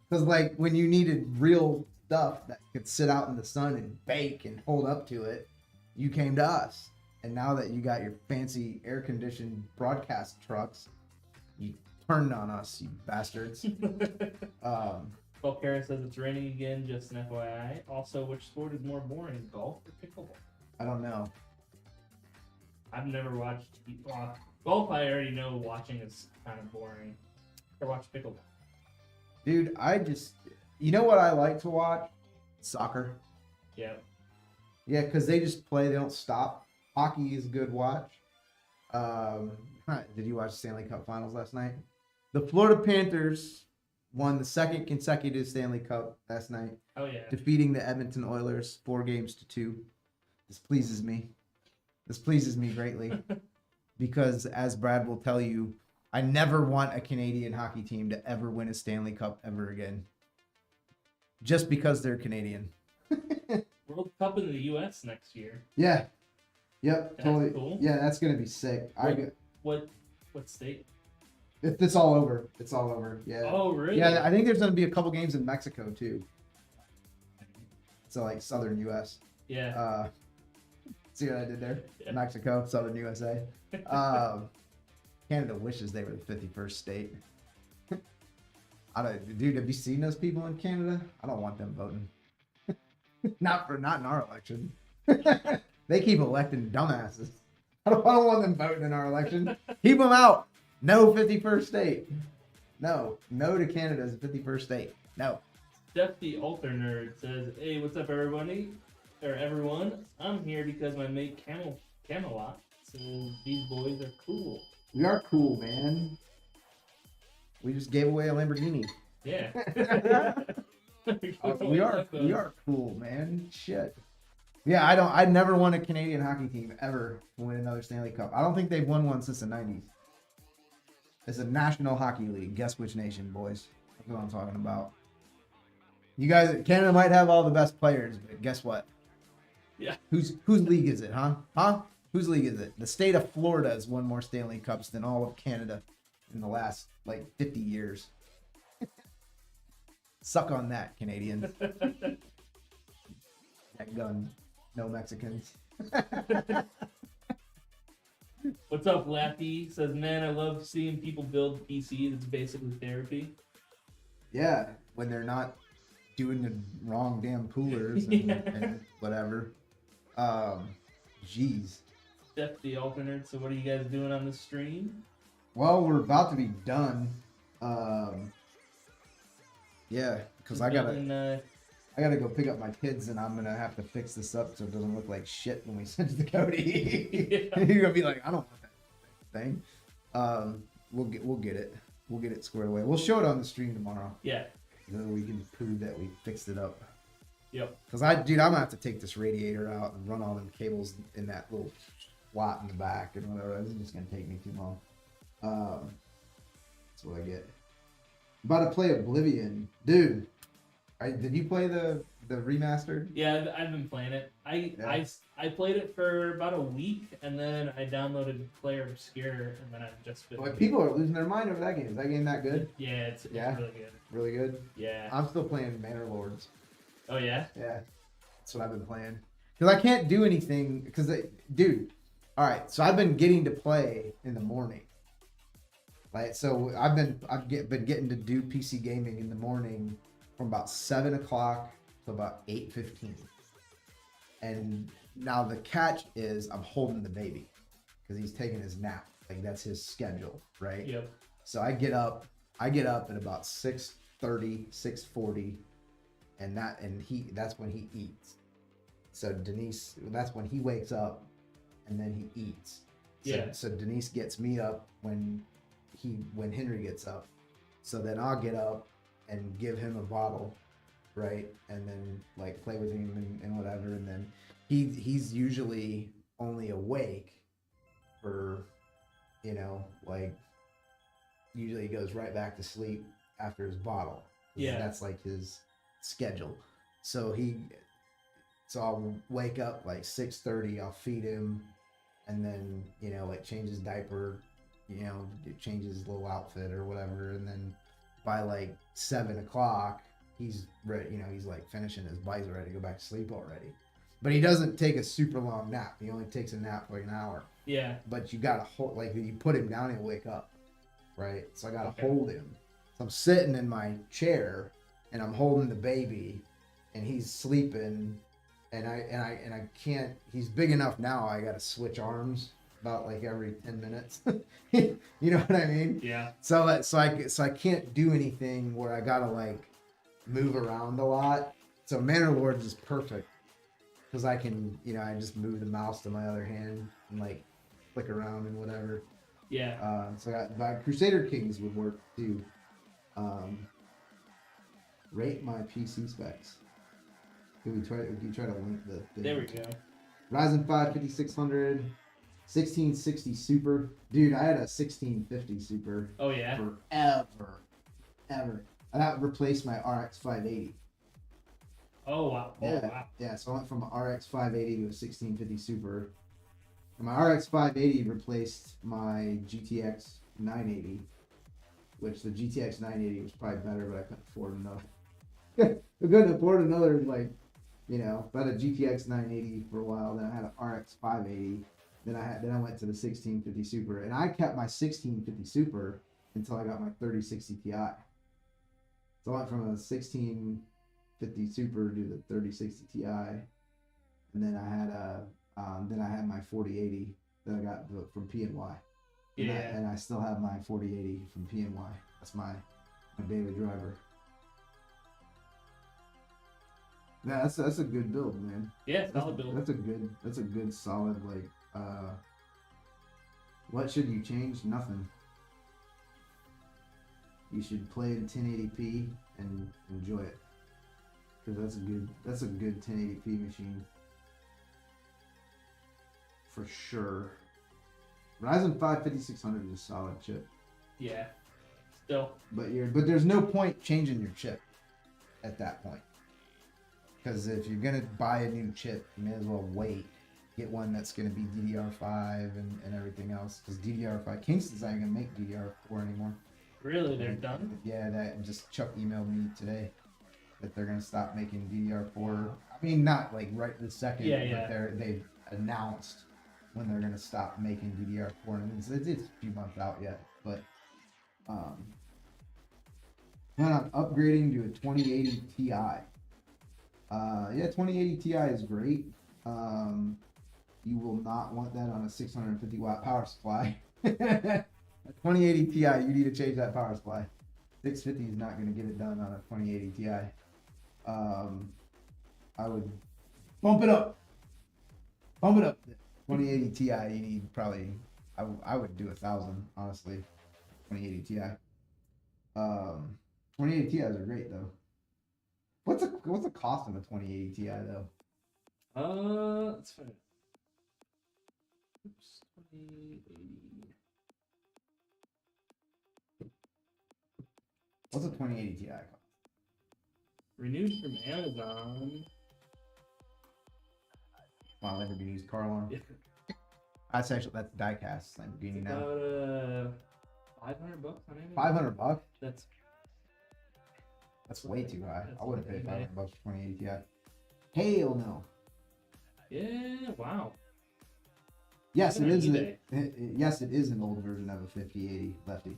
Because like when you needed real stuff that could sit out in the sun and bake and hold up to it, you came to us. And now that you got your fancy air-conditioned broadcast trucks, you turned on us, you bastards.
Paul Kara says it's raining again, just an FYI. Also, which sport is more boring, golf or pickleball?
I don't know.
I've never watched golf. I already know watching is kind of boring. I watch pickleball.
Dude, you know what I like to watch? Soccer.
Yeah.
Yeah, because they just play, they don't stop. Hockey is a good watch. Did you watch the Stanley Cup Finals last night? The Florida Panthers won the second consecutive Stanley Cup last night.
Oh, yeah.
Defeating the Edmonton Oilers 4-2. This pleases me. This pleases me greatly. Because as Brad will tell you, I never want a Canadian hockey team to ever win a Stanley Cup ever again. Just because they're Canadian.
World Cup in the U.S. next year.
Yeah. Yep.
That's
totally.
cool.
Yeah, that's gonna be sick.
What state?
It's all over. It's all over. Yeah.
Oh, really?
Yeah, I think there's gonna be a couple games in Mexico too. So like southern U.S.
Yeah.
See what I did there?
Yeah.
Mexico, southern USA. Canada wishes they were the 51st state. Dude, have you seen those people in Canada? I don't want them voting. Not in our election. They keep electing dumbasses. I don't want them voting in our election. Keep them out. No 51st state. No to Canada as a 51st state. No.
Steph the Alter Nerd says, "Hey, what's up, everybody? Or everyone? I'm here because my mate Camelot says these boys are cool."
We are cool, man. We just gave away a Lamborghini.
Yeah.
We are cool, man. Shit. Yeah, I'd never want a Canadian hockey team ever to win another Stanley Cup. I don't think they've won one since the 90s. It's a National Hockey League. Guess which nation, boys? That's what I'm talking about. You guys, Canada might have all the best players, but guess what?
Yeah.
Whose league is it, huh? Huh? Whose league is it? The state of Florida has won more Stanley Cups than all of Canada in the last, 50 years. Suck on that, Canadians. That gun. No Mexicans.
What's up, Lappy? Says, "Man, I love seeing people build PCs. It's basically therapy."
Yeah, when they're not doing the wrong damn coolers and whatever. Jeez.
Steph the alternate. So what are you guys doing on the stream?
Well, we're about to be done. Yeah, because I gotta go pick up my kids, and I'm gonna have to fix this up so it doesn't look like shit when we send it to Cody.
Yeah.
You're gonna be like, I don't want that thing. We'll get it. We'll get it squared away. We'll show it on the stream tomorrow.
Yeah.
So we can prove that we fixed it up.
Yep.
Because I'm gonna have to take this radiator out and run all them cables in that little slot in the back and whatever. This is just gonna take me too long. That's what I get. I'm about to play Oblivion, dude. Did you play the remastered?
Yeah, I've been playing it. I played it for about a week, and then I downloaded Player Obscure, and then I've just been.
Boy, people are losing their mind over that game. Is that game that good?
Yeah, it's
Yeah?
really good.
Really good.
Yeah.
I'm still playing Manor Lords.
Oh yeah.
Yeah, that's what I've been playing. Because I can't do anything. Because, dude, all right. So I've been getting to play in the morning. Like, so I've been getting to do PC gaming in the morning from about 7 o'clock to about 8:15. And now the catch is I'm holding the baby because he's taking his nap. Like that's his schedule, right?
Yep.
So I get up at about 6:30, 6:40, and that's when he eats. So Denise, that's when he wakes up, and then he eats. So,
Yeah.
So Denise gets me up when Henry gets up. So then I'll get up and give him a bottle, right? And then like play with him and whatever. And then he's usually only awake for, like usually he goes right back to sleep after his bottle.
Yeah.
That's like his schedule. So I'll wake up like 6:30, I'll feed him, and then, like change his diaper, change his little outfit or whatever, and then by like 7 o'clock, he's ready, he's like finishing his bite, ready to go back to sleep already. But he doesn't take a super long nap. He only takes a nap for like an hour.
Yeah.
But you gotta hold, like you put him down, he'll wake up, right? So I gotta
Okay.
hold him. So I'm sitting in my chair and I'm holding the baby, and he's sleeping, and I can't. He's big enough now. I gotta switch arms about like every 10 minutes. You know what I mean?
Yeah.
So I can't do anything where I gotta like move around a lot. So Manor Lords is perfect because I can, I just move the mouse to my other hand and like click around and whatever.
Yeah.
So I got Crusader Kings would work too. Rate my PC specs. Can you try to link the thing?
There we go.
Ryzen 5 5600, 1660 Super. Dude, I had a 1650 Super
Oh yeah.
ever. And that replaced my RX 580.
Oh wow. Oh
Yeah.
wow.
Yeah, so I went from an RX 580 to a 1650 Super. And my RX 580 replaced my GTX 980, which the GTX 980 was probably better, but I couldn't afford another. I couldn't afford another, like, but a GTX 980 for a while. Then I had an RX 580. Then I went to the 1650 Super, and I kept my 1650 Super until I got my 3060 Ti. So I went from a 1650 Super to the 3060 Ti, and then I had my 4080 that I got from PNY.
Yeah.
And I still have my 4080 from PNY. That's my daily driver. Yeah, that's a good build, man.
Yeah. Solid build.
That's a good solid, like, what should you change? Nothing. You should play in 1080p and enjoy it. Because that's a good 1080p machine. For sure. Ryzen 5 5600 is a solid chip.
Yeah. Still.
But there's no point changing your chip at that point. Because if you're gonna buy a new chip, you may as well wait. Get one that's gonna be DDR5 and everything else. Because DDR5, Kingston's not even gonna make DDR4 anymore.
Really, they're done.
Yeah, that just Chuck emailed me today that they're gonna stop making DDR4. I mean, not like right this second,
Yeah.
but they've announced when they're gonna stop making DDR4, and it's a few months out yet. But when I'm upgrading to a 2080 Ti. Yeah, 2080 Ti is great. You will not want that on a 650 watt power supply. A 2080 Ti, you need to change that power supply. 650 is not going to get it done on a 2080 Ti. I would bump it up. 2080 Ti, you need probably. I would do 1,000, honestly. 2080 Ti. 2080 Ti's are great though. What's the cost of a 2080 Ti though?
Let's find it. Oops. 2080.
What's a 2080 Ti cost?
Renewed from Amazon.
Wow, Lamborghini's car alarm.
Yeah.
That's diecast Lamborghini now.
About $500 on Amazon.
500 bucks.
That's
Way too high.
That's
I wouldn't pay
eBay.
500 bucks for 2080 Ti. Hell no.
Yeah. Wow.
Yes, it
Even on
is. Yes, it is an old version of a 5080 lefty.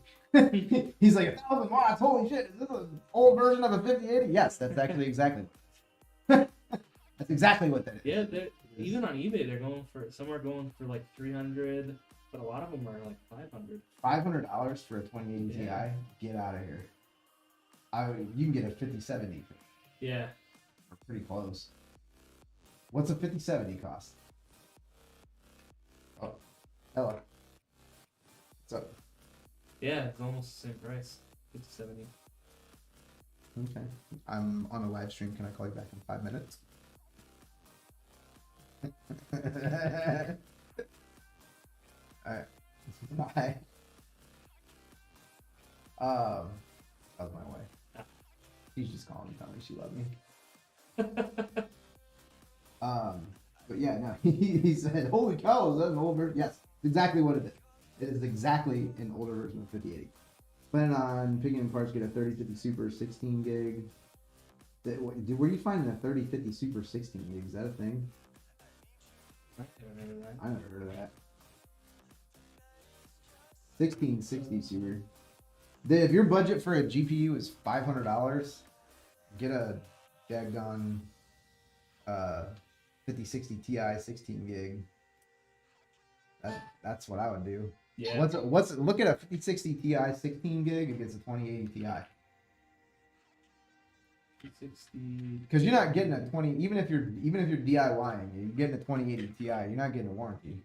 He's like 1,000 watts. Holy shit! Is this an old version of a 5080? Yes, that's actually exactly. That's exactly what that is.
Yeah. Even on eBay, they're going for like 300, but a lot of them are like 500.
$500 for a 2080
Yeah.
Ti? Get out of here. You can get a 5070
Yeah.
for pretty close. What's a 5070 cost? Oh, hello. What's up?
Yeah, it's almost the same price. 5070.
Okay. I'm on a live stream. Can I call you back in 5 minutes? Alright. Bye. That was my wife.
Ah.
She's just calling me, telling me she loved me. But yeah, no, he said, holy cow, is that an old version? Yes, exactly what it is. It is exactly an older version of 5080. Plan on picking in parts, get a 3050 Super 16 gig. Where are you finding a 3050 Super 16 gig? Is that a thing?
I remember that.
I never heard of that. 1660 Super. If your budget for a GPU is $500, get a daggone 5060 Ti 16 gig. That's what I would do.
Yeah.
Look at a 5060 Ti 16 gig against a 2080 Ti.
60.
Because you're not getting a 20, even if you're DIYing, you're getting a 2080 Ti. You're not getting a warranty.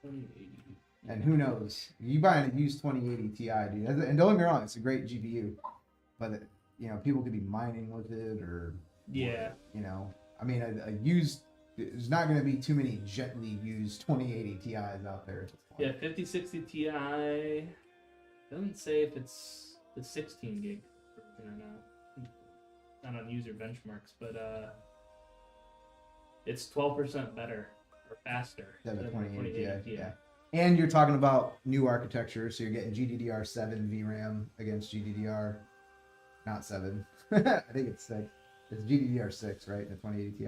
2080.
And who knows? You buying a used 2080 Ti, dude. And don't get me wrong, it's a great GPU, but people could be mining with it, or
Yeah.
I mean, a used. There's not going to be too many gently used 2080 Ti's out there.
Yeah, 5060 Ti doesn't say if it's the 16 gig version or not. Not on user benchmarks, but it's 12% better or faster
than the
than
2080 Ti.
Ti.
Yeah. And you're talking about new architecture, so you're getting GDDR7 VRAM against GDDR, not 7. I think it's 6. It's GDDR6, right? The 2080 Ti.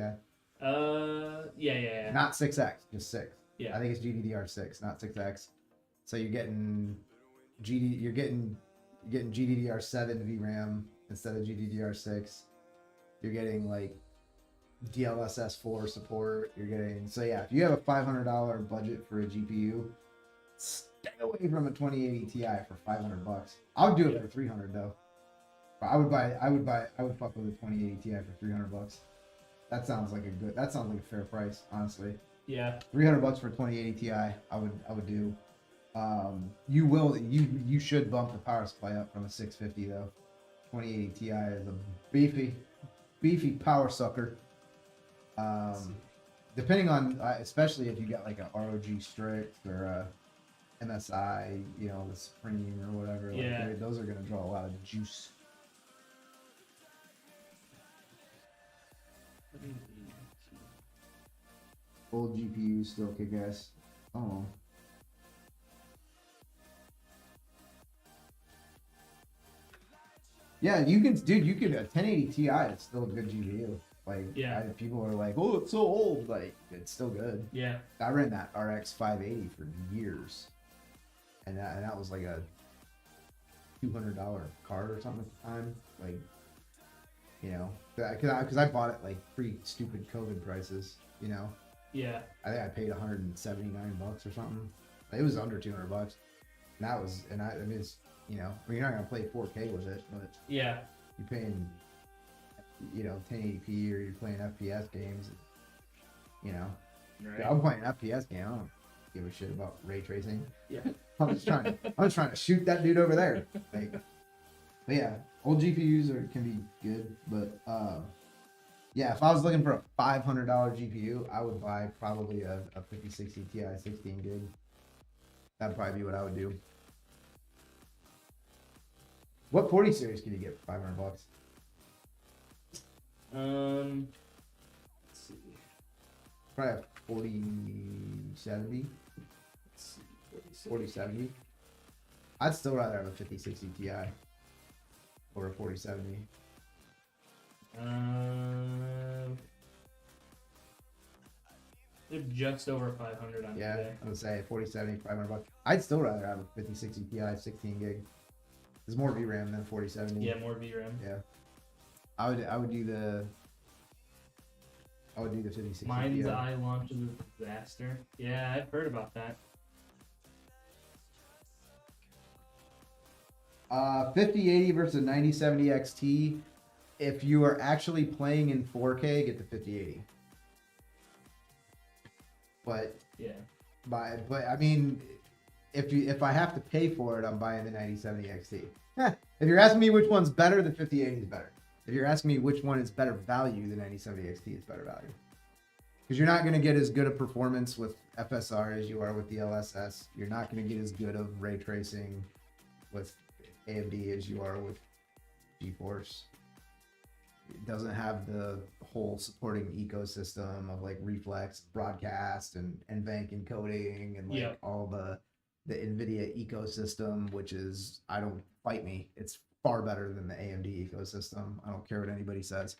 Yeah.
Not 6X, just 6.
Yeah.
I think it's GDDR6, not 6X. So you're getting GDDR7 VRAM instead of GDDR6. You're getting like DLSS 4 support. You're getting, so yeah, if you have a $500 budget for a GPU, stay away from a 2080 Ti for $500. I would do it for $300 though. But I would fuck with a 2080 Ti for $300. That sounds like a fair price, honestly.
Yeah.
$300 for a 2080 Ti, I would do. You should bump the power supply up from a 650 though. 2080 Ti is a beefy power sucker. Depending on, especially if you got like a ROG Strix or a MSI, the Supreme or whatever.
Yeah.
Like those are gonna draw a lot of juice. Old GPU still kick ass. Oh. Yeah, you can a 1080 Ti is still a good GPU. Like,
Yeah.
People are like, oh, it's so old. Like, it's still good.
Yeah.
I ran that RX 580 for years, and that was like a $200 card or something at the time. Like, because I bought it like pre-stupid COVID prices.
Yeah.
I think I paid $179 or something. It was under $200. And that was, I mean, it's, you're not gonna play 4K with it, but
Yeah.
you're paying, 1080p, or you're playing FPS games.
Right.
I'm playing an FPS game. I don't give a shit about ray tracing.
Yeah.
I'm just trying to shoot that dude over there. Like, but yeah, old GPUs can be good, but yeah, if I was looking for a $500 GPU, I would buy probably a 5060 Ti 16 gig. That'd probably be what I would do. What 40 series can you get for $500?
Let's see.
Probably a 4070,
Let's see.
4070. I'd still rather have a 5060 Ti or a 4070.
They're just over 500 on
Yeah,
today.
I would say 4070, 500 bucks. I'd still rather have a 5060 Ti 16 gig. There's more VRAM than 4070.
Yeah, more VRAM.
Yeah. I would do the 5060
Mind's
Ti.
Eye launch is a disaster. Yeah, I've heard about that.
5080 versus 9070 XT. If you are actually playing in 4K, get the 5080. But
Yeah.
but I mean, if I have to pay for it, I'm buying the 9070 XT. If you're asking me which one's better, the 5080 is better. If you're asking me which one is better value, the 9070 XT is better value. Because you're not going to get as good a performance with FSR as you are with the LSS. You're not going to get as good of ray tracing with AMD as you are with GeForce. It doesn't have the whole supporting ecosystem of like reflex broadcast and NVENC encoding and like
Yep.
all the NVIDIA ecosystem, which is, I don't fight me. It's far better than the AMD ecosystem. I don't care what anybody says.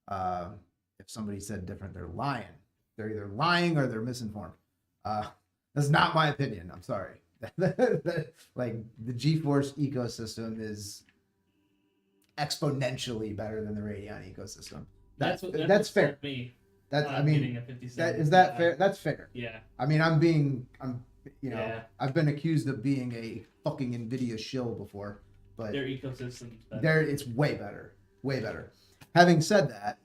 If somebody said different, they're lying. They're either lying or they're misinformed. That's not my opinion. I'm sorry. Like the GeForce ecosystem is exponentially better than the Radeon ecosystem. That's
what
fair.
stopped me.
I mean,
Getting a 57.
that is that fair? That's fair.
Yeah.
I mean,
Yeah.
I've been accused of being a fucking NVIDIA shill before, but
Their ecosystem's better.
it's way better. Having said that,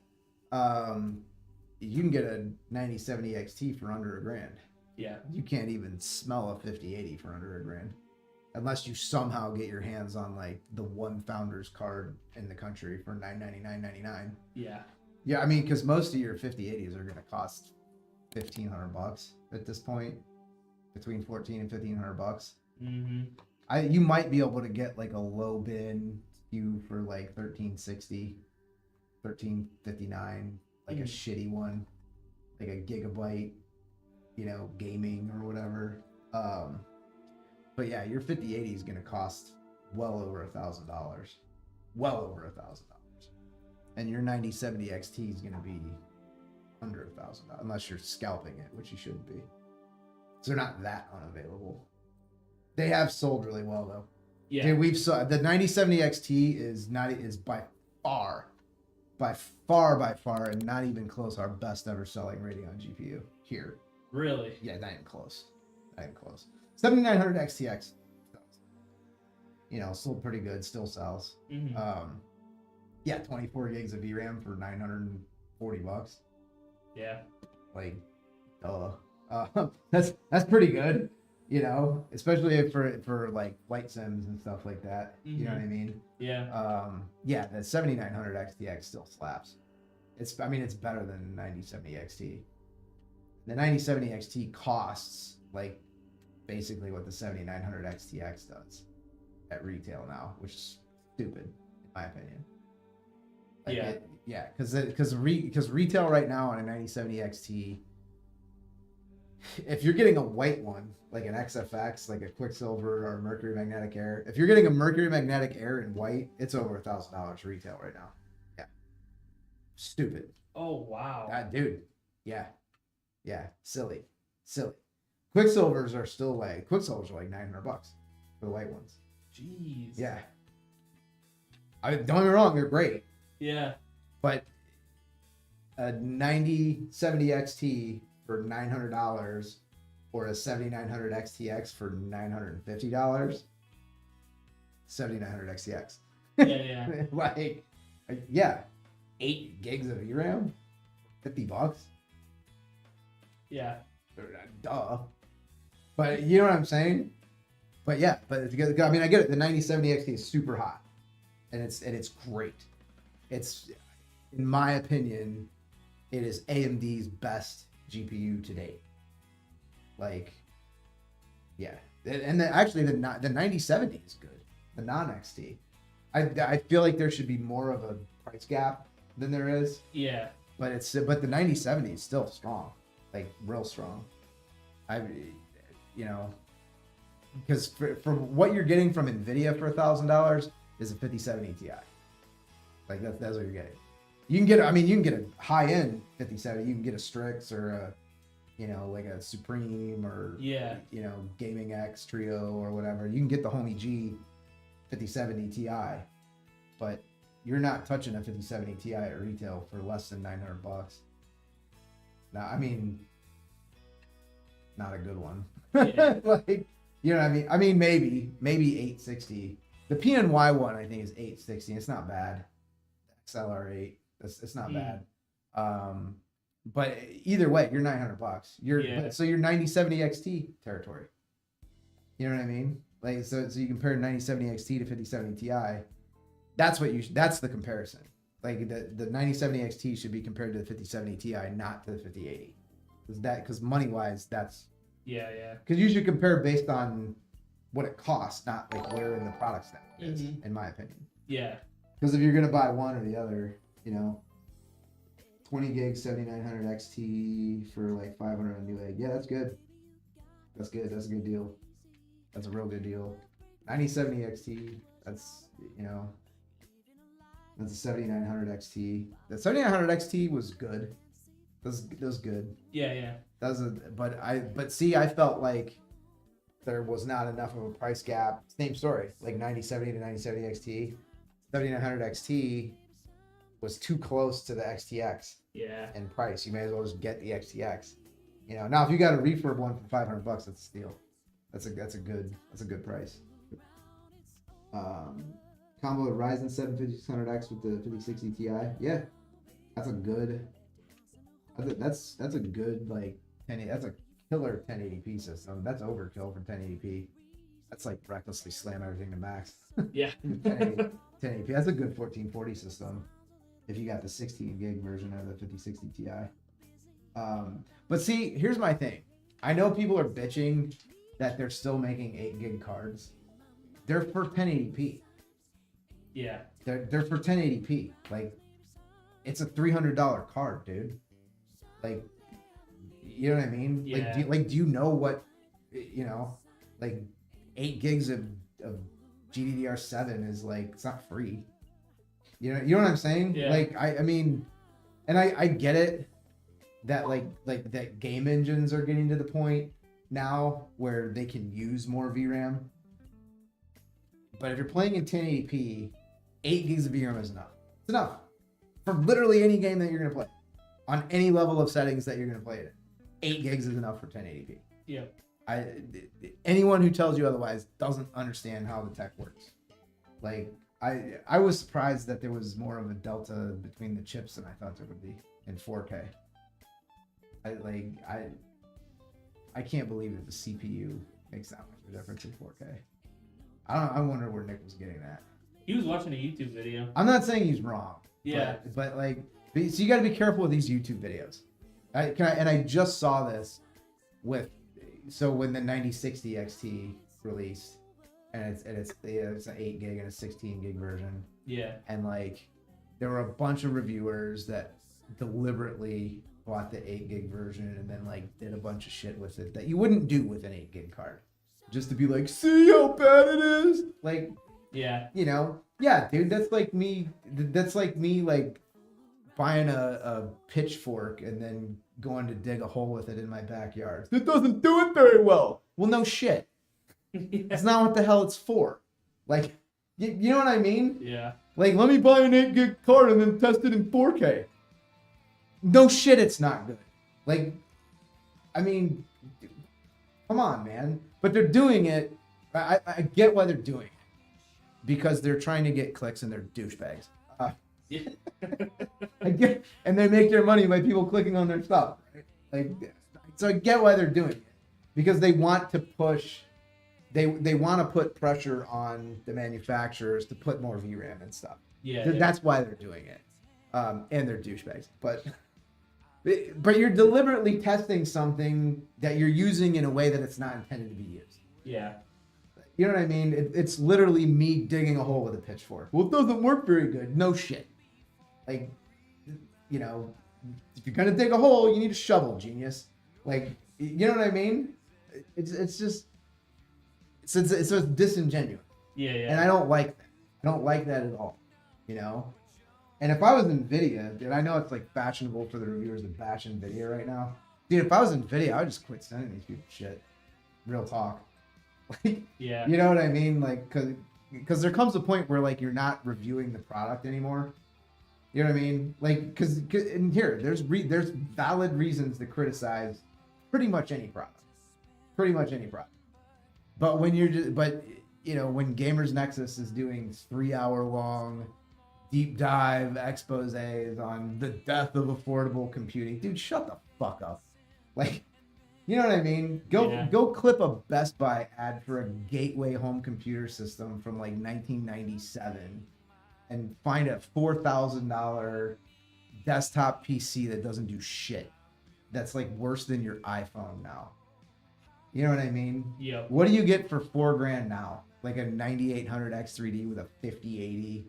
you can get a 9070 XT for under $1,000.
Yeah.
You can't even smell a 5080 for under $1,000 unless you somehow get your hands on like the one founder's card in the country for $999.99.
Yeah.
Yeah, I mean, because most of your 5080s are going to cost $1,500 at this point, between $1,400 and $1,500.
Mm-hmm.
You might be able to get like a low bin SKU for like $1,360, $1,359, like a shitty one, like a gigabyte, gaming or whatever. But yeah, your 5080 is going to cost well over $1,000, and your 9070 XT is going to be under $1,000 unless you're scalping it, which you shouldn't be. So they're not that unavailable. They have sold really well though.
Yeah.
Dude, we've saw the 9070 XT is by far, and not even close, our best ever selling Radeon GPU here.
Really?
Yeah, not even close. 7900 XTX, sold pretty good, still sells.
Mm-hmm.
Yeah, 24 gigs of VRAM for $940.
Yeah.
Like, that's pretty good, especially for like flight sims and stuff like that.
Mm-hmm.
You know what I mean?
Yeah.
Yeah, the 7900 XTX still slaps. It's better than 9070 XT. The 9070 XT costs like basically what the 7900 XTX does at retail now, which is stupid in my opinion. Like because retail right now on a 9070 XT, if you're getting a white one like an XFX, like a Quicksilver or Mercury Magnetic Air, if you're getting a Mercury Magnetic Air in white, it's over $1,000 retail right now. Yeah, stupid.
Oh wow.
Dude. Yeah, silly. Quicksilvers are like $900 for the white ones.
Jeez.
Yeah. Don't get me wrong, they're great.
Yeah.
But a 9070 XT for $900 or a 7900 XTX for $950, 7900 XTX.
Yeah.
Like, 8 gigs of VRAM, $50.
Yeah.
Duh. But you know what I'm saying? But yeah, I get it. The 9070 XT is super hot, and it's great. It's, in my opinion, it is AMD's best GPU to date. Like, yeah, and actually the 9070 is good. The non XT, I feel like there should be more of a price gap than there is.
Yeah.
But the 9070 is still strong, like real strong. Because for what you're getting from Nvidia for $1,000 is a 5070 Ti. Like that's what you're getting. You can get a high end 5070. You can get a Strix or like a Supreme or Gaming X Trio or whatever. You can get the Homie G 5070 Ti, but you're not touching a 5070 Ti at retail for less than $900. Now, I mean, not a good one.
Yeah.
Like, you know what I mean? I mean, maybe 860. The PNY one I think is 860. It's not bad. XLR8. It's not bad. But either way, you're $900. So you're 9070 XT territory. You know what I mean? Like so you compare 9070 XT to 5070 Ti. That's the comparison. Like the 9070 XT should be compared to the 5070 Ti, not to the 5080. Because money wise, that's because you should compare based on what it costs, not like where in the product stack it is, in my opinion.
Yeah.
Because if you're gonna buy one or the other, 20 gig 7900 XT for like 500 on Newegg, yeah, that's good. That's good. That's a good deal. That's a real good deal. 9070 XT, that's that's a 7900 XT. The 7900 XT was good. That was good.
Yeah.
But see, I felt like there was not enough of a price gap. Same story, like 9070 to 9070 XT. 7900 XT was too close to the XTX.
Yeah.
In price, you may as well just get the XTX. Now if you got a refurb one for $500, that's a steal. That's a good price. Combo of Ryzen 7 5600X with the 5060 Ti. Yeah, that's a good like 1080. That's a killer 1080p system. That's overkill for 1080p. That's like recklessly slam everything to max.
Yeah.
1080p. That's a good 1440 system. If you got the 16 gig version of the 5060 Ti. But see, here's my thing. I know people are bitching that they're still making 8 gig cards. They're for 1080p.
Yeah.
They're for 1080p. Like, it's a $300 card, dude. Like, you know what I mean?
Yeah.
Do you know what, like 8 gigs of GDDR7 is like, it's not free. You know what I'm saying?
Yeah.
Like, I mean, and I get it that like that game engines are getting to the point now where they can use more VRAM. But if you're playing in 1080p, 8 gigs of VRAM is enough. It's enough for literally any game that you're going to play on any level of settings that you're going to play it in. 8 gigs is enough for 1080p.
Yeah.
Anyone who tells you otherwise doesn't understand how the tech works. Like, I was surprised that there was more of a delta between the chips than I thought there would be in 4K. I can't believe that the CPU makes that much of a difference in 4K. I wonder where Nick was getting that.
He was watching a YouTube video.
I'm not saying he's wrong.
Yeah.
But so you got to be careful with these YouTube videos. I just saw this when the 9060 XT released, and it's an 8 gig and a 16 gig version.
Yeah.
And like, there were a bunch of reviewers that deliberately bought the 8 gig version and then like did a bunch of shit with it that you wouldn't do with an 8 gig card, just to be like, see how bad it is. Like,
yeah,
yeah, dude, that's like me like buying a pitchfork and then going to dig a hole with it in my backyard. It doesn't do it very well. Well, no shit. That's not what the hell it's for. Like, you know what I mean?
Yeah.
Like, let me buy an 8 gig card and then test it in 4K. No shit, it's not good. Like, I mean, come on, man. But they're doing it. I get why they're doing it. Because they're trying to get clicks and they're douchebags.
Yeah.
I get, and they make their money by people clicking on their stuff. Like, so I get why they're doing it. Because they want to push, they want to put pressure on the manufacturers to put more VRAM and stuff.
Yeah.
That's why they're doing it. And they're douchebags. But you're deliberately testing something that you're using in a way that it's not intended to be used.
Yeah.
You know what I mean? It's literally me digging a hole with a pitchfork. Well, it doesn't work very good. No shit. Like, you know, if you're gonna dig a hole, you need a shovel, genius. Like, you know what I mean? It's just it's disingenuous,
Yeah.
and I don't like that. I don't like that at all, you know. And if I was NVIDIA, dude, I know it's like fashionable for the reviewers to bash NVIDIA right now. Dude, if I was NVIDIA, I would just quit sending these people shit. Real talk. Like,
Yeah.
you know what I mean? Like, because there comes a point where like you're not reviewing the product anymore. You know what I mean? Like, because in here, there's valid reasons to criticize pretty much any product. Pretty much any product. But when you're just, but you know, when Gamers Nexus is doing 3-hour-long deep dive exposés on the death of affordable computing, dude, shut the fuck up. Like, you know what I mean? Go clip a Best Buy ad for a Gateway home computer system from like 1997 and find a $4,000 desktop PC that doesn't do shit. That's like worse than your iPhone now. You know what I mean?
Yep.
What do you get for $4,000 now? Like a 9800 X3D with a 5080.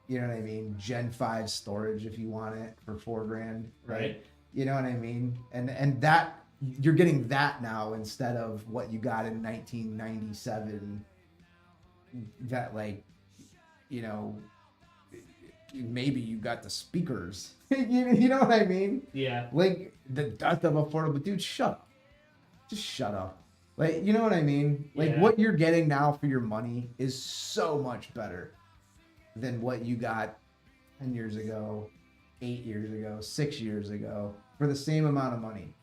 You know what I mean? Gen 5 storage if you want it for $4,000.
Right.
You know what I mean? And that you're getting that now instead of what you got in 1997. That, like, you know, maybe you got the speakers. You know what I mean?
Yeah.
Like the death of affordable, dude. Shut up. Just shut up. Like, you know what I mean? Like, what you're getting now for your money is so much better than what you got 10 years ago, 8 years ago, 6 years ago for the same amount of money.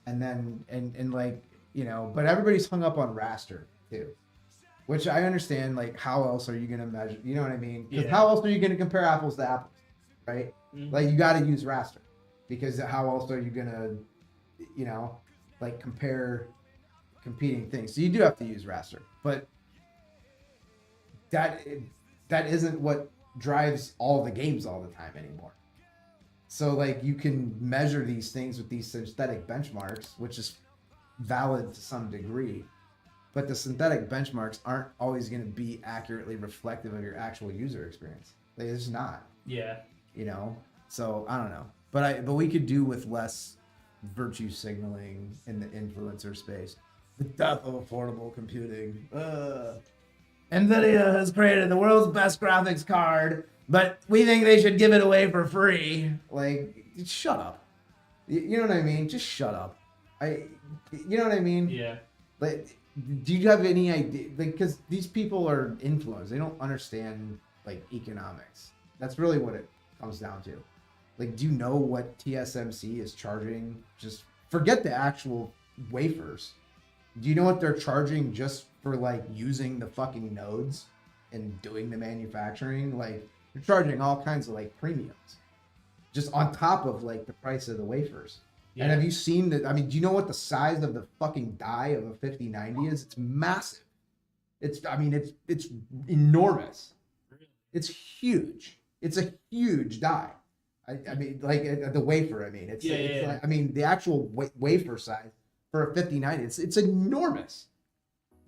And then, and like, you know, but everybody's hung up on raster too, which I understand. Like, how else are you going to measure? You know what I mean? Because how else are you going to compare apples to apples? Right?
Mm-hmm.
Like, you got to use raster because how else are you going to, you know, like compare competing things? So you do have to use raster, but that isn't what drives all the games all the time anymore. So like you can measure these things with these synthetic benchmarks, which is valid to some degree, but the synthetic benchmarks aren't always going to be accurately reflective of your actual user experience. Like, it's not.
Yeah.
You know. So I don't know, but we could do with less virtue signaling in the influencer space. The death of affordable computing. NVIDIA has created the world's best graphics card, but we think they should give it away for free. Like, shut up. You know what I mean? Just shut up. You know what I mean?
Yeah.
Like, do you have any idea? Like, because these people are influenced. They don't understand, like, economics. That's really what it comes down to. Like, do you know what TSMC is charging? Just forget the actual wafers. Do you know what they're charging just for, like, using the fucking nodes and doing the manufacturing? Like, they're charging all kinds of, like, premiums just on top of, like, the price of the wafers. Yeah. And have you seen that? I mean, do you know what the size of the fucking die of a 5090 is? It's massive. It's enormous. It's huge. It's a huge die. I mean, like the wafer. I mean, it's like, I mean, the actual wafer size for a 5090, it's enormous.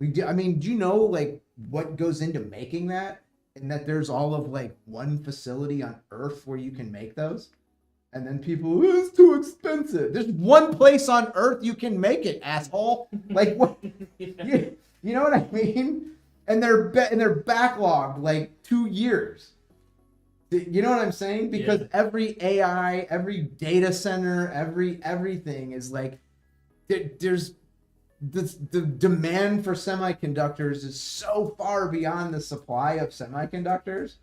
I mean, do you know like what goes into making that, and that there's all of like one facility on Earth where you can make those, and then people, it's too expensive. There's one place on Earth you can make it, asshole. Like what? you know what I mean? And they're backlogged like 2 years. You know what I'm saying? Because every AI, every data center, everything is like, there's the demand for semiconductors is so far beyond the supply of semiconductors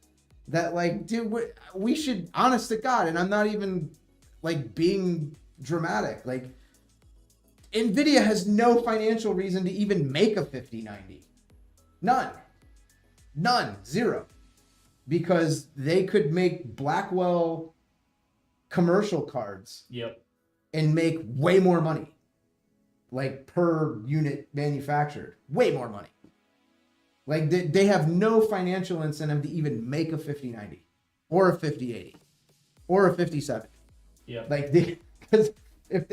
that, like, dude, we should, honest to God, and I'm not even like being dramatic, like, NVIDIA has no financial reason to even make a 5090. None. Zero. Because they could make Blackwell commercial cards and make way more money. Like per unit manufactured. Way more money. Like they have no financial incentive to even make a 5090 or a 5080 or a 5070.
Yeah.
Like because if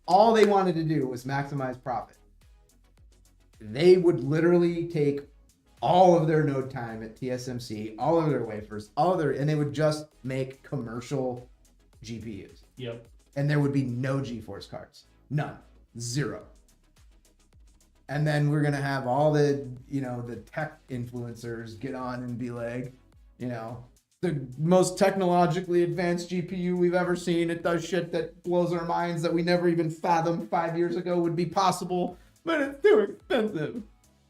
all they wanted to do was maximize profit, they would literally take all of their node time at TSMC, all of their wafers, and they would just make commercial GPUs.
Yep.
And there would be no GeForce cards. None. Zero. And then we're going to have all the, the tech influencers get on and be like, the most technologically advanced GPU we've ever seen. It does shit that blows our minds that we never even fathomed 5 years ago would be possible, but it's too expensive.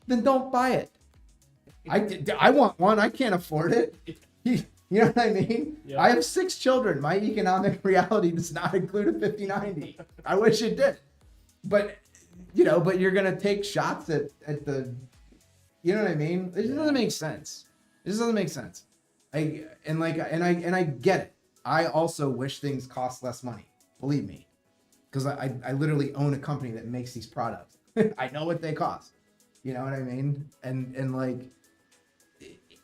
Then don't buy it. I want one. I can't afford it. You know what I mean?
Yep.
I have 6 children. My economic reality does not include a 5090. I wish it did. But, but you're going to take shots at the, you know what I mean? It just doesn't make sense. It just doesn't make sense. I get it. I also wish things cost less money. Believe me. Because I literally own a company that makes these products. I know what they cost. You know what I mean? And like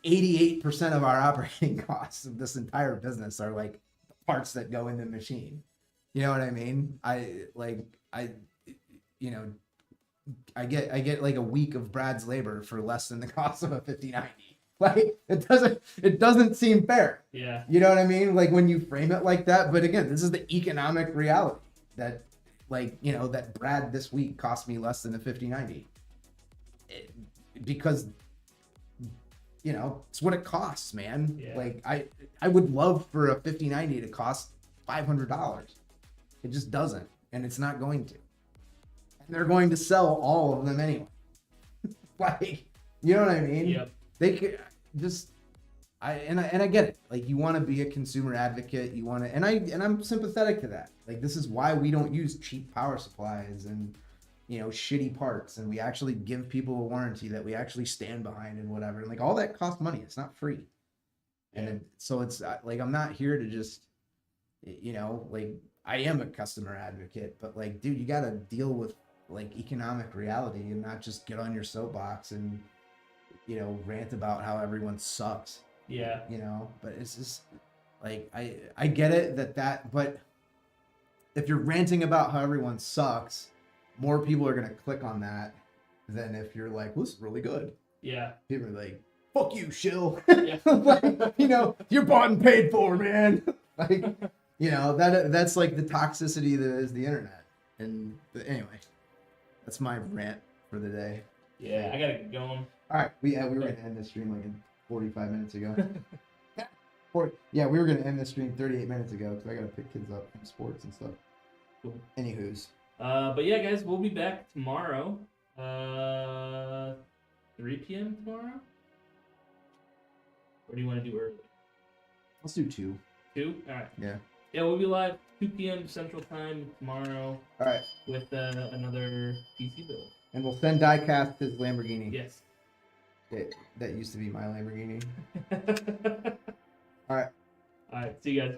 88% of our operating costs of this entire business are like parts that go in the machine. You know what I mean? I get like a week of Brad's labor for less than the cost of a 5090. Like it doesn't seem fair.
Yeah.
You know what I mean? Like when you frame it like that. But again, this is the economic reality that that Brad this week cost me less than a 5090. Because it's what it costs, man.
Yeah.
Like I would love for a 5090 to cost $500. It just doesn't, and it's not going to. And they're going to sell all of them anyway. Like, you know what I mean?
Yep.
They could just I get it. Like you want to be a consumer advocate, you want to, and I'm sympathetic to that. Like this is why we don't use cheap power supplies and shitty parts, and we actually give people a warranty that we actually stand behind and whatever. And like all that costs money. It's not free. And so it's like I'm not here to just like I am a customer advocate, but like dude, you got to deal with like economic reality and not just get on your soapbox and rant about how everyone sucks.
Yeah.
But it's just like I get it that but if you're ranting about how everyone sucks, more people are gonna click on that than if you're like, well, this is really good.
Yeah.
People are like, fuck you, shill.
Yeah.
Like, you're bought and paid for, man. Like, that's like the toxicity that is the internet. But anyway, that's my rant for the day.
Yeah, I gotta get going.
All right, we were gonna end this stream like 45 minutes ago. We were gonna end this stream 38 minutes ago because I gotta pick kids up from sports and stuff.
Cool.
Anywho's.
But yeah, guys, we'll be back tomorrow. 3 p.m. tomorrow. Or do you want to do early?
Let's do 2.
2? All right.
Yeah.
Yeah, we'll be live 2 p.m. Central Time tomorrow.
All right.
With another PC build.
And we'll send Diecast his Lamborghini.
Yes.
That used to be my Lamborghini. All right.
All right. See you guys.